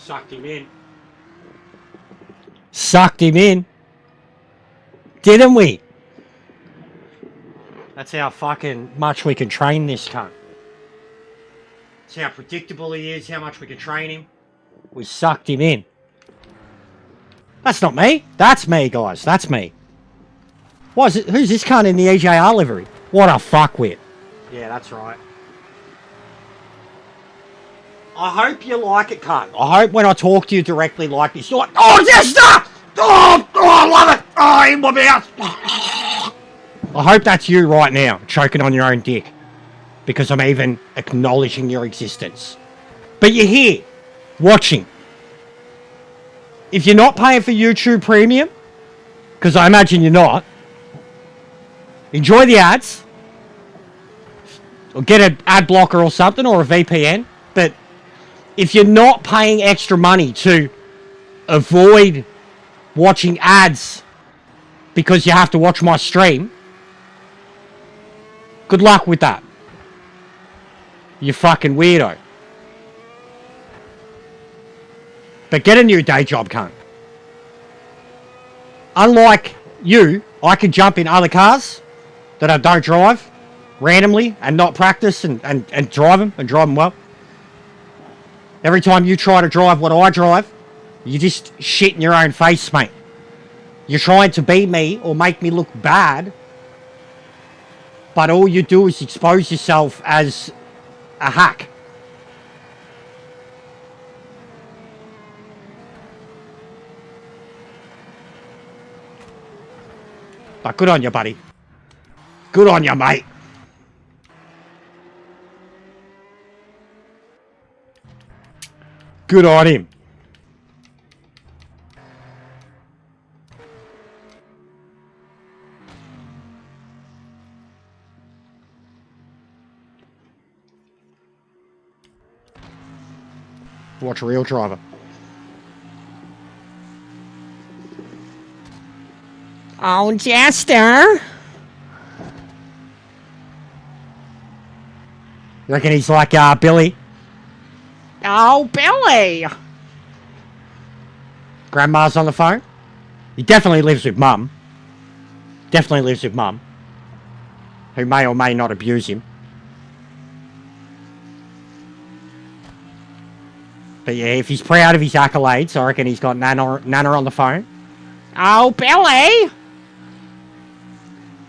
Sucked him in. Sucked him in. Didn't we? That's how fucking much we can train this cunt. That's how predictable he is, how much we can train him. We sucked him in. That's not me. That's me, guys. That's me. What is it? Who's this cunt in the EJR livery? What a fuckwit. Yeah, that's right. I hope you like it, cunt. I hope when I talk to you directly like this, you're like, oh, yes, sir! Oh, I love it! Oh, in my mouth! I hope that's you right now, choking on your own dick. Because I'm even acknowledging your existence. But you're here, watching. If you're not paying for YouTube Premium, because I imagine you're not, enjoy the ads. Or get an ad blocker or something, or a VPN. But if you're not paying extra money to avoid watching ads because you have to watch my stream, good luck with that. You fucking weirdo. But get a new day job, cunt. Unlike you, I can jump in other cars that I don't drive randomly and not practice and drive them well. Every time you try to drive what I drive, you just shit in your own face, mate. You're trying to be me or make me look bad, but all you do is expose yourself as a hack. But good on you, buddy. Good on you, mate. Good on him. Watch a real driver. Oh, Jester. You reckon he's like Billy? Oh, Billy! Grandma's on the phone? He definitely lives with Mum. Definitely lives with Mum. Who may or may not abuse him. But yeah, if he's proud of his accolades, I reckon he's got Nana on the phone. Oh, Billy!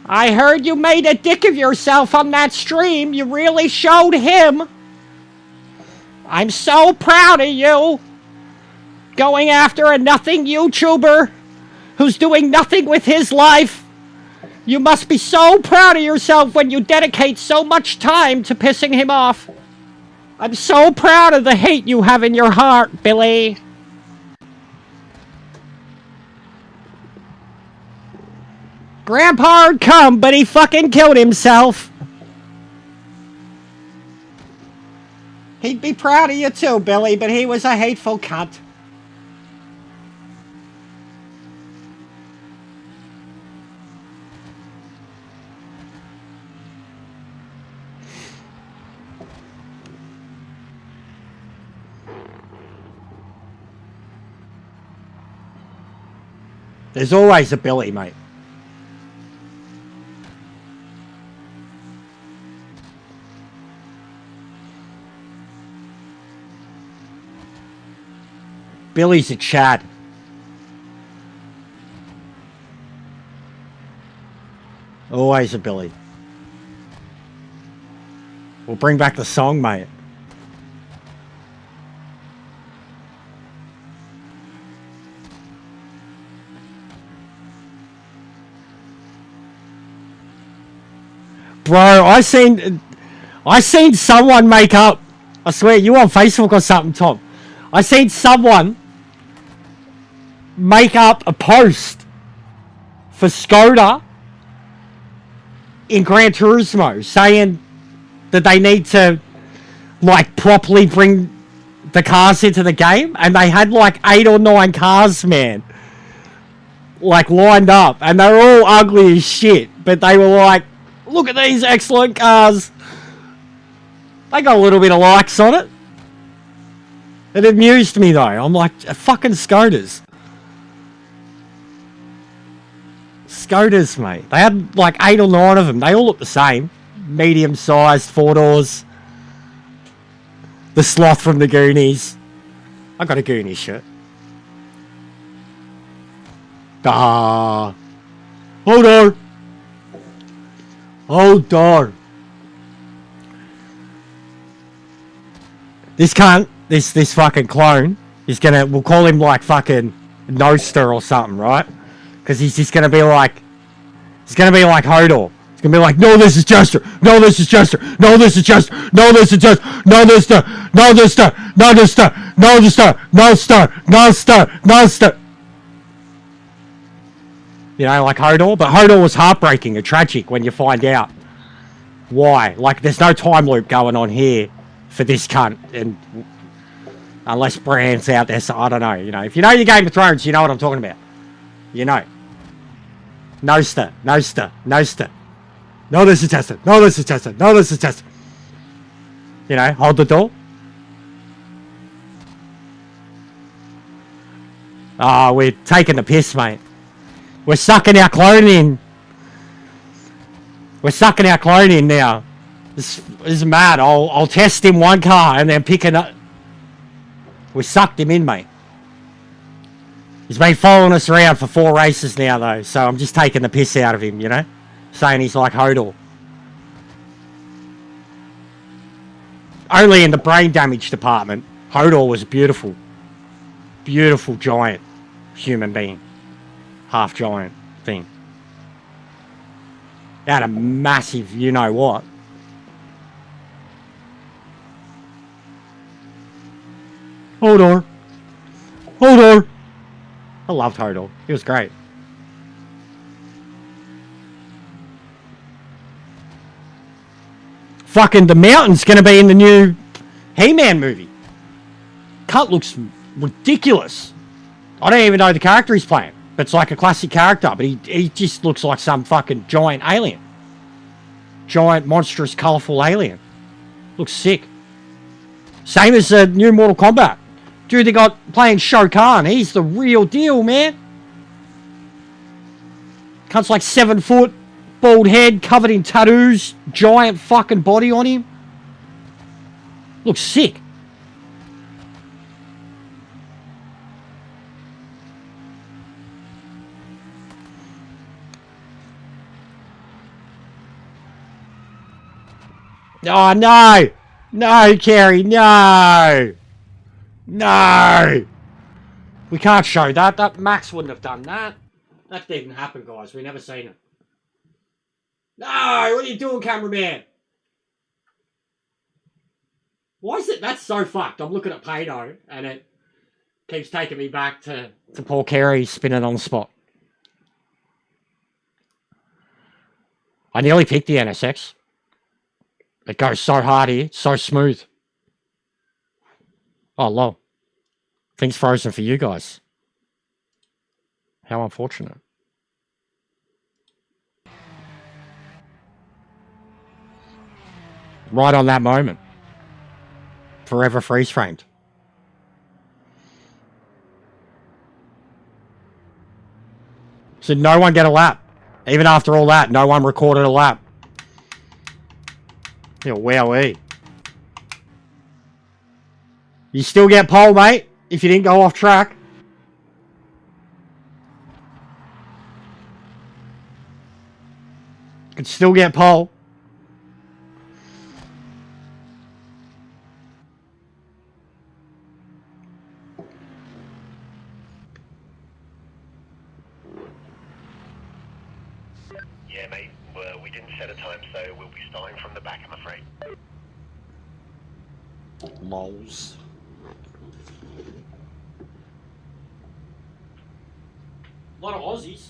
I heard you made a dick of yourself on that stream. You really showed him. I'm so proud of you. Going after a nothing YouTuber who's doing nothing with his life. You must be so proud of yourself when you dedicate so much time to pissing him off. I'm so proud of the hate you have in your heart, Billy. Grandpa'd come, but he fucking killed himself. He'd be proud of you too, Billy, but he was a hateful cunt. There's always a Billy, mate. Billy's a Chad. Always a Billy. We'll bring back the song, mate. Bro, I seen someone make up. I swear, you on Facebook or something, Tom. I seen someone make up a post for Skoda in Gran Turismo saying that they need to like properly bring the cars into the game, and they had like 8 or 9 cars, man, like lined up, and they're all ugly as shit, but they were like, look at these excellent cars. They got a little bit of likes on it. It amused me though. I'm like, fucking Scooters. Scooters, mate. They had like 8 or 9 of them. They all look the same. Medium-sized, 4 doors. The sloth from the Goonies. I got a Goonies shirt. Ah. Hold on. Hold on. This cunt, this fucking clone, is gonna, we'll call him like fucking Noster or something, right? Because he's just gonna be like, he's gonna be like Hodor. He's gonna be like, no, this is Jester. No, this is Jester. No, this is Jester. No, this is Jester. No, this is no, this no, no, this no, no, this no, star, no, star, no, star. You know, like Hodor, but Hodor was heartbreaking and tragic when you find out why. Like, there's no time loop going on here for this cunt, and unless Brand's out there, so I don't know. You know, if you know your Game of Thrones, you know what I'm talking about. You know. Noster, Noster, Noster. No, this is tested. No, this is tested. No, this is tested. You know, hold the door. Oh, we're taking the piss, mate. We're sucking our clone in. We're sucking our clone in now. This is mad. I'll test him one car and then pick it up. We sucked him in, mate. He's been following us around for 4 races now, though, so I'm just taking the piss out of him, you know? Saying he's like Hodor. Only in the brain damage department, Hodor was beautiful. Beautiful giant human being. Half giant thing. Had a massive you-know-what. Hodor. Hodor. I loved Hodor. He was great. Fucking the Mountain's gonna be in the new He-Man movie. Cut looks ridiculous. I don't even know the character he's playing. But it's like a classic character, but he just looks like some fucking giant alien. Giant, monstrous, colourful alien. Looks sick. Same as the new Mortal Kombat. Dude, they got playing Shao Kahn. He's the real deal, man. Cunt's like 7 foot, bald head, covered in tattoos, giant fucking body on him. Looks sick. Oh, no! No, Kerry, no! No! We can't show that. That Max wouldn't have done that. That didn't happen, guys. We never seen it. No! What are you doing, cameraman? Why is it? That's so fucked. I'm looking at Paydo, and it keeps taking me back to poor Kerry spinning on the spot. I nearly picked the NSX. It goes so hard here, so smooth. Oh, lol. Things frozen for you guys. How unfortunate. Right on that moment. Forever freeze framed. So no one get a lap. Even after all that, no one recorded a lap. Yeah, wowee. You still get pole, mate, if you didn't go off track. You could still get pole. Yeah, mate. Well, we didn't set a time, so we'll be starting from the back, I'm afraid. Lols. A lot of Aussies.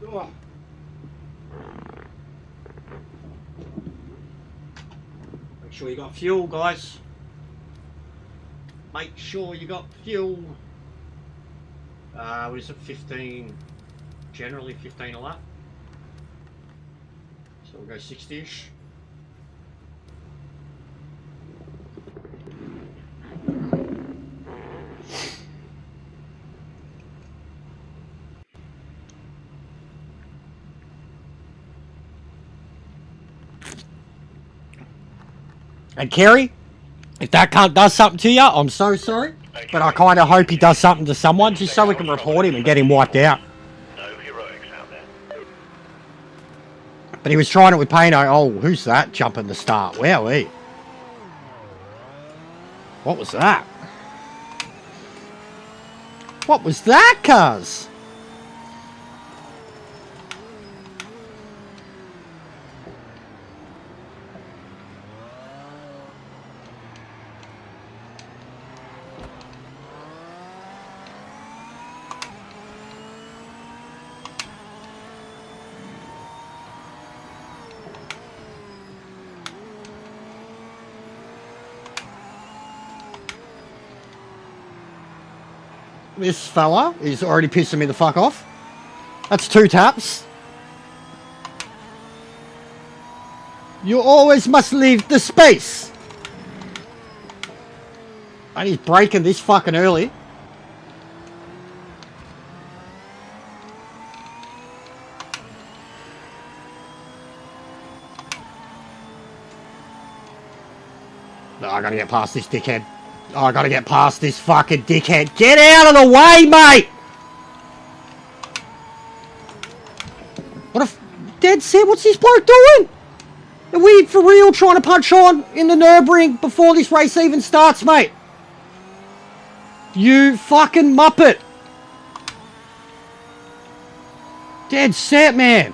Oh. Make sure you got fuel, guys. Make sure you got fuel. What is it, 15? Generally 15 a lap. So we'll go 60-ish. And Kerry, if that cunt does something to you, I'm so sorry. But I kind of hope he does something to someone just so we can report him and get him wiped out. No heroics out there. But he was trying it with Payno. Oh, who's that jumping the start? Wowee. What was that? What was that, cuz? This fella is already pissing me the fuck off. That's 2 taps. You always must leave the space. And he's braking this fucking early. No, I gotta get past this dickhead. Oh, I gotta get past this fucking dickhead. Get out of the way, mate! What a dead set, what's this bloke doing? Are we for real trying to punch on in the Nürburgring before this race even starts, mate? You fucking muppet. Dead set, man.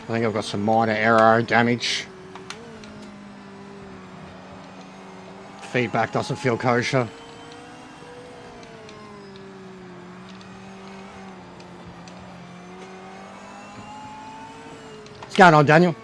I think I've got some minor aero damage. Feedback doesn't feel kosher. What's going on, Daniel?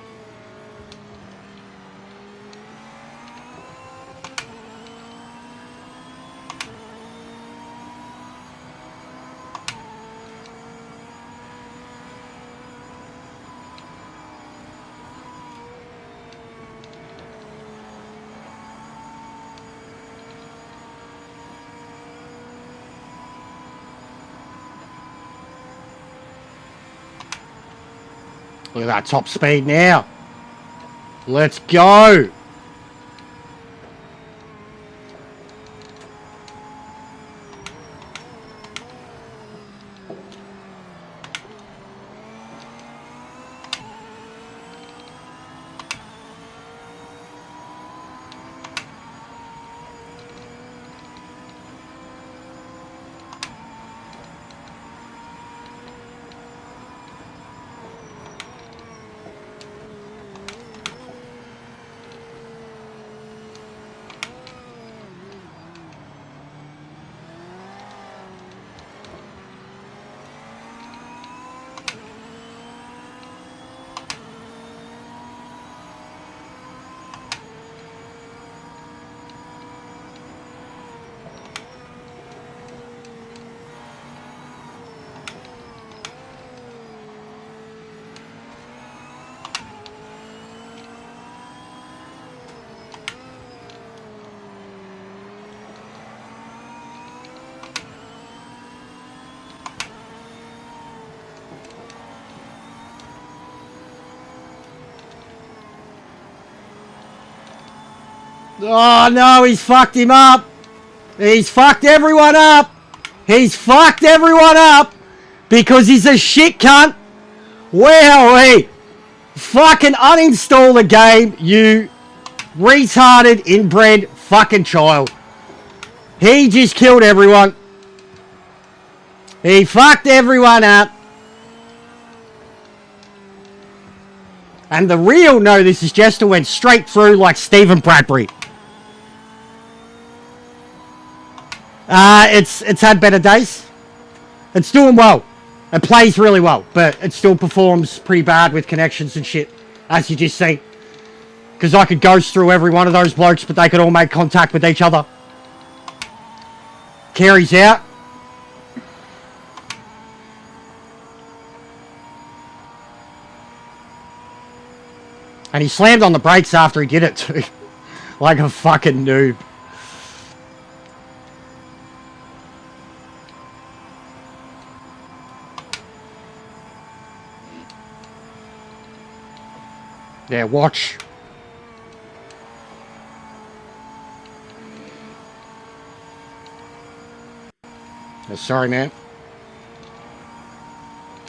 Look at that top speed now. Let's go. Oh no, he's fucked him up. He's fucked everyone up. He's fucked everyone up because he's a shit cunt. Wowee. Fucking uninstall the game, you retarded inbred fucking child. He just killed everyone. He fucked everyone up. And the real no, this is Jester went straight through like Stephen Bradbury. It's had better days. It's doing well. It plays really well, but it still performs pretty bad with connections and shit, as you just see. Because I could ghost through every one of those blokes, but they could all make contact with each other. Carey's out. And he slammed on the brakes after he did it too. Like a fucking noob. Yeah, watch. Yeah, sorry, man.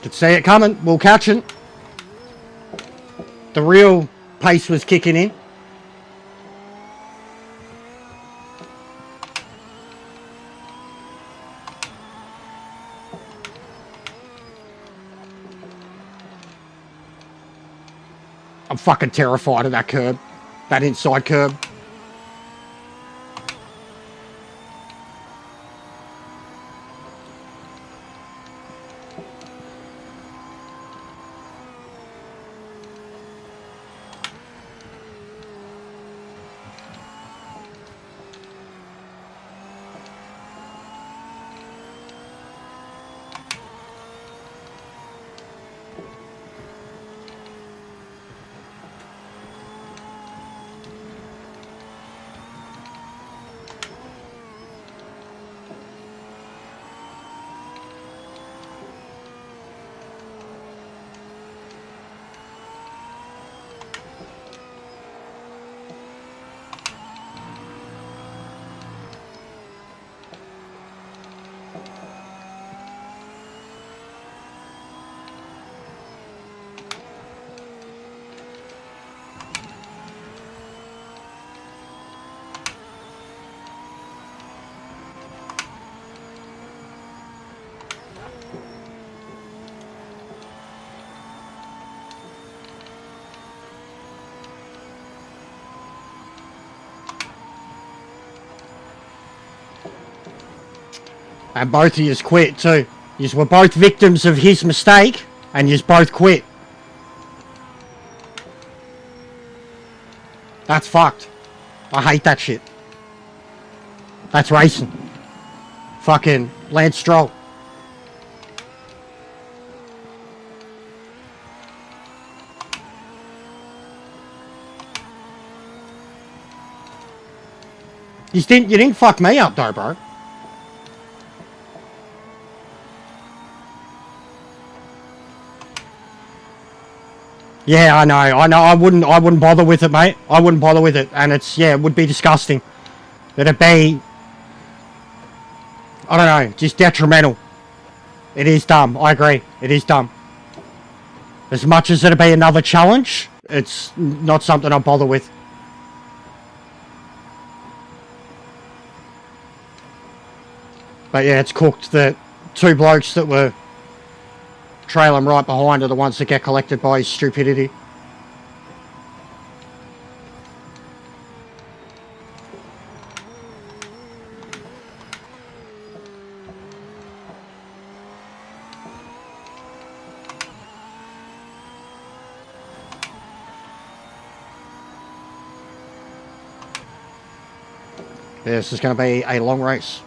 Could see it coming. We'll catch it. The real pace was kicking in. I'm fucking terrified of that curb. That inside curb. And both of yous quit too. Yous were both victims of his mistake, and yous both quit. That's fucked. I hate that shit. That's racing. Fucking Lance Stroll. You didn't fuck me up though, bro. Yeah, I know. I wouldn't bother with it, mate. I wouldn't bother with it, and it would be disgusting. It'd be, I don't know, just detrimental. It is dumb. I agree. It is dumb. As much as it'd be another challenge, it's not something I bother with. But yeah, it's cooked. The two blokes that were trailing right behind are the ones that get collected by his stupidity. Yeah, this is going to be a long race.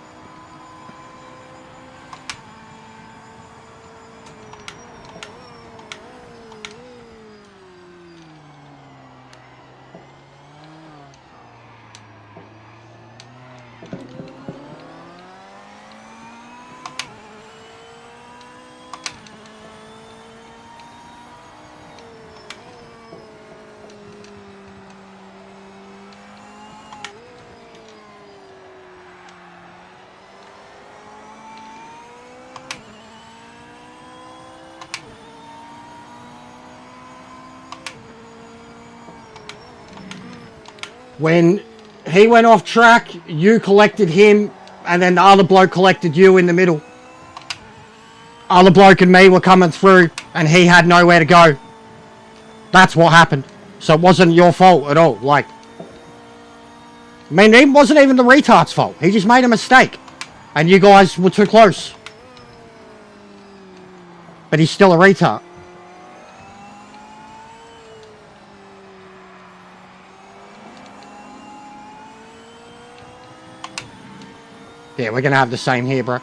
When he went off track, you collected him, and then the other bloke collected you in the middle. Other bloke and me were coming through, and he had nowhere to go. That's what happened. So it wasn't your fault at all. Like, I mean, it wasn't even the retard's fault. He just made a mistake. And you guys were too close. But he's still a retard. Yeah, we're gonna have the same here, bro.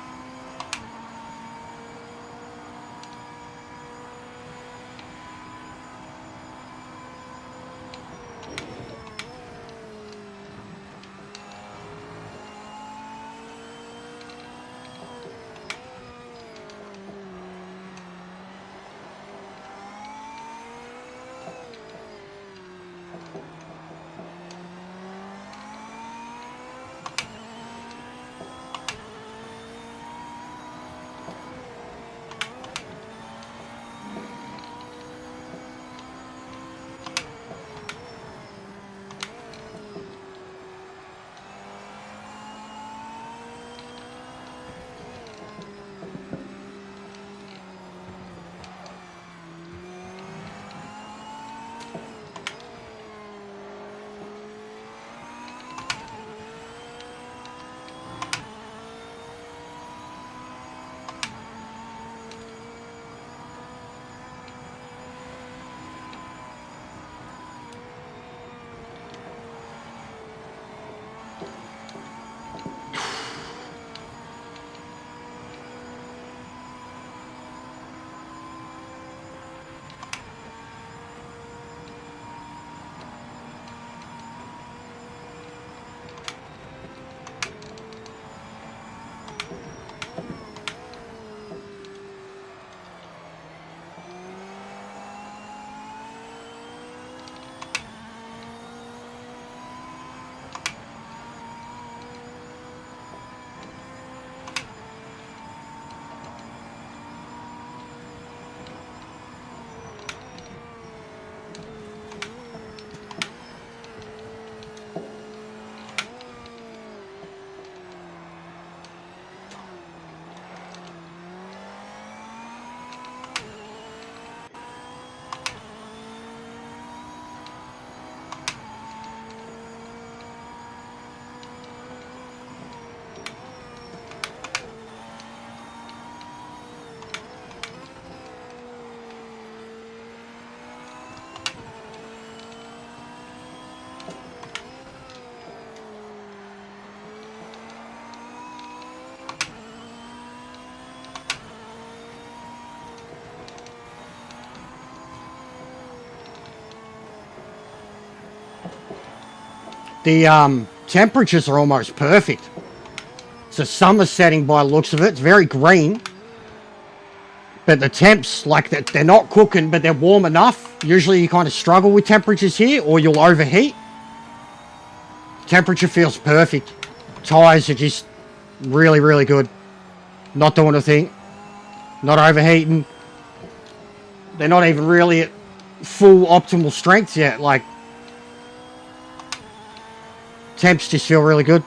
The temperatures are almost perfect. It's a summer setting by the looks of it. It's very green. But the temps, like, they're not cooking, but they're warm enough. Usually you kind of struggle with temperatures here, or you'll overheat. Temperature feels perfect. Tires are just really, really good. Not doing a thing. Not overheating. They're not even really at full optimal strength yet. Like, temps just feel really good.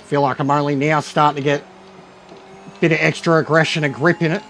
Feel like I'm only now starting to get a bit of extra aggression and grip in it.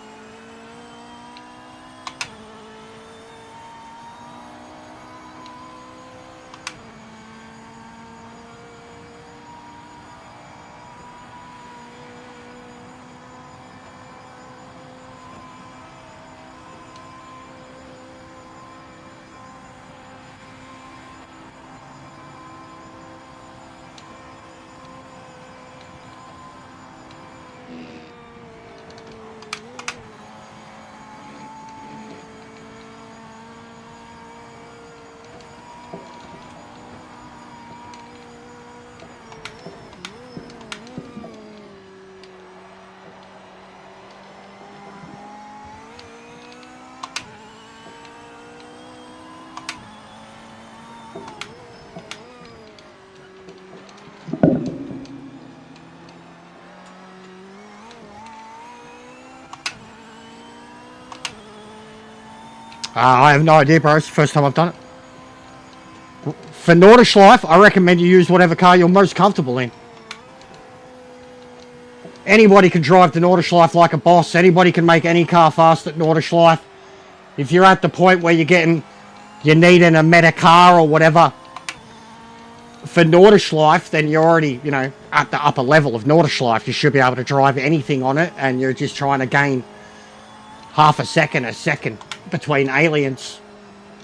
I have no idea, bro. It's the first time I've done it. For Nordschleife, I recommend you use whatever car you're most comfortable in. Anybody can drive the Nordschleife like a boss. Anybody can make any car fast at Nordschleife. If you're at the point where you're needing a meta car or whatever for Nordschleife, then you're already, you know, at the upper level of Nordschleife. You should be able to drive anything on it, and you're just trying to gain half a second between aliens.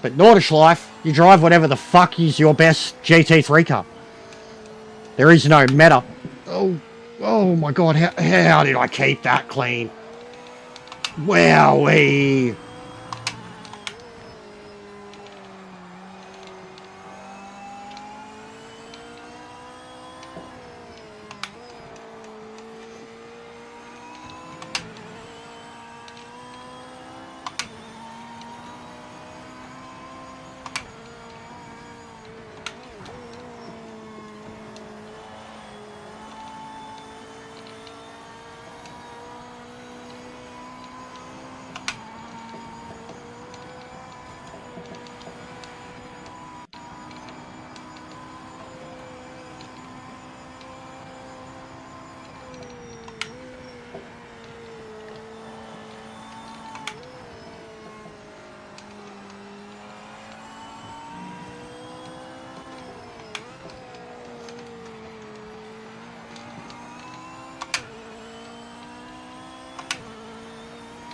But Nordschleife, you drive whatever the fuck is your best GT3 car. There is no meta. Oh my god, how did I keep that clean? Wowee.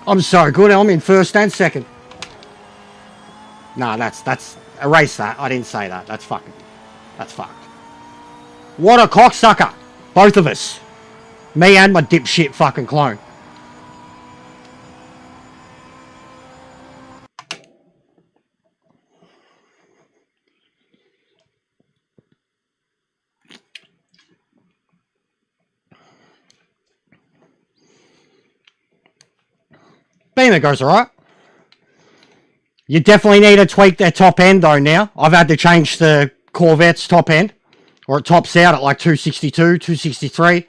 I'm so good. I'm in first and second. Nah, that's erase that. I didn't say that. That's fucked. What a cocksucker. Both of us. Me and my dipshit fucking clone. Beamer goes alright. You definitely need to tweak their top end though now. I've had to change the Corvette's top end. Or it tops out at like 262, 263.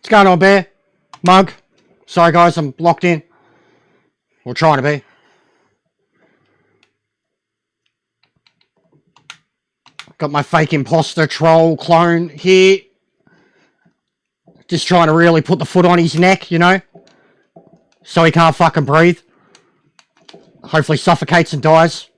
What's going on, Bear? Mug? Sorry guys, I'm locked in. Or trying to be. Got my fake imposter troll clone here. Just trying to really put the foot on his neck, you know? So he can't fucking breathe. Hopefully suffocates and dies.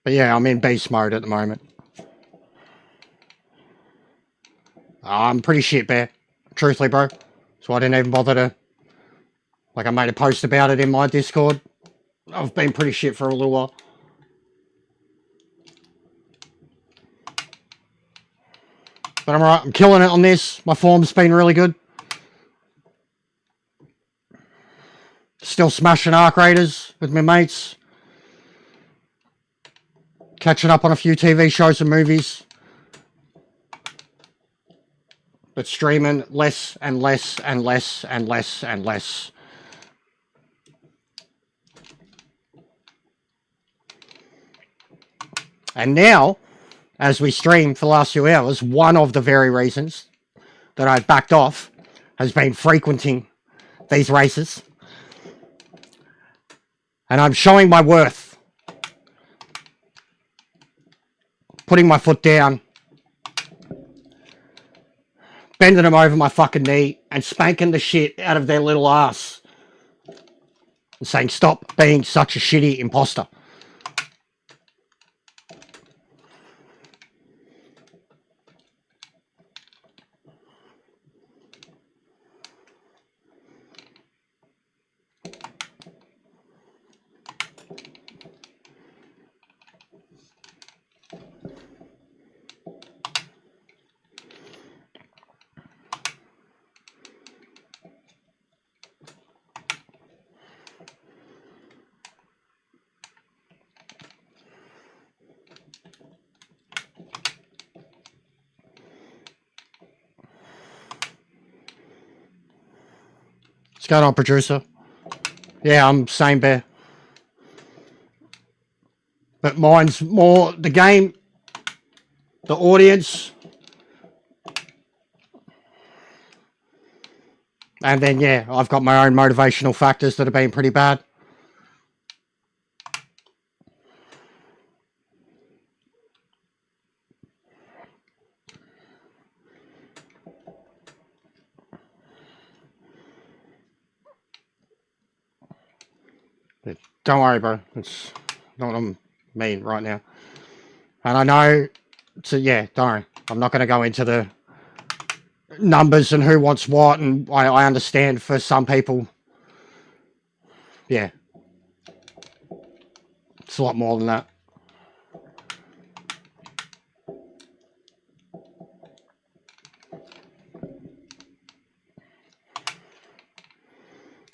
But yeah, I'm in beast mode at the moment. I'm pretty shit, Bear. Truthfully, bro. So I didn't even bother to... Like, I made a post about it in my Discord. I've been pretty shit for a little while. But I'm alright. I'm killing it on this. My form's been really good. Still smashing Arc Raiders with my mates. Catching up on a few TV shows and movies. But streaming less and less and less and less and less. And now, as we stream for the last few hours, one of the very reasons that I've backed off has been frequenting these races. And I'm showing my worth. Putting my foot down. Bending them over my fucking knee and spanking the shit out of their little ass. And saying, stop being such a shitty imposter. What's going on, producer? Yeah, I'm same, Bear. But mine's more the game, the audience, and then, yeah, I've got my own motivational factors that have been pretty bad. But don't worry, bro. It's not what I mean right now. And I know, so yeah, don't worry. I'm not going to go into the numbers and who wants what, and I understand for some people, yeah, it's a lot more than that.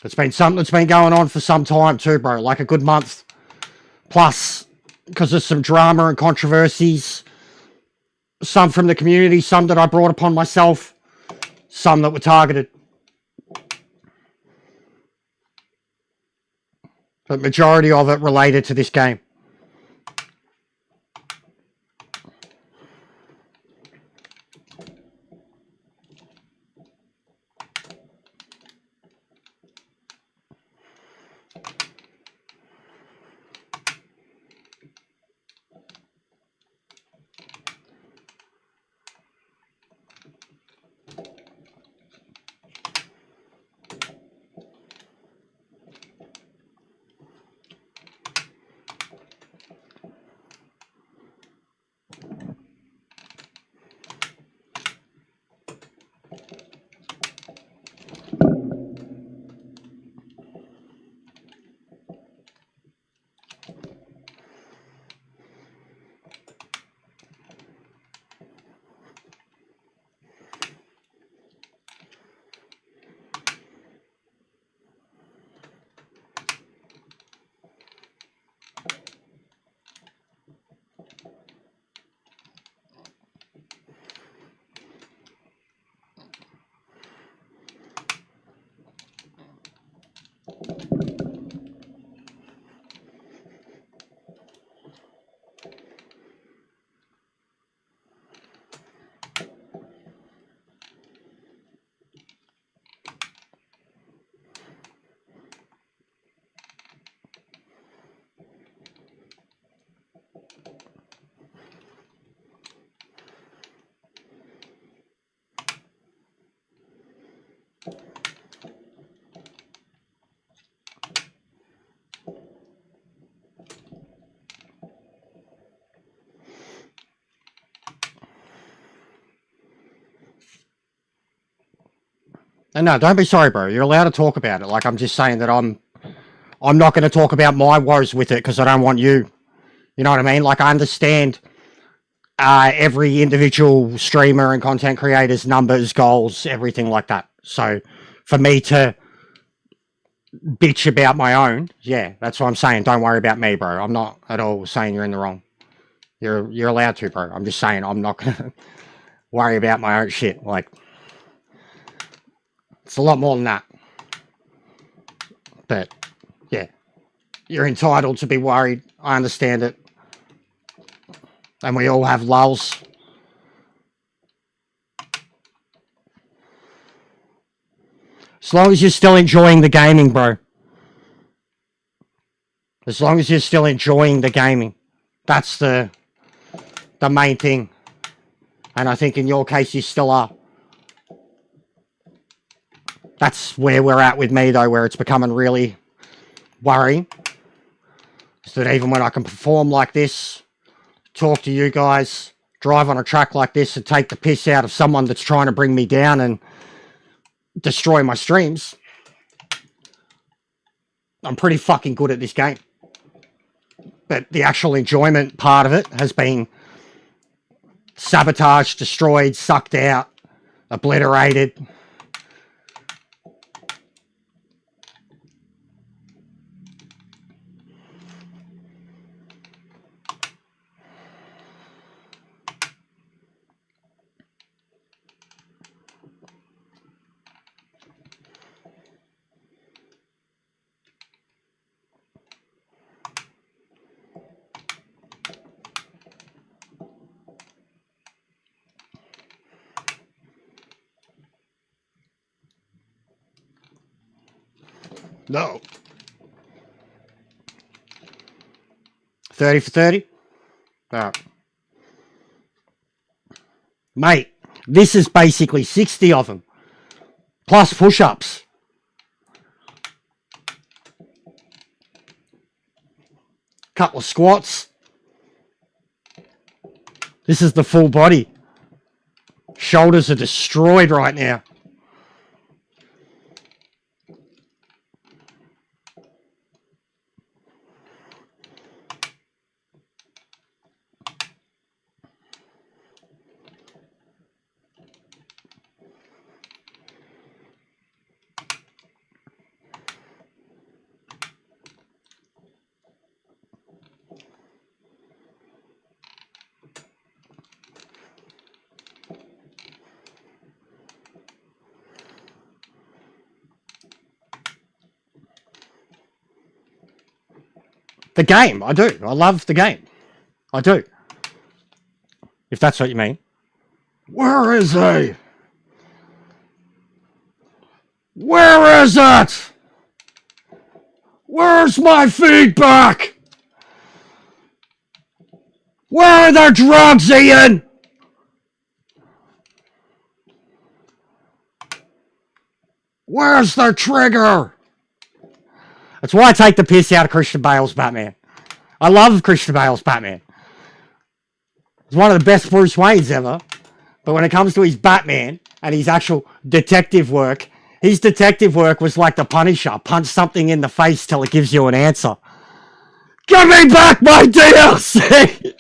It's been something that's been going on for some time too, bro, like a good month plus, because of some drama and controversies, some from the community, some that I brought upon myself, some that were targeted. But majority of it related to this game. And no, don't be sorry, bro. You're allowed to talk about it. Like, I'm just saying that I'm not going to talk about my woes with it because I don't want you. You know what I mean? Like, I understand every individual streamer and content creator's numbers, goals, everything like that. So, for me to bitch about my own, yeah, that's what I'm saying. Don't worry about me, bro. I'm not at all saying you're in the wrong. You're allowed to, bro. I'm just saying I'm not going to worry about my own shit. Like, it's a lot more than that. But, yeah. You're entitled to be worried. I understand it. And we all have lulls. As long as you're still enjoying the gaming, bro. As long as you're still enjoying the gaming. That's the main thing. And I think in your case you still are. That's where we're at with me, though, where it's becoming really worrying. Is that even when I can perform like this, talk to you guys, drive on a track like this and take the piss out of someone that's trying to bring me down and destroy my streams, I'm pretty fucking good at this game. But the actual enjoyment part of it has been sabotaged, destroyed, sucked out, obliterated. No. 30 for 30? Alright. Mate, this is basically 60 of them. Plus push-ups. Couple of squats. This is the full body. Shoulders are destroyed right now. The game, I do. I love the game. I do. If that's what you mean. Where is he? Where is it? Where's my feedback? Where are the drugs, Ian? Where's the trigger? That's why I take the piss out of Christian Bale's Batman. I love Christian Bale's Batman. He's one of the best Bruce Waynes ever. But when it comes to his Batman and his actual detective work, his detective work was like the Punisher. Punch something in the face till it gives you an answer. Give me back my DLC!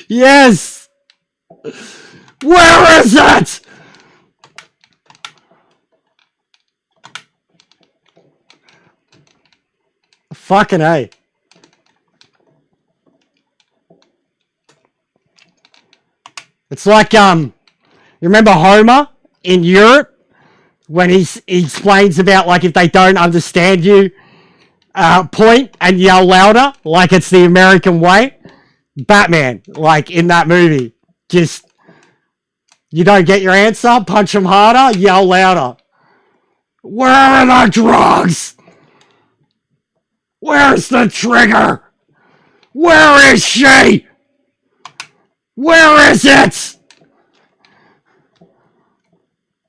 Yes! Where is it? Fucking A. It's like, you remember Homer in Europe? When he explains about, like, if they don't understand you, point and yell louder, like it's the American way. Batman, like, in that movie. Just, you don't get your answer, punch him harder, yell louder. Where are the drugs? Where's the trigger? Where is she? Where is it?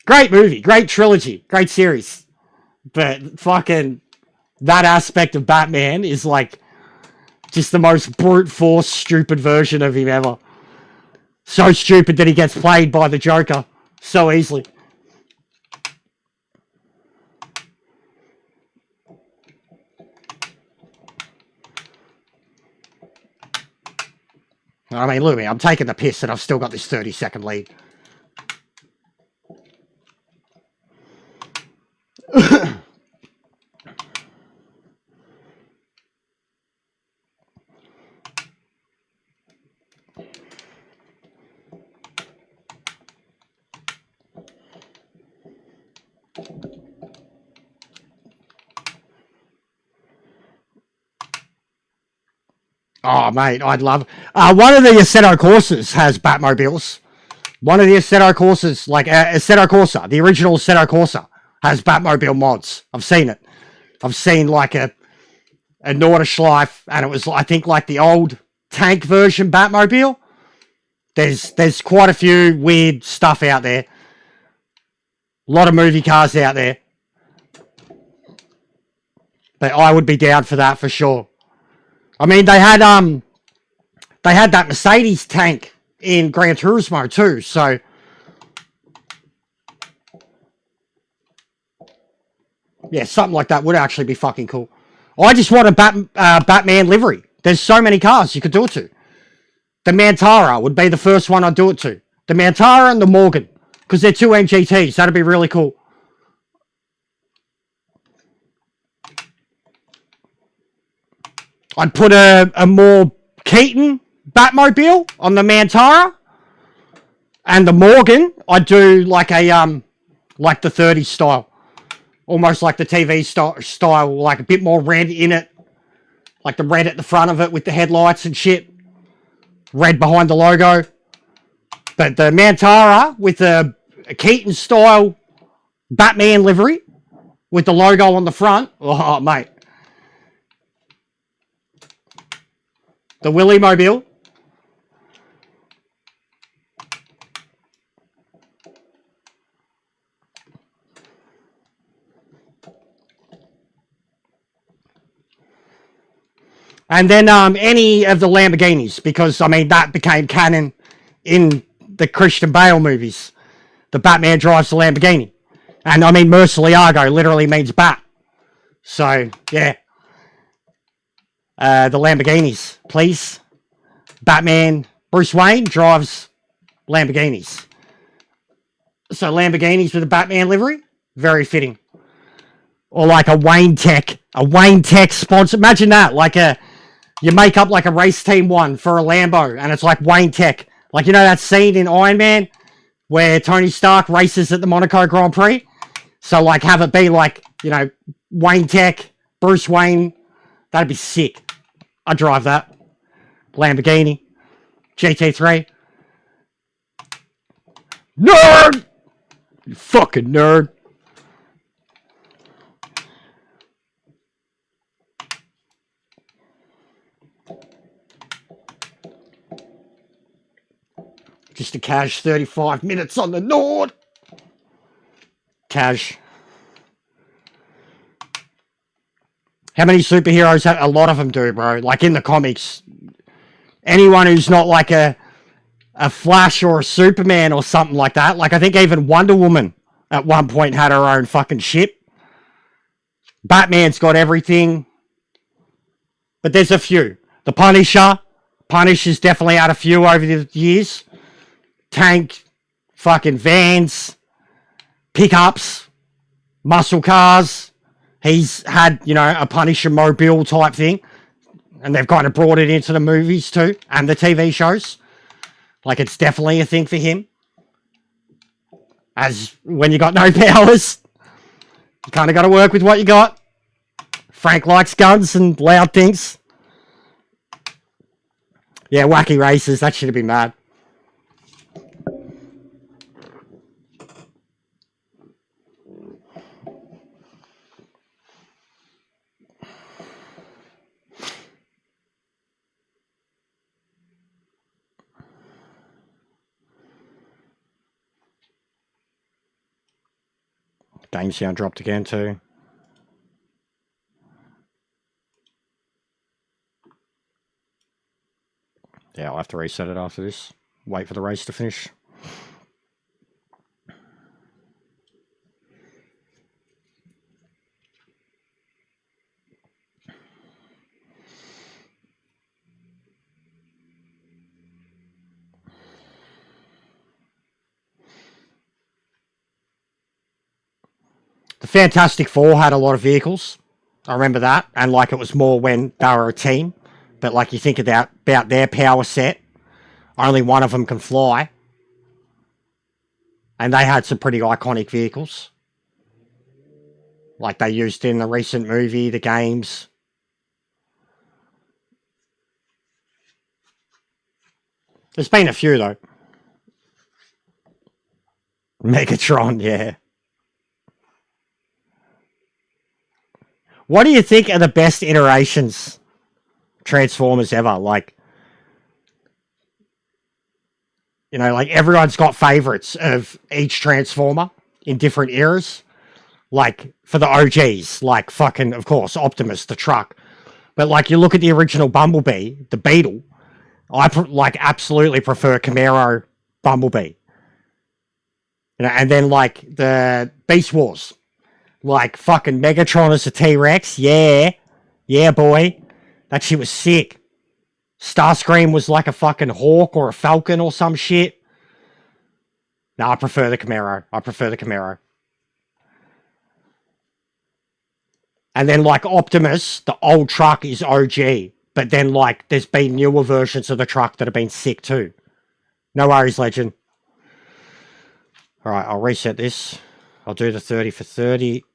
Great movie, great trilogy, great series. But fucking that aspect of Batman is like just the most brute force, stupid version of him ever. So stupid that he gets played by the Joker so easily. I mean, look at me. I'm taking the piss and I've still got this 30-second lead. Oh, mate, I'd love... one of the Assetto Corsas has Batmobiles. One of the Assetto Corsas, like Assetto Corsa, the original Assetto Corsa, has Batmobile mods. I've seen it. I've seen like a Nordschleife, and it was, I think, like the old tank version Batmobile. There's quite a few weird stuff out there. A lot of movie cars out there. But I would be down for that for sure. I mean, they had that Mercedes tank in Gran Turismo too, so yeah, something like that would actually be fucking cool. I just want a Batman livery. There's so many cars you could do it to. The Mantara would be the first one I'd do it to. The Mantara and the Morgan, because they're two MGTs. That'd be really cool. I'd put a more Keaton Batmobile on the Mantara. And the Morgan, I'd do like a like the 30s style. Almost like the TV style, like a bit more red in it. Like the red at the front of it with the headlights and shit. Red behind the logo. But the Mantara with a Keaton style Batman livery with the logo on the front. Oh, mate. The Willy Mobile. And then any of the Lamborghinis, because, I mean, that became canon in the Christian Bale movies. The Batman drives the Lamborghini. And, I mean, Murcielago literally means bat. So, yeah. The Lamborghinis, please. Batman, Bruce Wayne drives Lamborghinis. So Lamborghinis with a Batman livery, very fitting. Or like a Wayne Tech sponsor. Imagine that, like you make up like a race team one for a Lambo, and it's like Wayne Tech. Like, you know that scene in Iron Man where Tony Stark races at the Monaco Grand Prix? So like have it be like, you know, Wayne Tech, Bruce Wayne. That'd be sick. I'd drive that. Lamborghini. GT3. Nerd! You fucking nerd. Just a cash 35 minutes on the Nord. Cash. How many superheroes have? A lot of them do, bro. Like in the comics. Anyone who's not like a Flash or a Superman or something like that. Like I think even Wonder Woman at one point had her own fucking ship. Batman's got everything. But there's a few. The Punisher. Punisher's definitely had a few over the years. Tank, fucking vans, pickups, muscle cars. He's had, you know, a Punisher mobile type thing. And they've kind of brought it into the movies too. And the TV shows. Like, it's definitely a thing for him. As when you got no powers, you kind of got to work with what you got. Frank likes guns and loud things. Yeah, wacky races. That should have been mad. Game sound dropped again too. Yeah, I'll have to reset it after this. Wait for the race to finish. The Fantastic Four had a lot of vehicles. I remember that. And like it was more when they were a team. But like you think about their power set, only one of them can fly. And they had some pretty iconic vehicles. Like they used in the recent movie, the games. There's been a few though. Megatron, yeah. What do you think are the best iterations Transformers ever? Like, you know, like everyone's got favorites of each Transformer in different eras. Like for the OGs, like fucking, of course, Optimus, the truck. But like you look at the original Bumblebee, the Beetle, I like absolutely prefer Camaro Bumblebee. You know, and then like the Beast Wars. Like fucking Megatron as a T-Rex. Yeah. Yeah, boy. That shit was sick. Starscream was like a fucking hawk or a falcon or some shit. No, I prefer the Camaro. I prefer the Camaro. And then like Optimus, the old truck is OG. But then like there's been newer versions of the truck that have been sick too. No worries, legend. Alright, I'll reset this. I'll do the 30 for 30.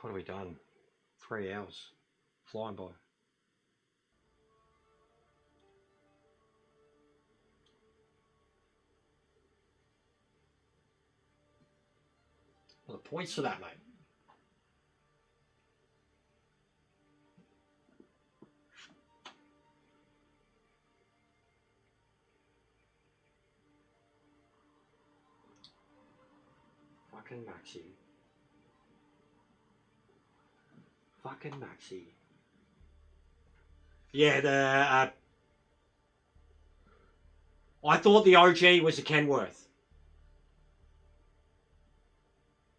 What have we done? 3 hours. Flying by. Well, the points for that, mate. Fucking Maxi. Fucking Maxi. Yeah, I thought the OG was a Kenworth.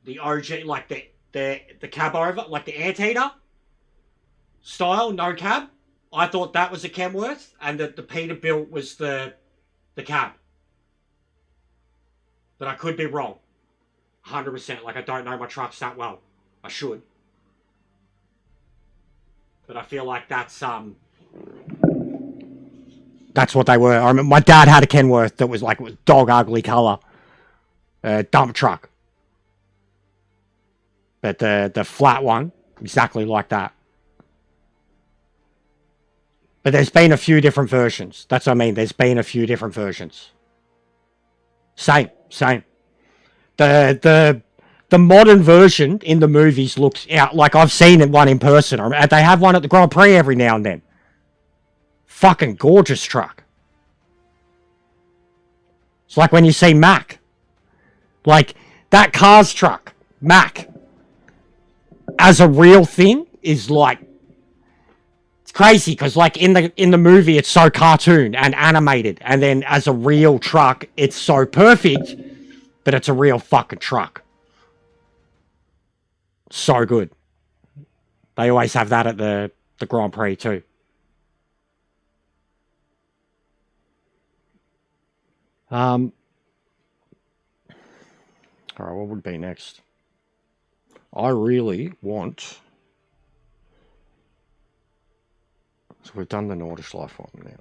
The OG, like the cab over, like the anteater style, no cab. I thought that was a Kenworth, and that the Peterbilt was the cab. But I could be wrong. 100%. Like I don't know my trucks that well. I should. But I feel like that's what they were. I remember my dad had a Kenworth that was like dog ugly colour. Dump truck. But the flat one, exactly like that. But there's been a few different versions. That's what I mean. There's been a few different versions. Same. The modern version in the movies looks out like I've seen one in person. They have one at the Grand Prix every now and then. Fucking gorgeous truck. It's like when you see Mac. Like that Cars truck, Mac, as a real thing is like, it's crazy because like in the movie it's so cartoon and animated, and then as a real truck it's so perfect, but it's a real fucking truck. So good. They always have that at the Grand Prix too. Alright, what would be next? I really want... So we've done the Nordish Life one now.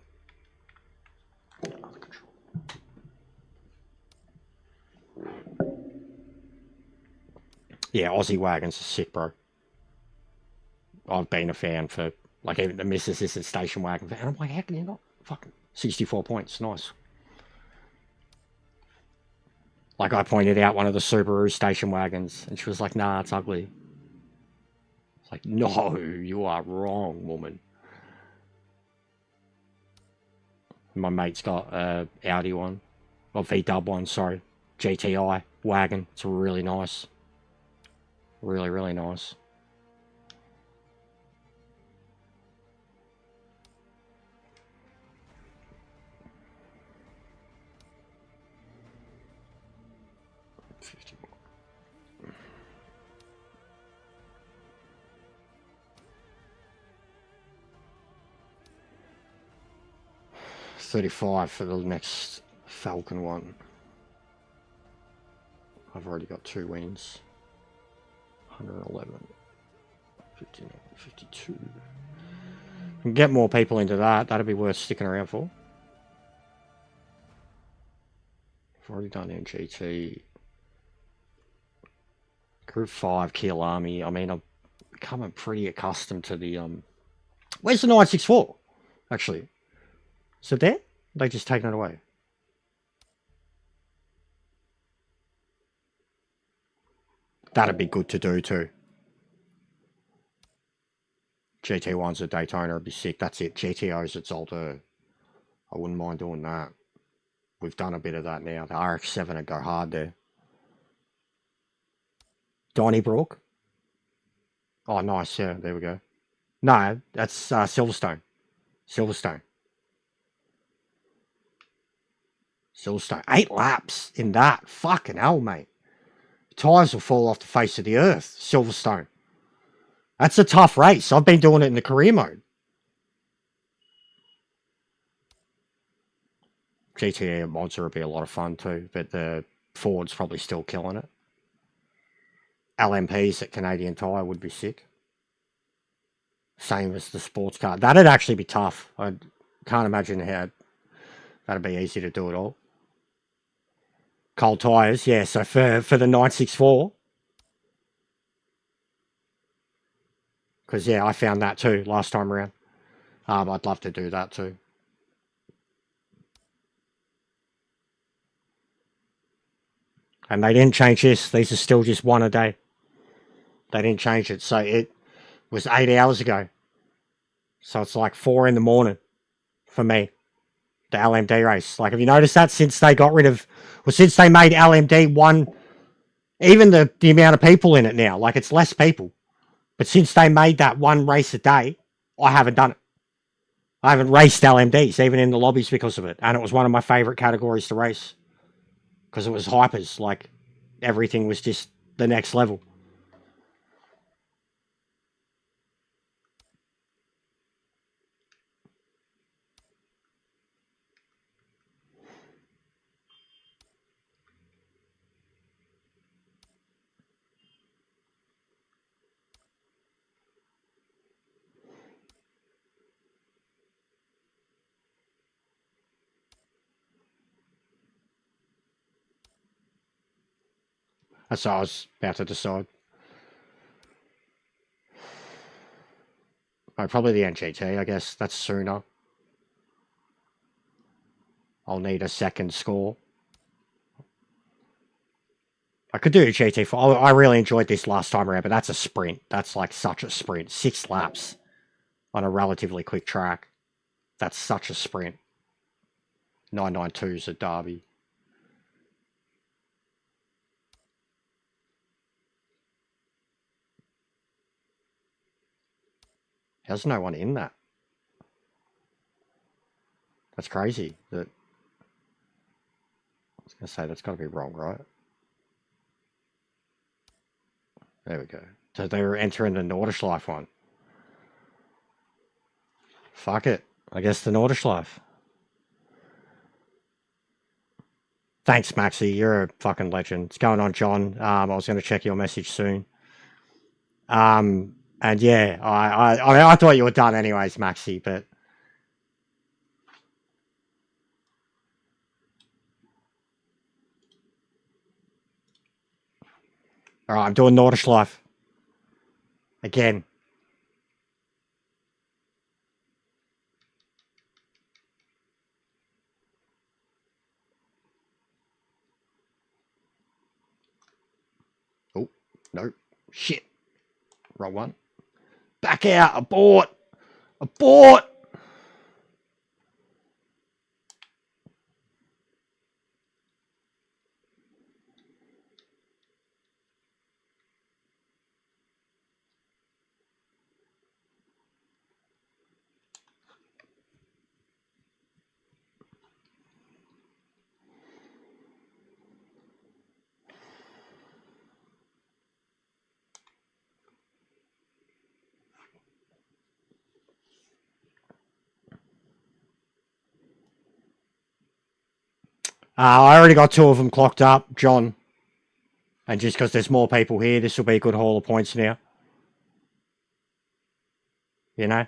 Other control. Yeah, Aussie wagons are sick, bro. I've been a fan for, like, even the Mrs. is a station wagon fan. I'm like, how can you not? Fucking 64 points, nice. Like, I pointed out one of the Subaru station wagons, and she was like, nah, it's ugly. It's like, no, you are wrong, woman. My mate's got a Audi one. Or V-dub one, sorry. GTI wagon. It's really nice. Really, really nice. $35 for the next Falcon one. I've already got 2 wins. 111. 59, 52. Can get more people into that. That'd be worth sticking around for. I've already done NGT. Group 5 Kill Army. I mean, I'm becoming pretty accustomed to the Where's the 964? Actually, is it there? They just taken it away. That'd be good to do too. GT1's at Daytona would be sick. That's it. GTO's at Zolder. I wouldn't mind doing that. We've done a bit of that now. The RX-7 would go hard there. Donnybrook. Oh, nice. Yeah, there we go. No, that's Silverstone. Silverstone. 8 laps in that. Fucking hell, mate. Tyres will fall off the face of the earth. Silverstone. That's a tough race. I've been doing it in the career mode. GTA and Monza would be a lot of fun too, but the Ford's probably still killing it. LMPs at Canadian Tire would be sick. Same as the sports car. That'd actually be tough. I can't imagine how that'd be easy to do it all. Cold tyres, yeah. So for the 964, because yeah, I found that too last time around. I'd love to do that too. And they didn't change this. These are still just 1 a day. They didn't change it. So it was 8 hours ago. So it's like 4 in the morning for me. The LMD race. Like, have you noticed that since they got rid of, well, since they made LMD one, even the amount of people in it now, like it's less people. But since they made that 1 race a day, I haven't done it. I haven't raced LMDs, even in the lobbies because of it. And it was one of my favorite categories to race. Because it was hypers. Like, everything was just the next level. That's what I was about to decide. Oh, probably the NGT, I guess. That's sooner. I'll need a second score. I could do a GT4. I really enjoyed this last time around, but that's a sprint. That's like such a sprint. 6 laps on a relatively quick track. That's such a sprint. 992's a derby. There's no one in that. That's crazy. That I was going to say, that's got to be wrong, right? There we go. So they were entering the Nordschleife one. Fuck it. I guess the Nordschleife. Thanks, Maxi. You're a fucking legend. What's going on, John? I was going to check your message soon. And yeah, I mean, I thought you were done anyways, Maxi, but... Alright, I'm doing Nordschleife. Again. Oh, no. Shit. Wrong one. Back out. Abort. Abort. I already got 2 of them clocked up, John. And just because there's more people here, this will be a good haul of points now. You know?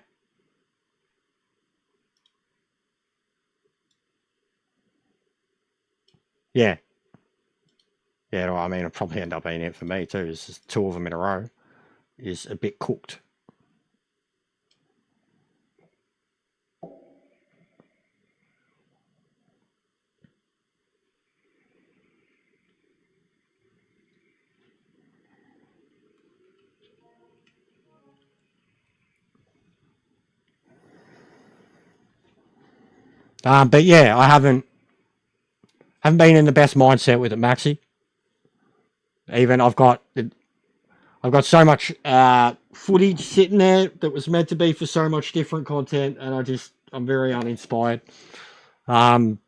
Yeah. Yeah, well, I mean, it'll probably end up being it for me too. It's just 2 of them in a row is a bit cooked. But yeah, I haven't been in the best mindset with it, Maxi. Even I've got so much footage sitting there that was meant to be for so much different content, and I'm very uninspired. And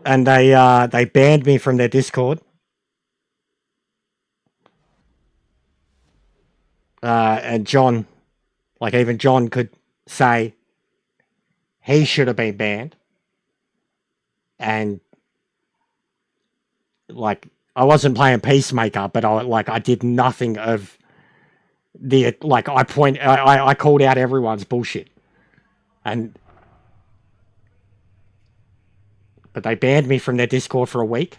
they banned me from their Discord. And John, like even John could say he should have been banned. And like I wasn't playing Peacemaker, but I did nothing of the like I called out everyone's bullshit. But they banned me from their Discord for a week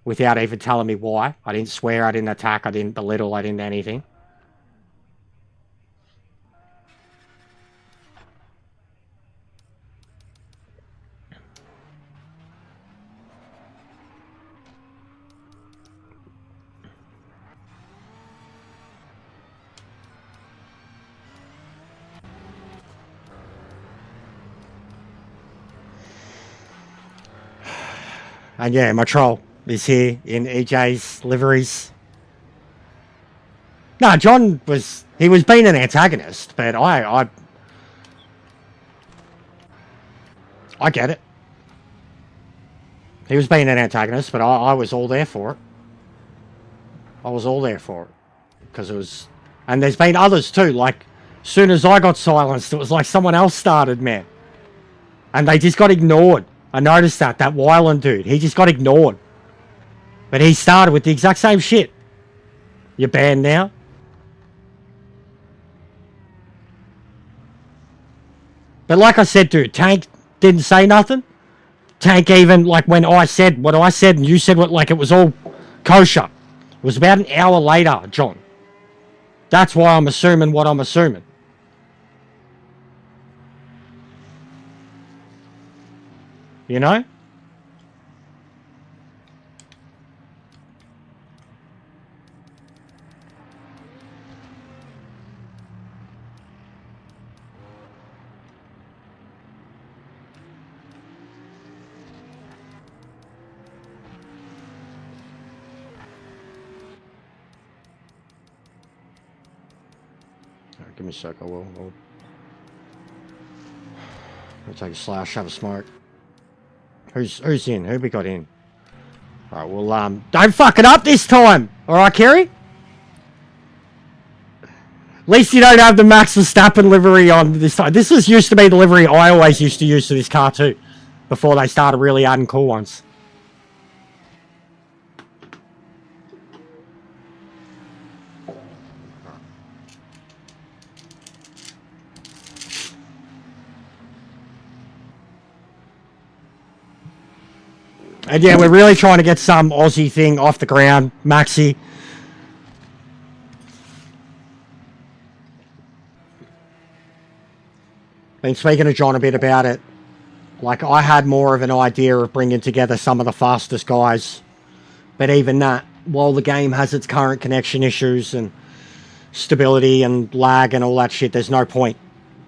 without even telling me why. I didn't swear, I didn't attack, I didn't belittle, I didn't anything. And yeah, my troll is here in EJ's liveries. No, John was being an antagonist, but I get it. He was being an antagonist, but I was all there for it. I was all there for it. Because it was... And there's been others too, like, as soon as I got silenced, it was like someone else started, man. And they just got ignored. I noticed that Wyland dude, he just got ignored. But he started with the exact same shit. You're banned now. But like I said, dude, Tank didn't say nothing. Tank even, like, when I said what I said and you said what, like, it was all kosher. It was about an hour later, John. That's why I'm assuming what I'm assuming. You know? Give me a sec, I will. I'll take a slash, have a smoke. Who's in? Who we got in? Alright, well, don't fuck it up this time! Alright, Kerry? At least you don't have the Max Verstappen livery on this time. This used to be the livery I always used to use to this car too. Before they started really adding cool ones. And yeah, we're really trying to get some Aussie thing off the ground, Maxi. Been speaking to John a bit about it. Like, I had more of an idea of bringing together some of the fastest guys. But even that, while the game has its current connection issues and stability and lag and all that shit, there's no point.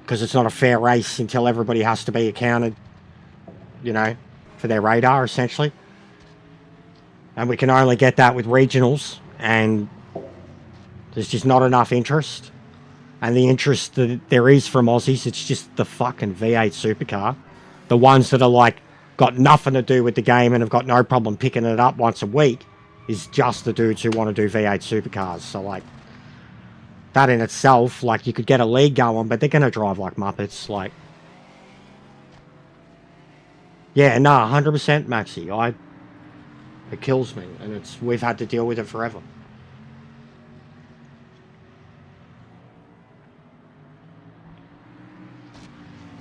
Because it's not a fair race until everybody has to be accounted, you know, for their radar, essentially. And we can only get that with regionals, and there's just not enough interest. And the interest that there is from Aussies, it's just the fucking V8 supercar. The ones that are like, got nothing to do with the game and have got no problem picking it up once a week, is just the dudes who want to do V8 supercars. So like, that in itself, like, you could get a league going, but they're going to drive like Muppets. Like, Yeah, no, 100% Maxi. It kills me, and we've had to deal with it forever.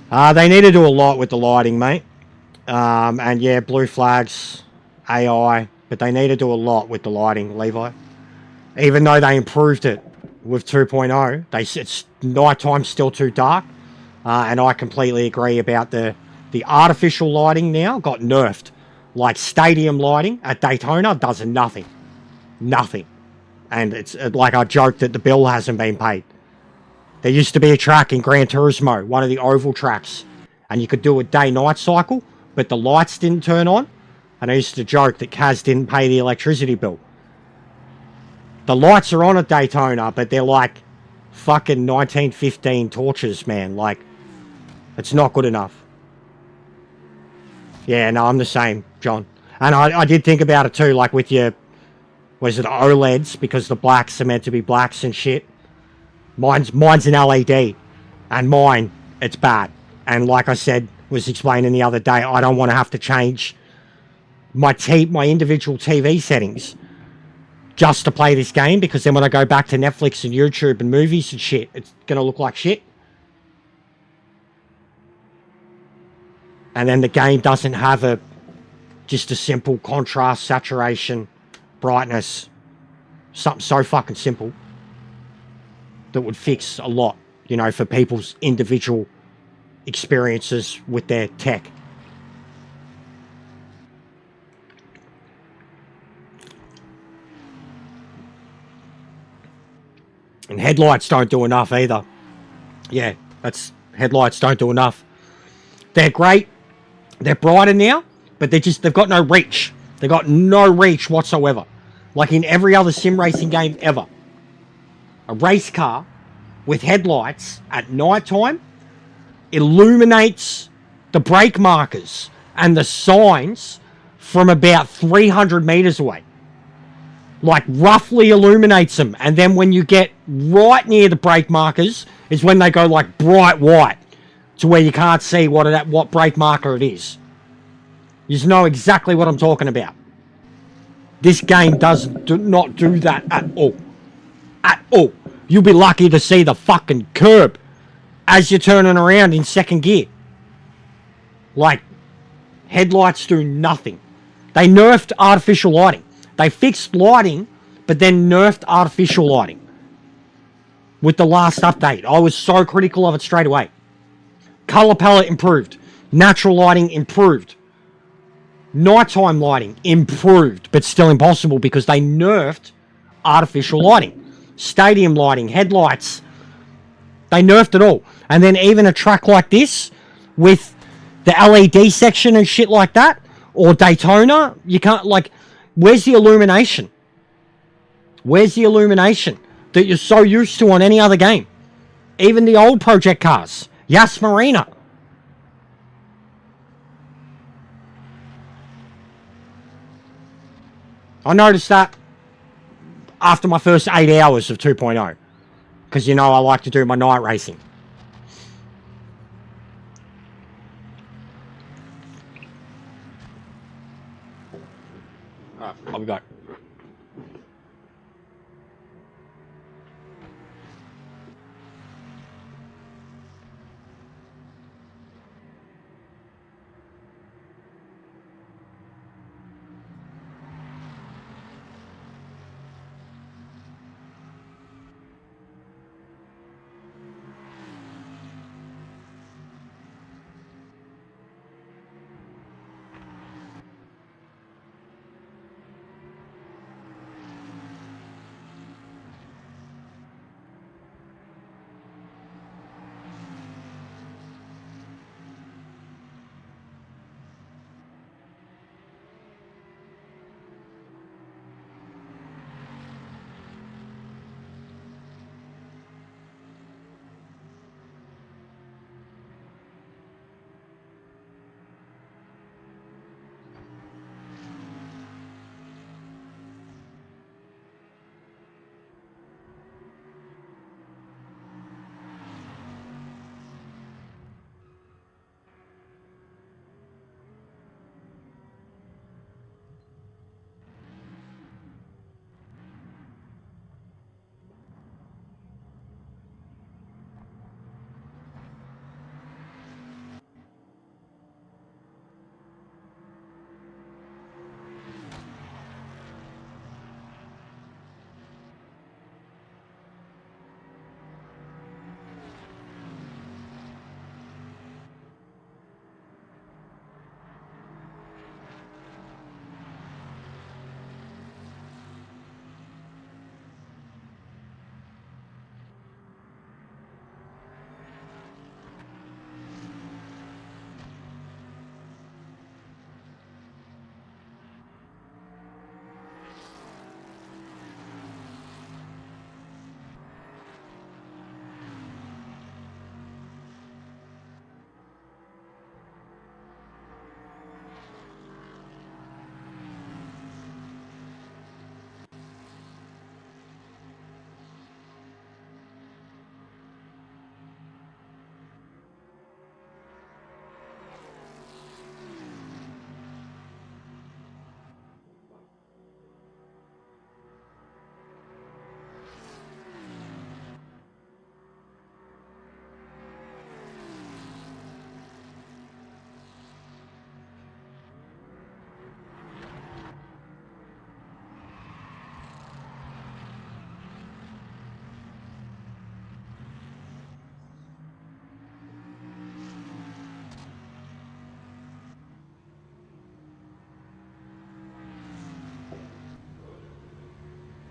They need to do a lot with the lighting, mate. And yeah, blue flags, AI, but they need to do a lot with the lighting, Levi. Even though they improved it with 2.0, it's nighttime still too dark. And I completely agree about the artificial lighting now got nerfed. Like stadium lighting at Daytona does nothing. Nothing. And it's like I joked that the bill hasn't been paid. There used to be a track in Gran Turismo, one of the oval tracks, and you could do a day-night cycle, but the lights didn't turn on. And I used to joke that Kaz didn't pay the electricity bill. The lights are on at Daytona, but they're like fucking 1915 torches, man. Like, it's not good enough. Yeah, no, I'm the same, John. And I did think about it too, like with your, was it OLEDs, because the blacks are meant to be blacks and shit. Mine's an LED, and mine, it's bad. And like I said, was explaining the other day, I don't want to have to change my individual TV settings just to play this game, because then when I go back to Netflix and YouTube and movies and shit, it's going to look like shit. And then the game doesn't have just a simple contrast, saturation, brightness. Something so fucking simple that would fix a lot, you know, for people's individual experiences with their tech. And headlights don't do enough either. Yeah, headlights don't do enough. They're great. They're brighter now, but they've got no reach. They've got no reach whatsoever. Like in every other sim racing game ever. A race car with headlights at night time illuminates the brake markers and the signs from about 300 meters away. Like roughly illuminates them, and then when you get right near the brake markers is when they go like bright white to where you can't see what brake marker it is. You know exactly what I'm talking about. This game does not do that at all. At all. You'll be lucky to see the fucking curb as you're turning around in second gear. Like, headlights do nothing. They nerfed artificial lighting. They fixed lighting, but then nerfed artificial lighting. With the last update, I was so critical of it straight away. Color palette improved. Natural lighting improved. Nighttime lighting improved, but still impossible because they nerfed artificial lighting. Stadium lighting, headlights, they nerfed it all. And then even a track like this with the LED section and shit like that, or Daytona, you can't, like, where's the illumination? Where's the illumination that you're so used to on any other game? Even the old project cars, Yas Marina. I noticed that after my first 8 hours of 2.0. Because, you know, I like to do my night racing. Alright, I'll be back.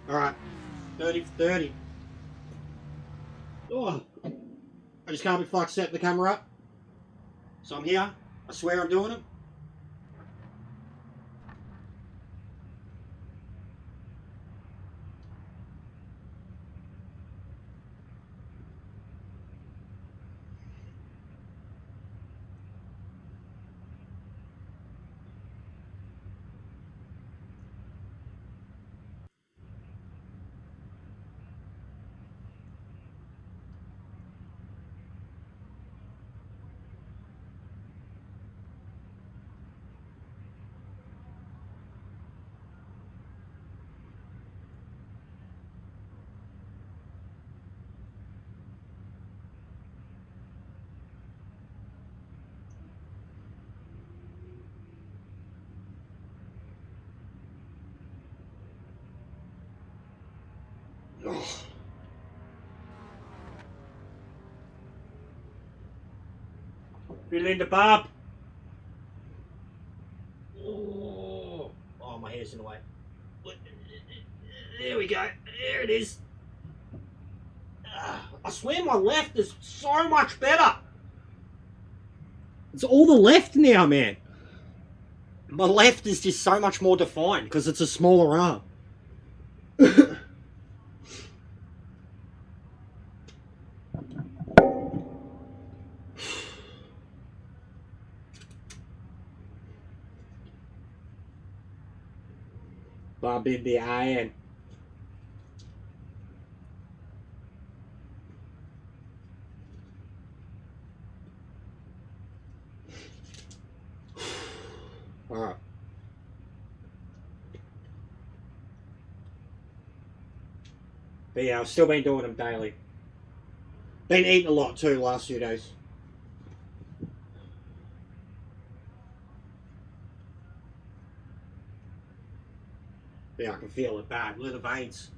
Alright. 30 for 30. Oh. I just can't be fucked setting the camera up. So I'm here. I swear I'm doing it. Oh. Fill the Bob. Oh, my hair's in the way. There we go. There it is. I swear my left is so much better. It's all the left now, man. My left is just so much more defined because it's a smaller arm. Bob in the iron. Alright. But yeah, I've still been doing them daily. Been eating a lot too last few days. Yeah, I can feel it bad. Look at the veins.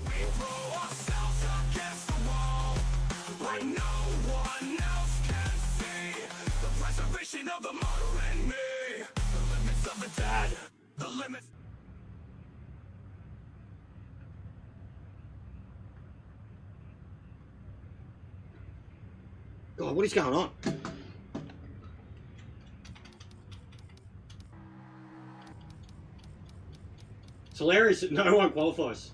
We throw ourselves against the wall, like no one else can see. The preservation of the model and me. The limits of the dead. The limits. God, what is going on? It's hilarious that no one qualifies.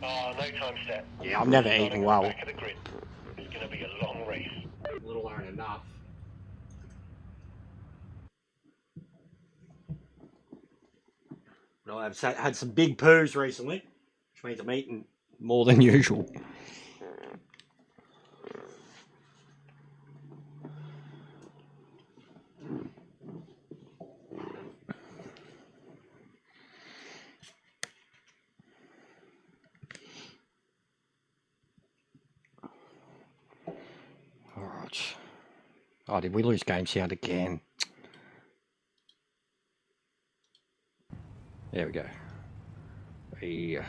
Ah, no time set. Yeah, I'm never Starting eating at the well. back of the grid. It's going to be a long race. A little aren't enough. Well, I've had some big poos recently, which means I'm eating more than usual. Alright. Oh, did we lose game sound again? There we go. The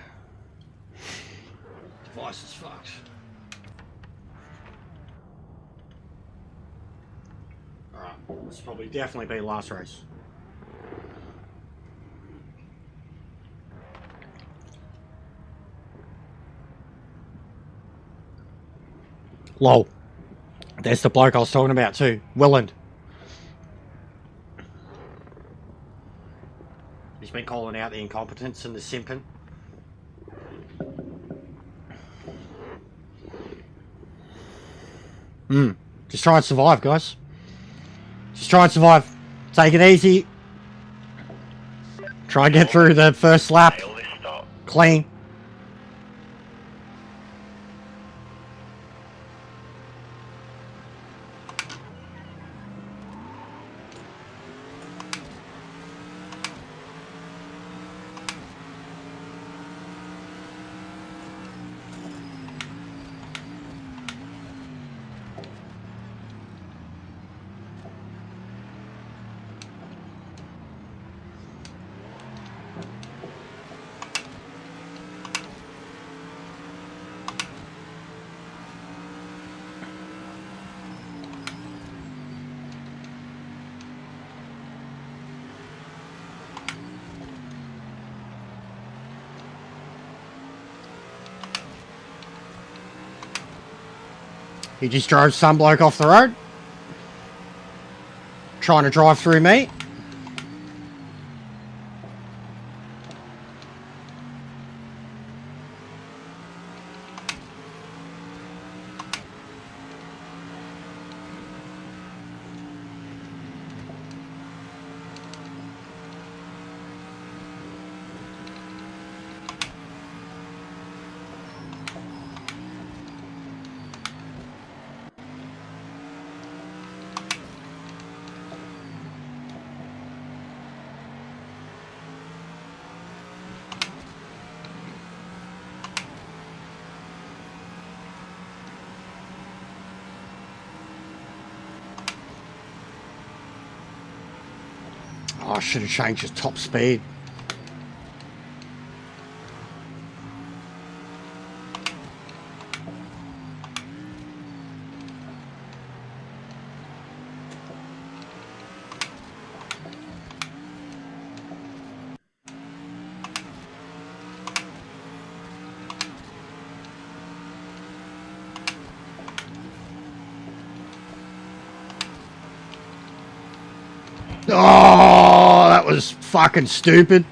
device is fucked. Alright, this will probably definitely be last race. Lol. There's the bloke I was talking about too. Willand. He's been calling out the incompetence and the simping. Just try and survive, guys. Just try and survive. Take it easy. Try and get through the first lap. Nail this start. Clean. He just drove some bloke off the road. Trying to drive through me. Oh, I should have changed his top speed. Oh, that was fucking stupid.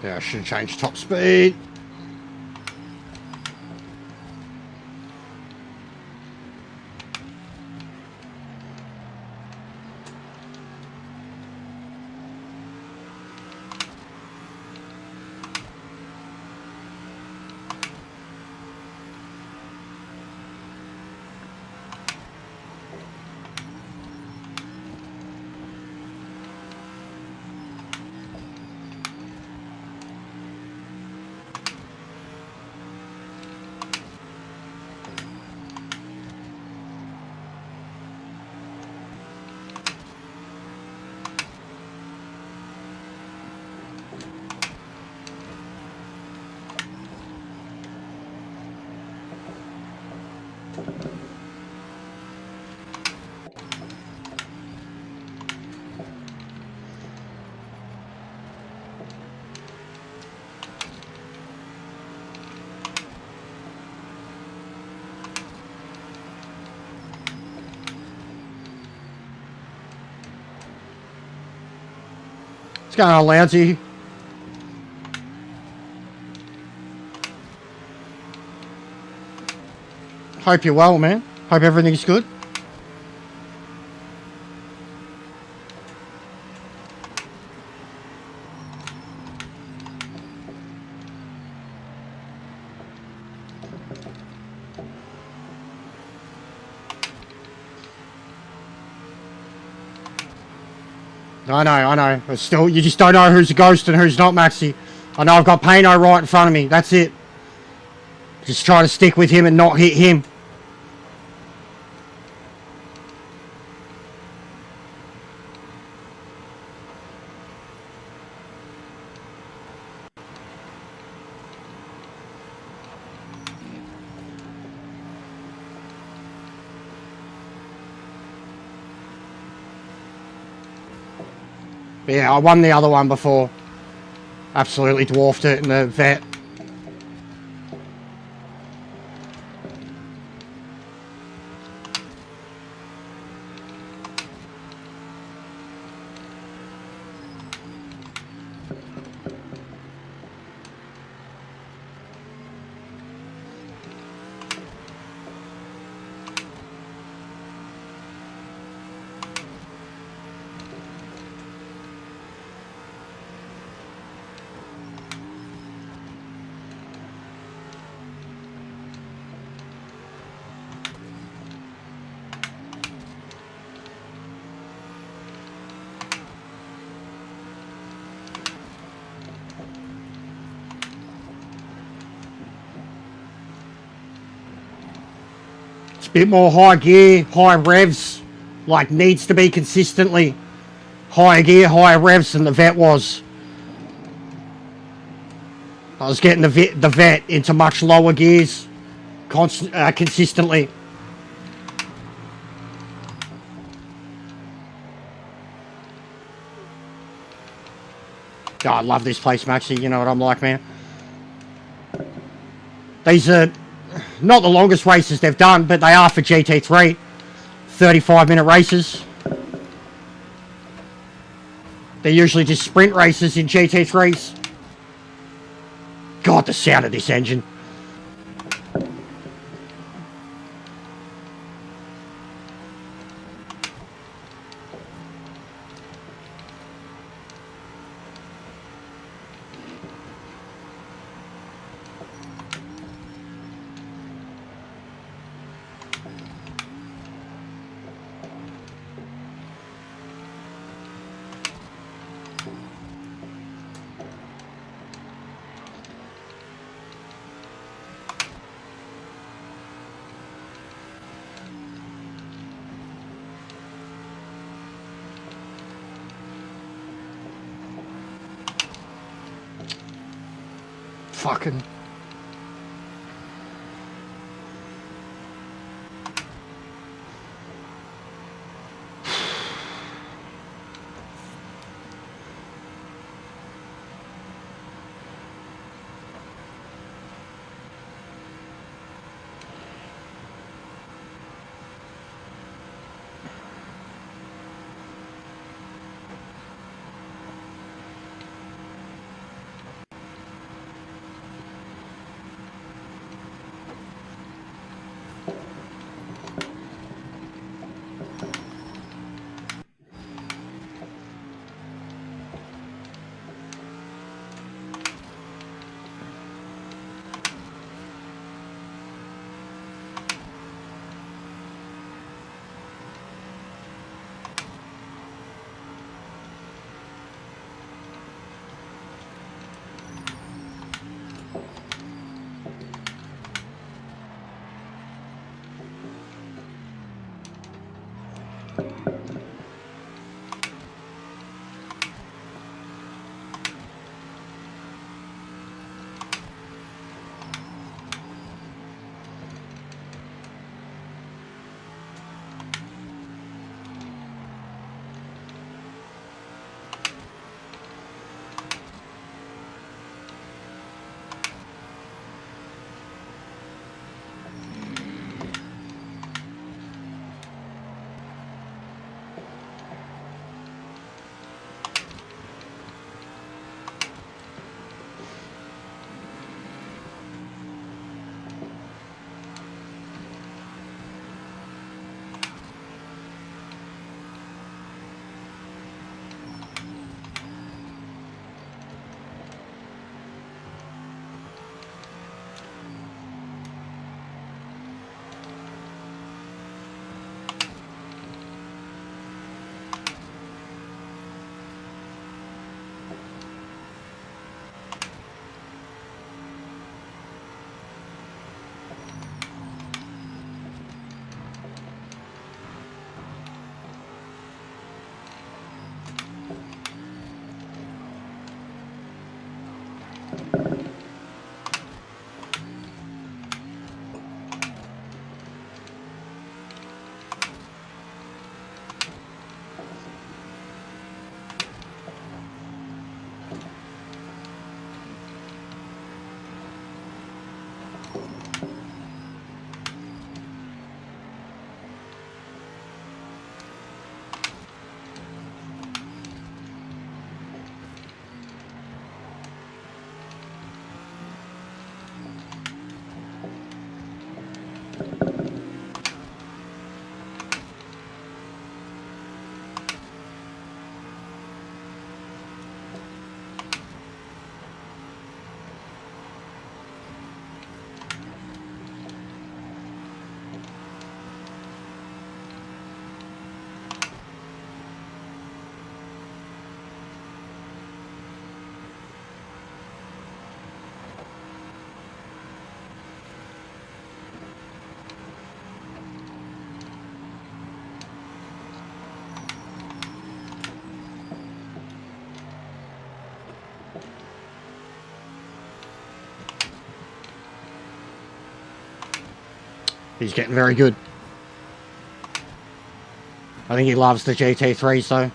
Yeah, I should have changed top speed. What's going on, Lancey? Hope you're well, man. Hope everything's good. I know. But still, you just don't know who's a ghost and who's not, Maxi. I know I've got Pano right in front of me. That's it. Just try to stick with him and not hit him. But yeah, I won the other one before. Absolutely dwarfed it in the vet. It's a bit more high gear, high revs, like needs to be consistently higher gear, higher revs than the vet was. I was getting the vet into much lower gears consistently. God, I love this place, Maxi. You know what I'm like, man. These are not the longest races they've done, but they are for GT3. 35-minute races. They're usually just sprint races in GT3s. God, the sound of this engine. Fucking... He's getting very good. I think he loves the GT3s though.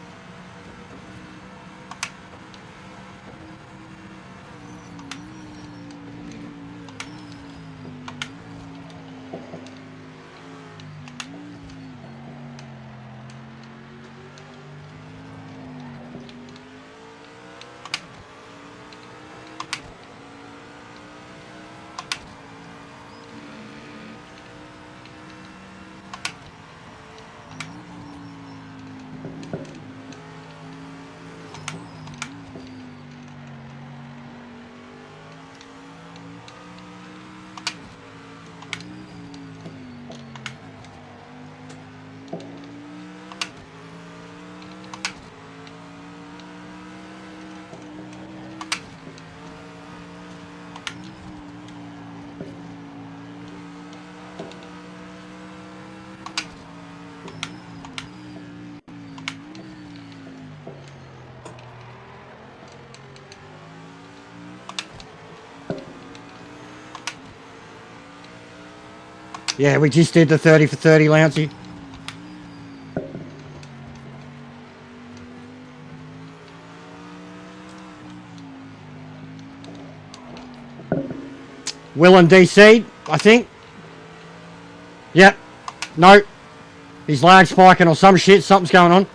Yeah, we just did the 30 for 30, Lancey. Will and DC, I think. Yep. No. He's lag spiking or some shit. Something's going on.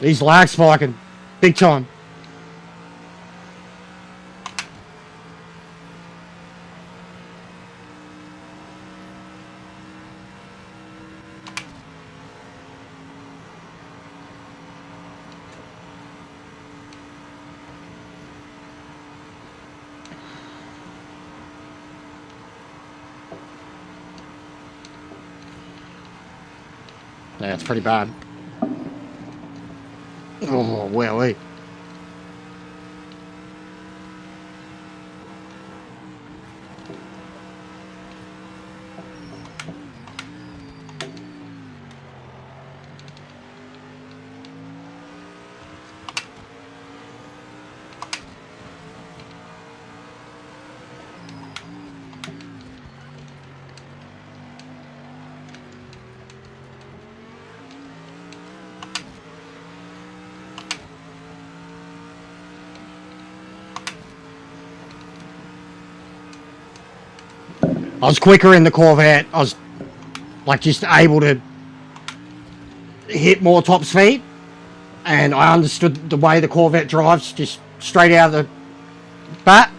He's lag spiking. Big time. Yeah, it's pretty bad. Oh, well, eh. I was quicker in the Corvette. I was like just able to hit more top speed, and I understood the way the Corvette drives just straight out of the bat.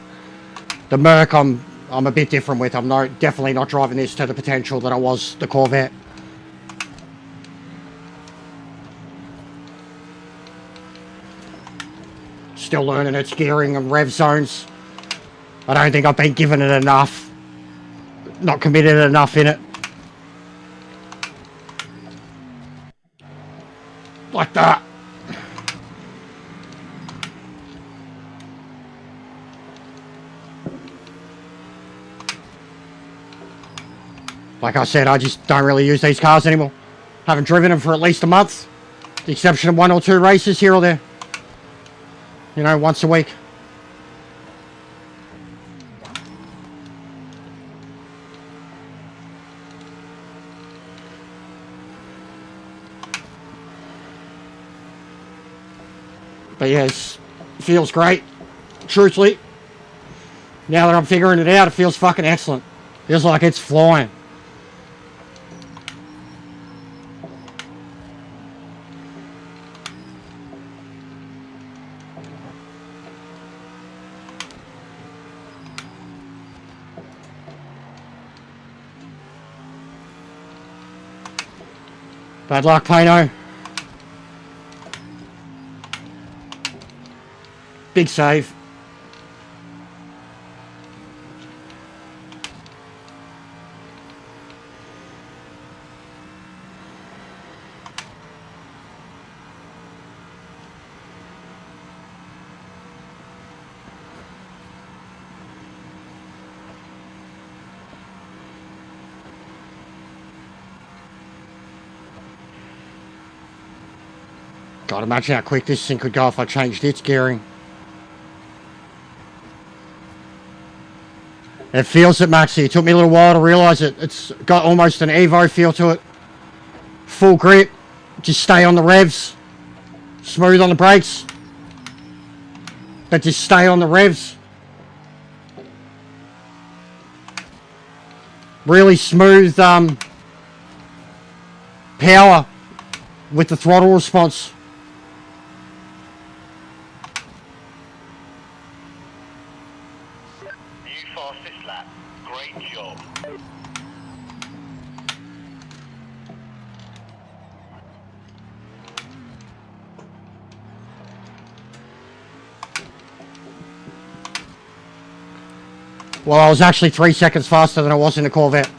The Merc, I'm a bit different with. I'm definitely not driving this to the potential that I was the Corvette. Still learning its gearing and rev zones. I don't think I've been given it enough. Not committed enough in it. Like that. Like I said, I just don't really use these cars anymore. Haven't driven them for at least a month. The exception of 1 or 2 races here or there. You know, once a week. But yes, it feels great. Truthfully, now that I'm figuring it out, it feels fucking excellent. Feels like it's flying. Bad luck, Pano. Big save. God, imagine how quick this thing could go if I changed its gearing. It feels it, Maxi. It took me a little while to realise it. It's got almost an Evo feel to it. Full grip. Just stay on the revs. Smooth on the brakes. But just stay on the revs. Really smooth power with the throttle response. New fastest lap. Great job. Well, I was actually 3 seconds faster than I was in the Corvette.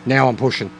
Now I'm pushing.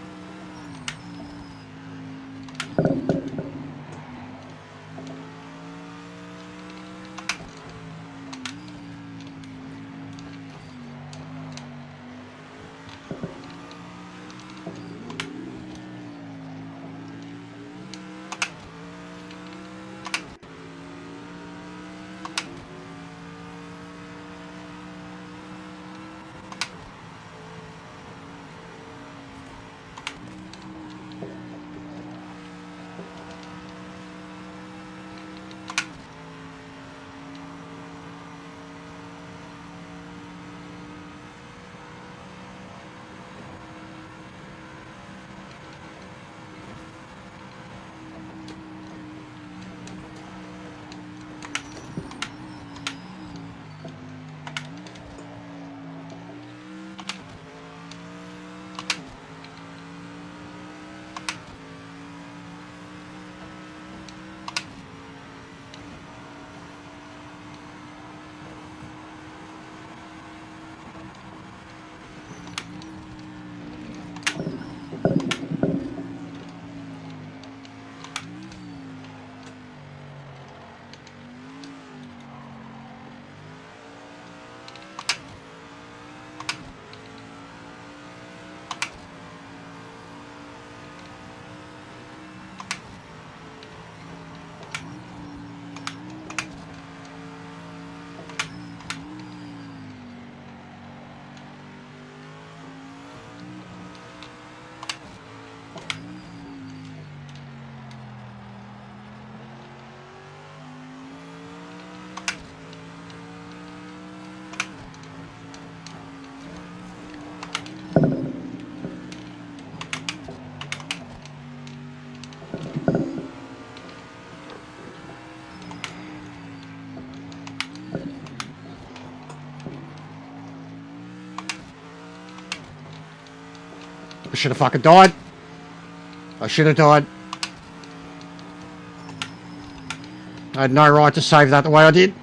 should have fucking died. I should have died. I had no right to save that the way I did.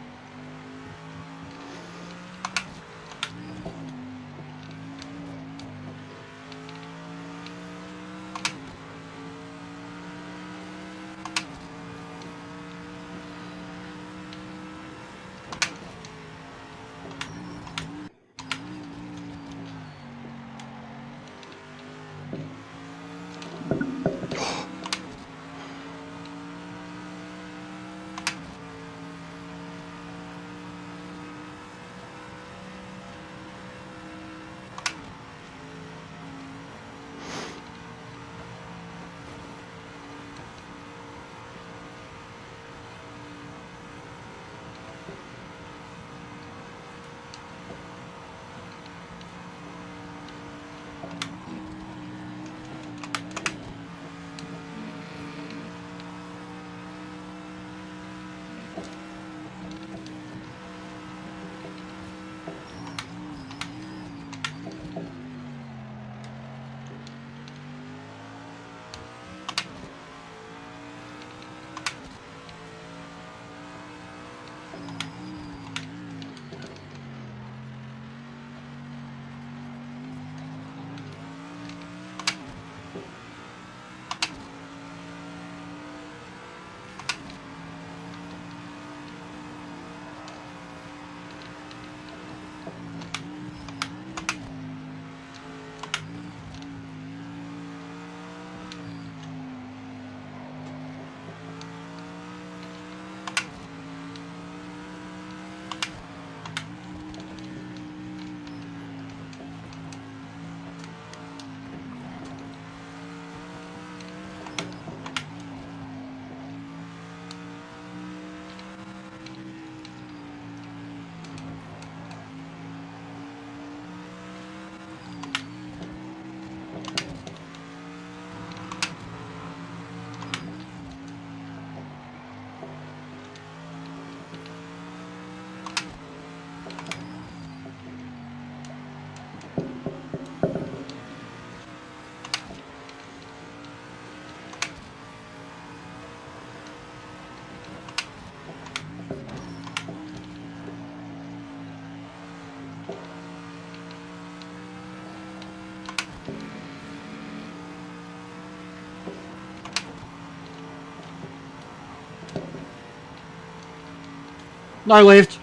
No lift.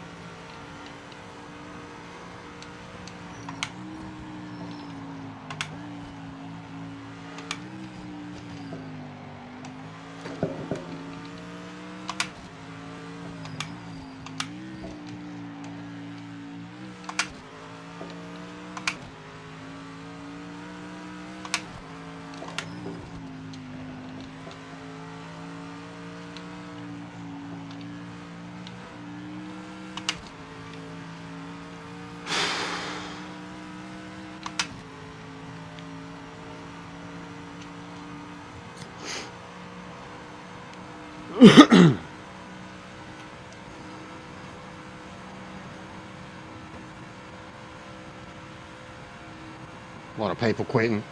A lot of people quitting.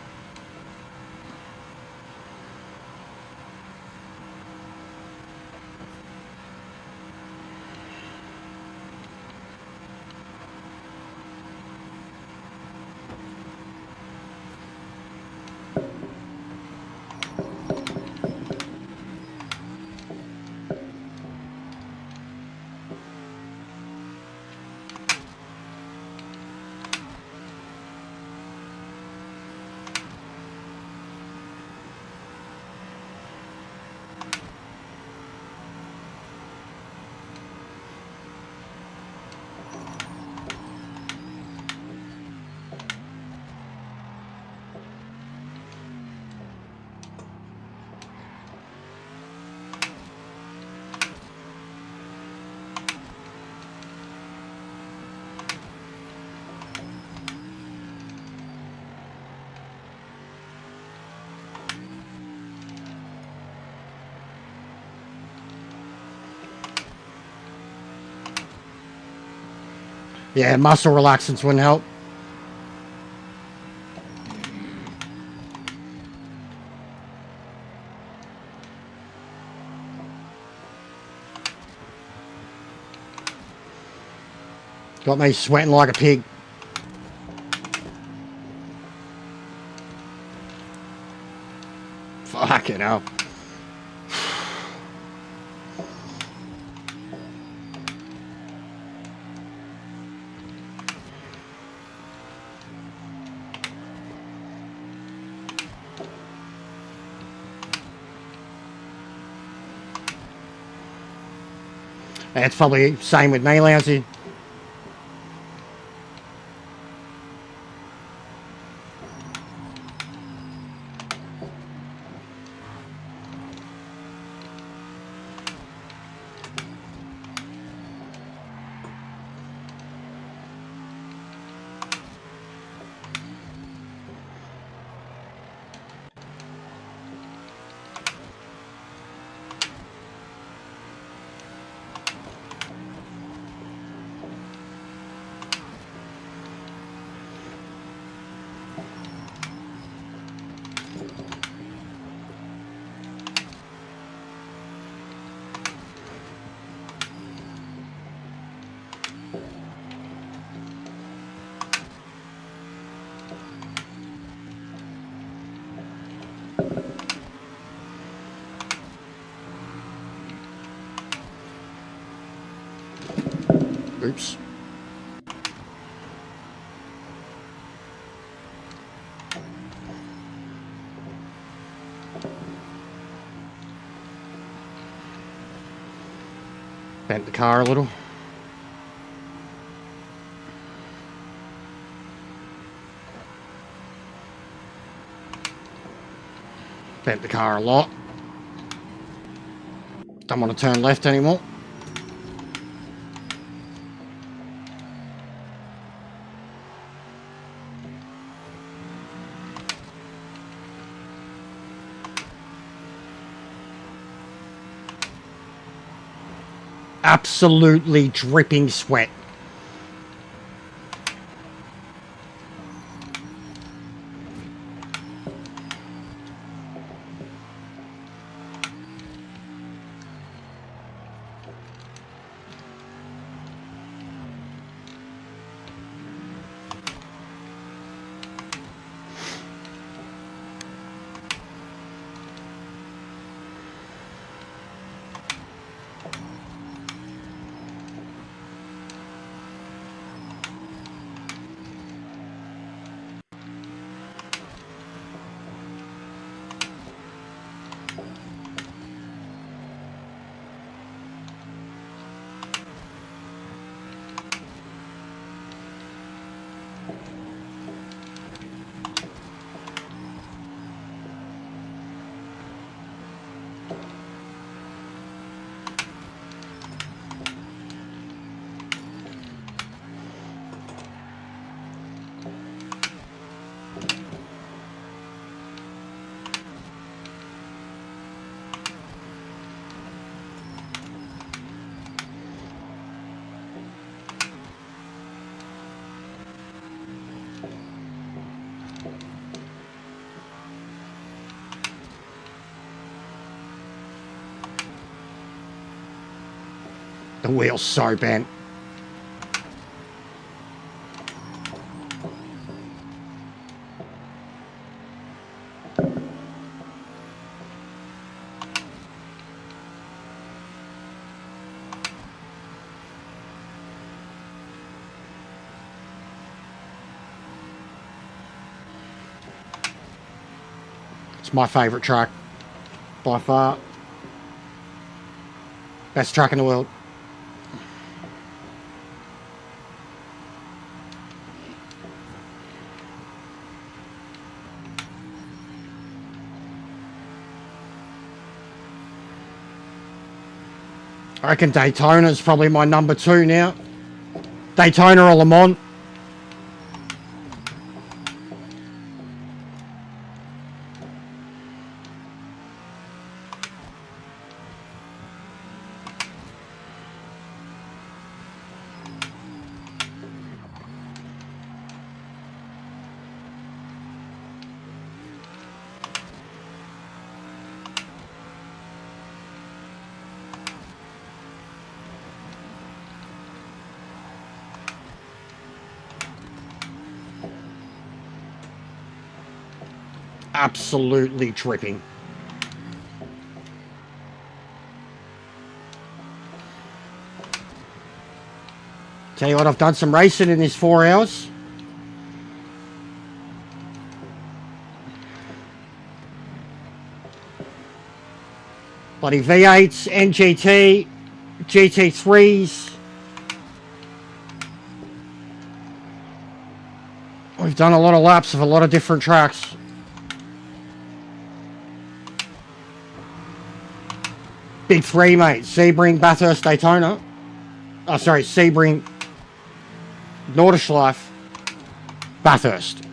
Yeah, muscle relaxants wouldn't help. Got me sweating like a pig. Fucking hell. It's probably same with me, Lousy. Oops. Bent the car a little. Bent the car a lot. Don't want to turn left anymore. Absolutely dripping sweat. The wheel's so bent. It's my favourite track, by far. Best track in the world. I reckon Daytona's probably my number 2 now. Daytona or Le Mans. Absolutely dripping. Tell you what, I've done some racing in this 4 hours. Bloody V8s, NGT, GT3s. We've done a lot of laps of a lot of different tracks. Big 3, mate. Sebring, Bathurst, Daytona. Oh, sorry, Sebring, Nordschleife, Bathurst.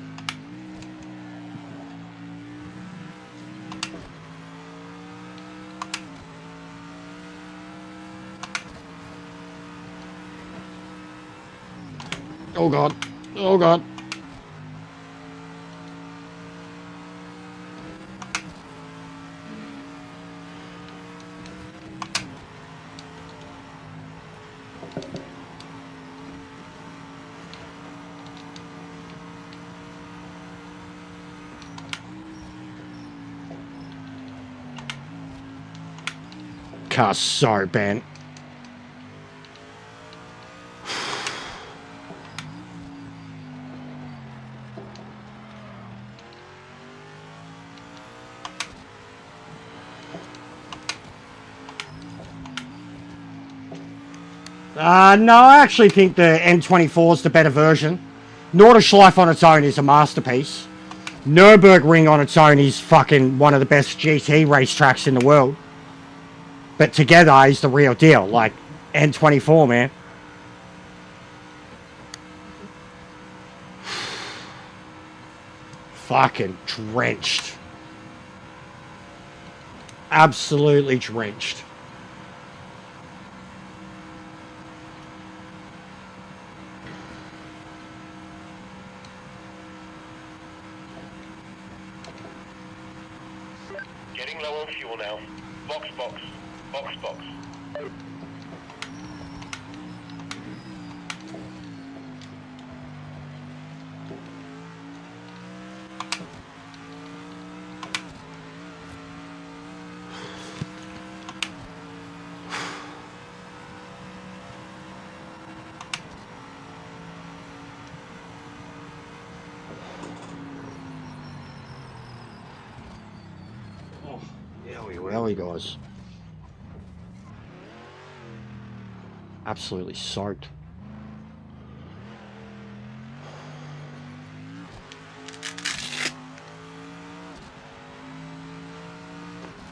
Oh god. Oh god. Car's so bent. No, I actually think the M24 is the better version. Nordschleife on its own is a masterpiece. Nürburgring on its own is fucking one of the best GT racetracks in the world. But together is the real deal. Like, N24, man. Fucking drenched. Absolutely drenched. Getting low on fuel now. Box, box. Box, box. Really, guys. Absolutely soaked.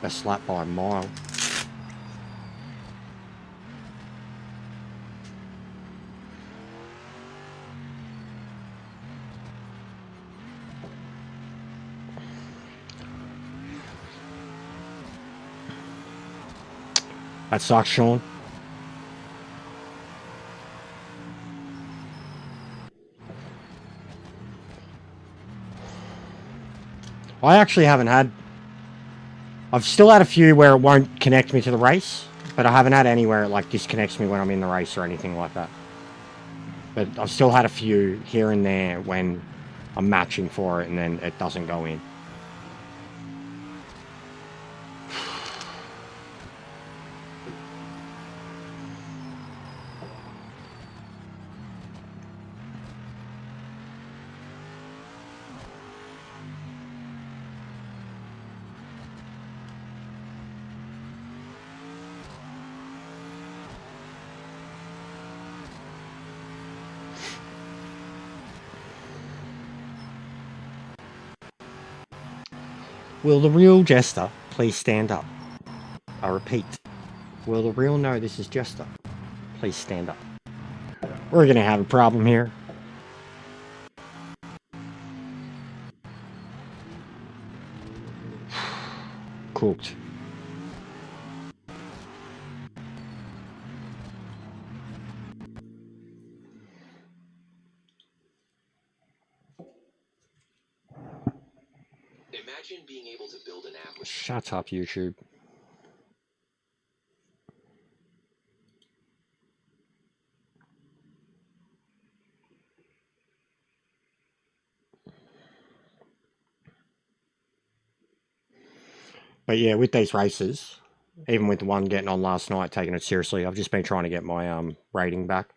Best lap by a mile. That sucks, Sean. I actually haven't had... I've still had a few where it won't connect me to the race, but I haven't had any where it like disconnects me when I'm in the race or anything like that. But I've still had a few here and there when I'm matching for it and then it doesn't go in. Will the real Jester please stand up? I repeat, will the real know this is Jester please stand up? We're gonna have a problem here. Cooked. Imagine being able to build an app with... Shut up, YouTube. But yeah, with these races, even with the one getting on last night, taking it seriously, I've just been trying to get my rating back.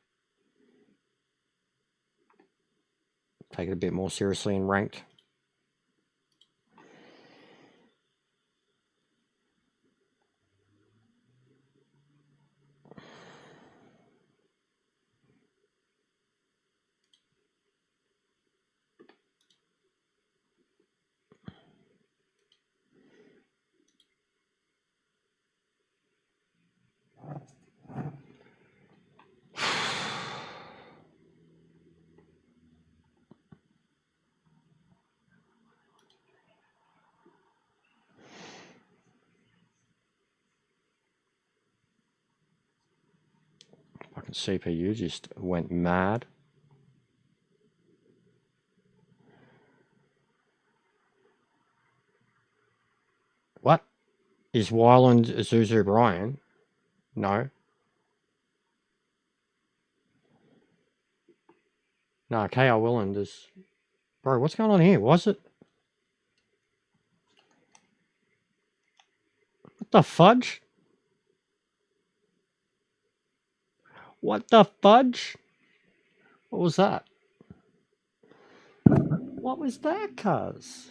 Take it a bit more seriously and ranked. Fucking CPU just went mad. What? Is Wyland Zuzu Brian? No. No, KR Willand is... Bro, what's going on here? Was it? What the fudge? What the fudge? What was that? What was that, cuz?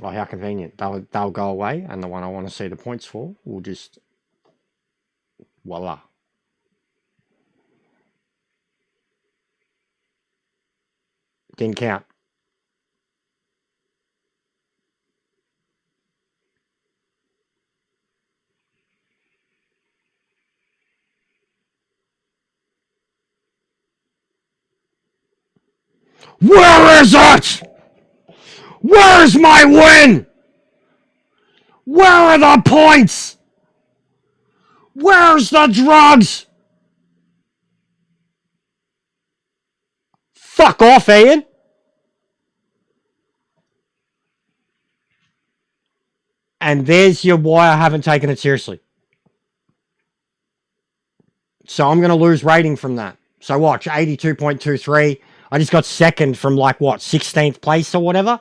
Oh, how convenient. They'll go away, and the one I want to see the points for will just... Voila. Didn't count. Where is it? Where's my win? Where are the points? Where's the drugs? Fuck off, Ian. And there's your why I haven't taken it seriously. So I'm going to lose rating from that. So watch, 82.23. I just got second from like, what, 16th place or whatever?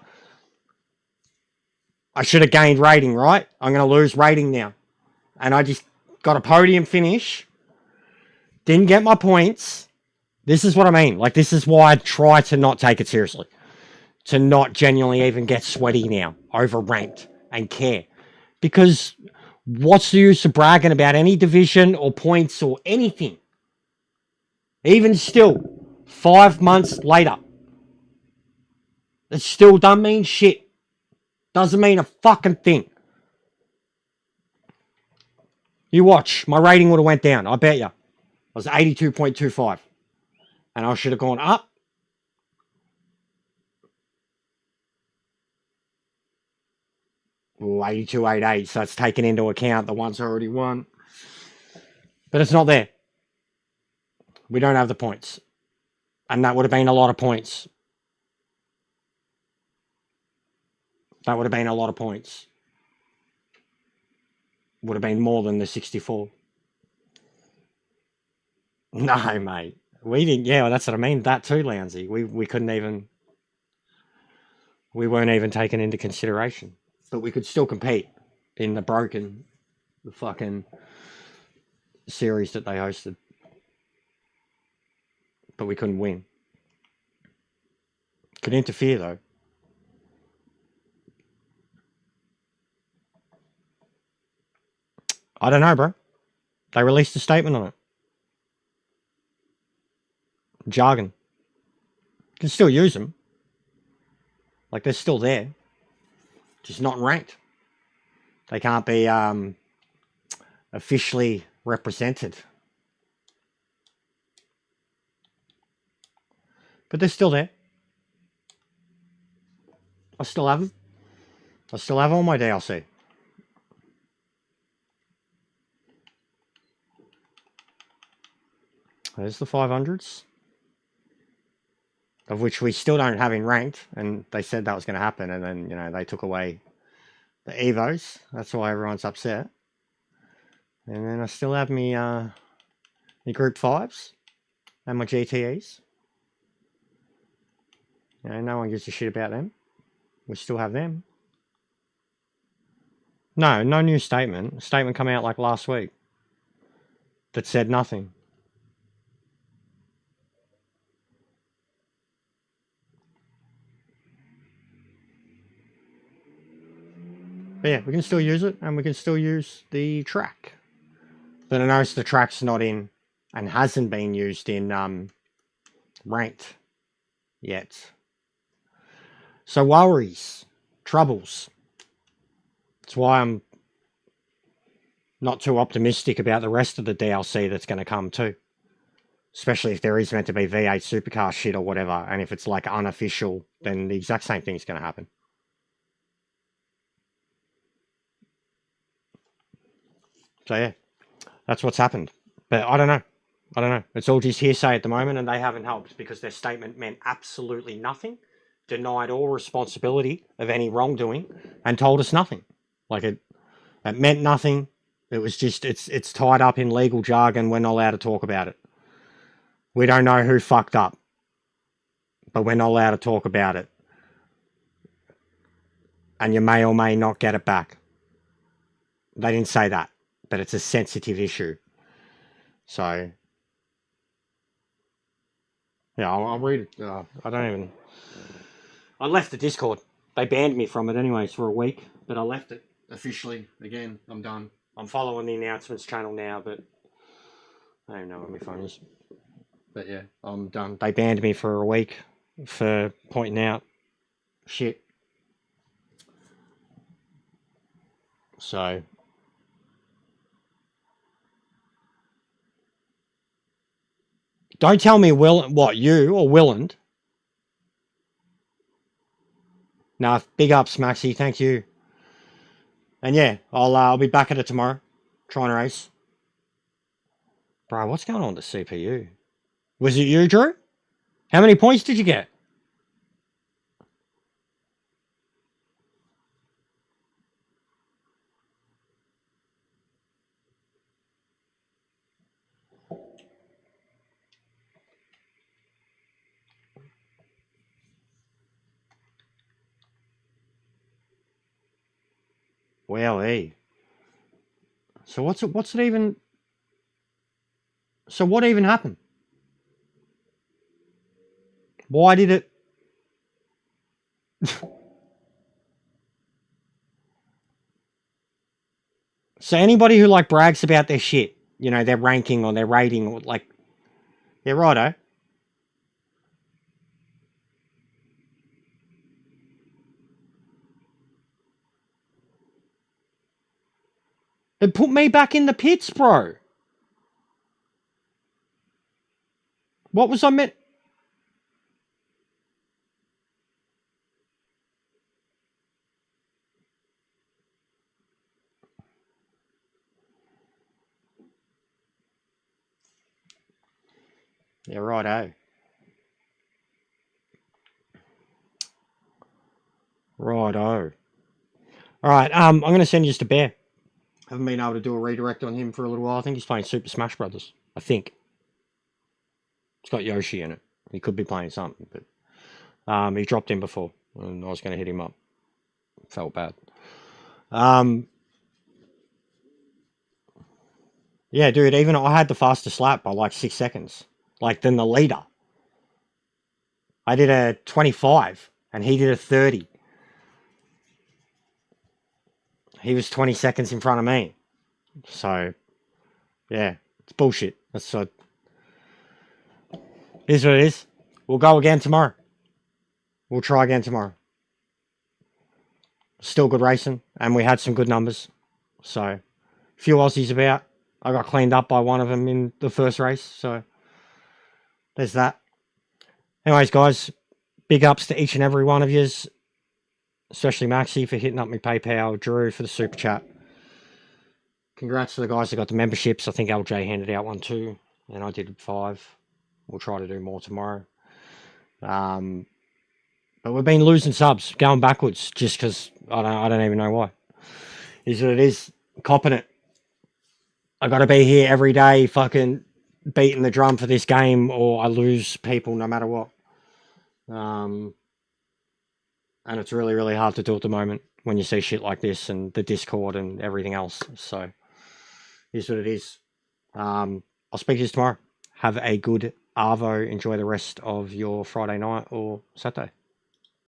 I should have gained rating, right? I'm going to lose rating now. And I just got a podium finish. Didn't get my points. This is what I mean. Like, this is why I try to not take it seriously. To not genuinely even get sweaty now. Over ranked. And care. Because what's the use of bragging about any division or points or anything? Even still, 5 months later. It still doesn't mean shit. Doesn't mean a fucking thing. You watch. My rating would have went down. I bet you. I was 82.25. And I should have gone up. Ooh, 82.88. So that's taken into account the ones I already won. But it's not there. We don't have the points. And that would have been a lot of points. That would have been a lot of points. Would have been more than the 64. No, mate. We didn't. Yeah, well, that's what I mean. That too, Lownsy. We couldn't even. We weren't even taken into consideration. But we could still compete in the fucking series that they hosted. But we couldn't win. Could interfere though. I don't know, bro. They released a statement on it. Jargon. You can still use them. Like, they're still there. Just not ranked. They can't be officially represented. But they're still there. I still have them. I still have all my DLC. There's the 500s. Of which we still don't have in ranked. And they said that was going to happen. And then, you know, they took away the Evos. That's why everyone's upset. And then I still have me My Group 5s and my GTEs. You know, no one gives a shit about them. We still have them. No new statement. Statement come out like last week that said nothing. But yeah, we can still use it, and we can still use the track. But I noticed the track's not in, and hasn't been used in ranked yet. So worries, troubles. That's why I'm not too optimistic about the rest of the DLC that's going to come too. Especially if there is meant to be V8 supercar shit or whatever, and if it's like unofficial, then the exact same thing's going to happen. So yeah, that's what's happened. But I don't know. It's all just hearsay at the moment, and they haven't helped because their statement meant absolutely nothing, denied all responsibility of any wrongdoing, and told us nothing. Like it meant nothing. It was just it's tied up in legal jargon. We're not allowed to talk about it. We don't know who fucked up, but we're not allowed to talk about it. And you may or may not get it back. They didn't say that, but it's a sensitive issue. So, yeah, I'll read it. I left the Discord. They banned me from it anyways for a week, but I left it officially. Again, I'm done. I'm following the announcements channel now, but I don't know what my phone is. But yeah, I'm done. They banned me for a week for pointing out shit. So, don't tell me you or Willand. Nah, big ups, Maxi. Thank you. And yeah, I'll be back at it tomorrow, trying to race. Bro, what's going on with the CPU? Was it you, Drew? How many points did you get? Well, hey. So what even happened? Why did it? So anybody who like brags about their shit, you know, their ranking or their rating or like, yeah, righto. It put me back in the pits, bro. What was I meant? Yeah, righto. Righto. Alright, I'm going to send you to Bear. Haven't been able to do a redirect on him for a little while. I think he's playing Super Smash Brothers. I think. It's got Yoshi in it. He could be playing something, but he dropped in before, and I was going to hit him up. Felt bad. Yeah, dude, even I had the fastest lap by like 6 seconds. Like, than the leader. I did a 25, and he did a 30. He was 20 seconds in front of me. So, yeah, it's bullshit. That's so. Here's what it is. We'll go again tomorrow. We'll try again tomorrow. Still good racing, and we had some good numbers. So, a few Aussies about. I got cleaned up by one of them in the first race, so there's that. Anyways, guys, big ups to each and every one of yous, especially Maxi for hitting up my PayPal, Drew for the super chat. Congrats to the guys that got the memberships. I think LJ handed out one too, and I did 5. We'll try to do more tomorrow. But we've been losing subs, going backwards, just because I don't even know why. Is what it is. Copping it. I got to be here every day, fucking beating the drum for this game, or I lose people no matter what. And it's really, really hard to do at the moment when you see shit like this and the Discord and everything else. So, here's what it is. I'll speak to you tomorrow. Have a good Arvo. Enjoy the rest of your Friday night or Saturday.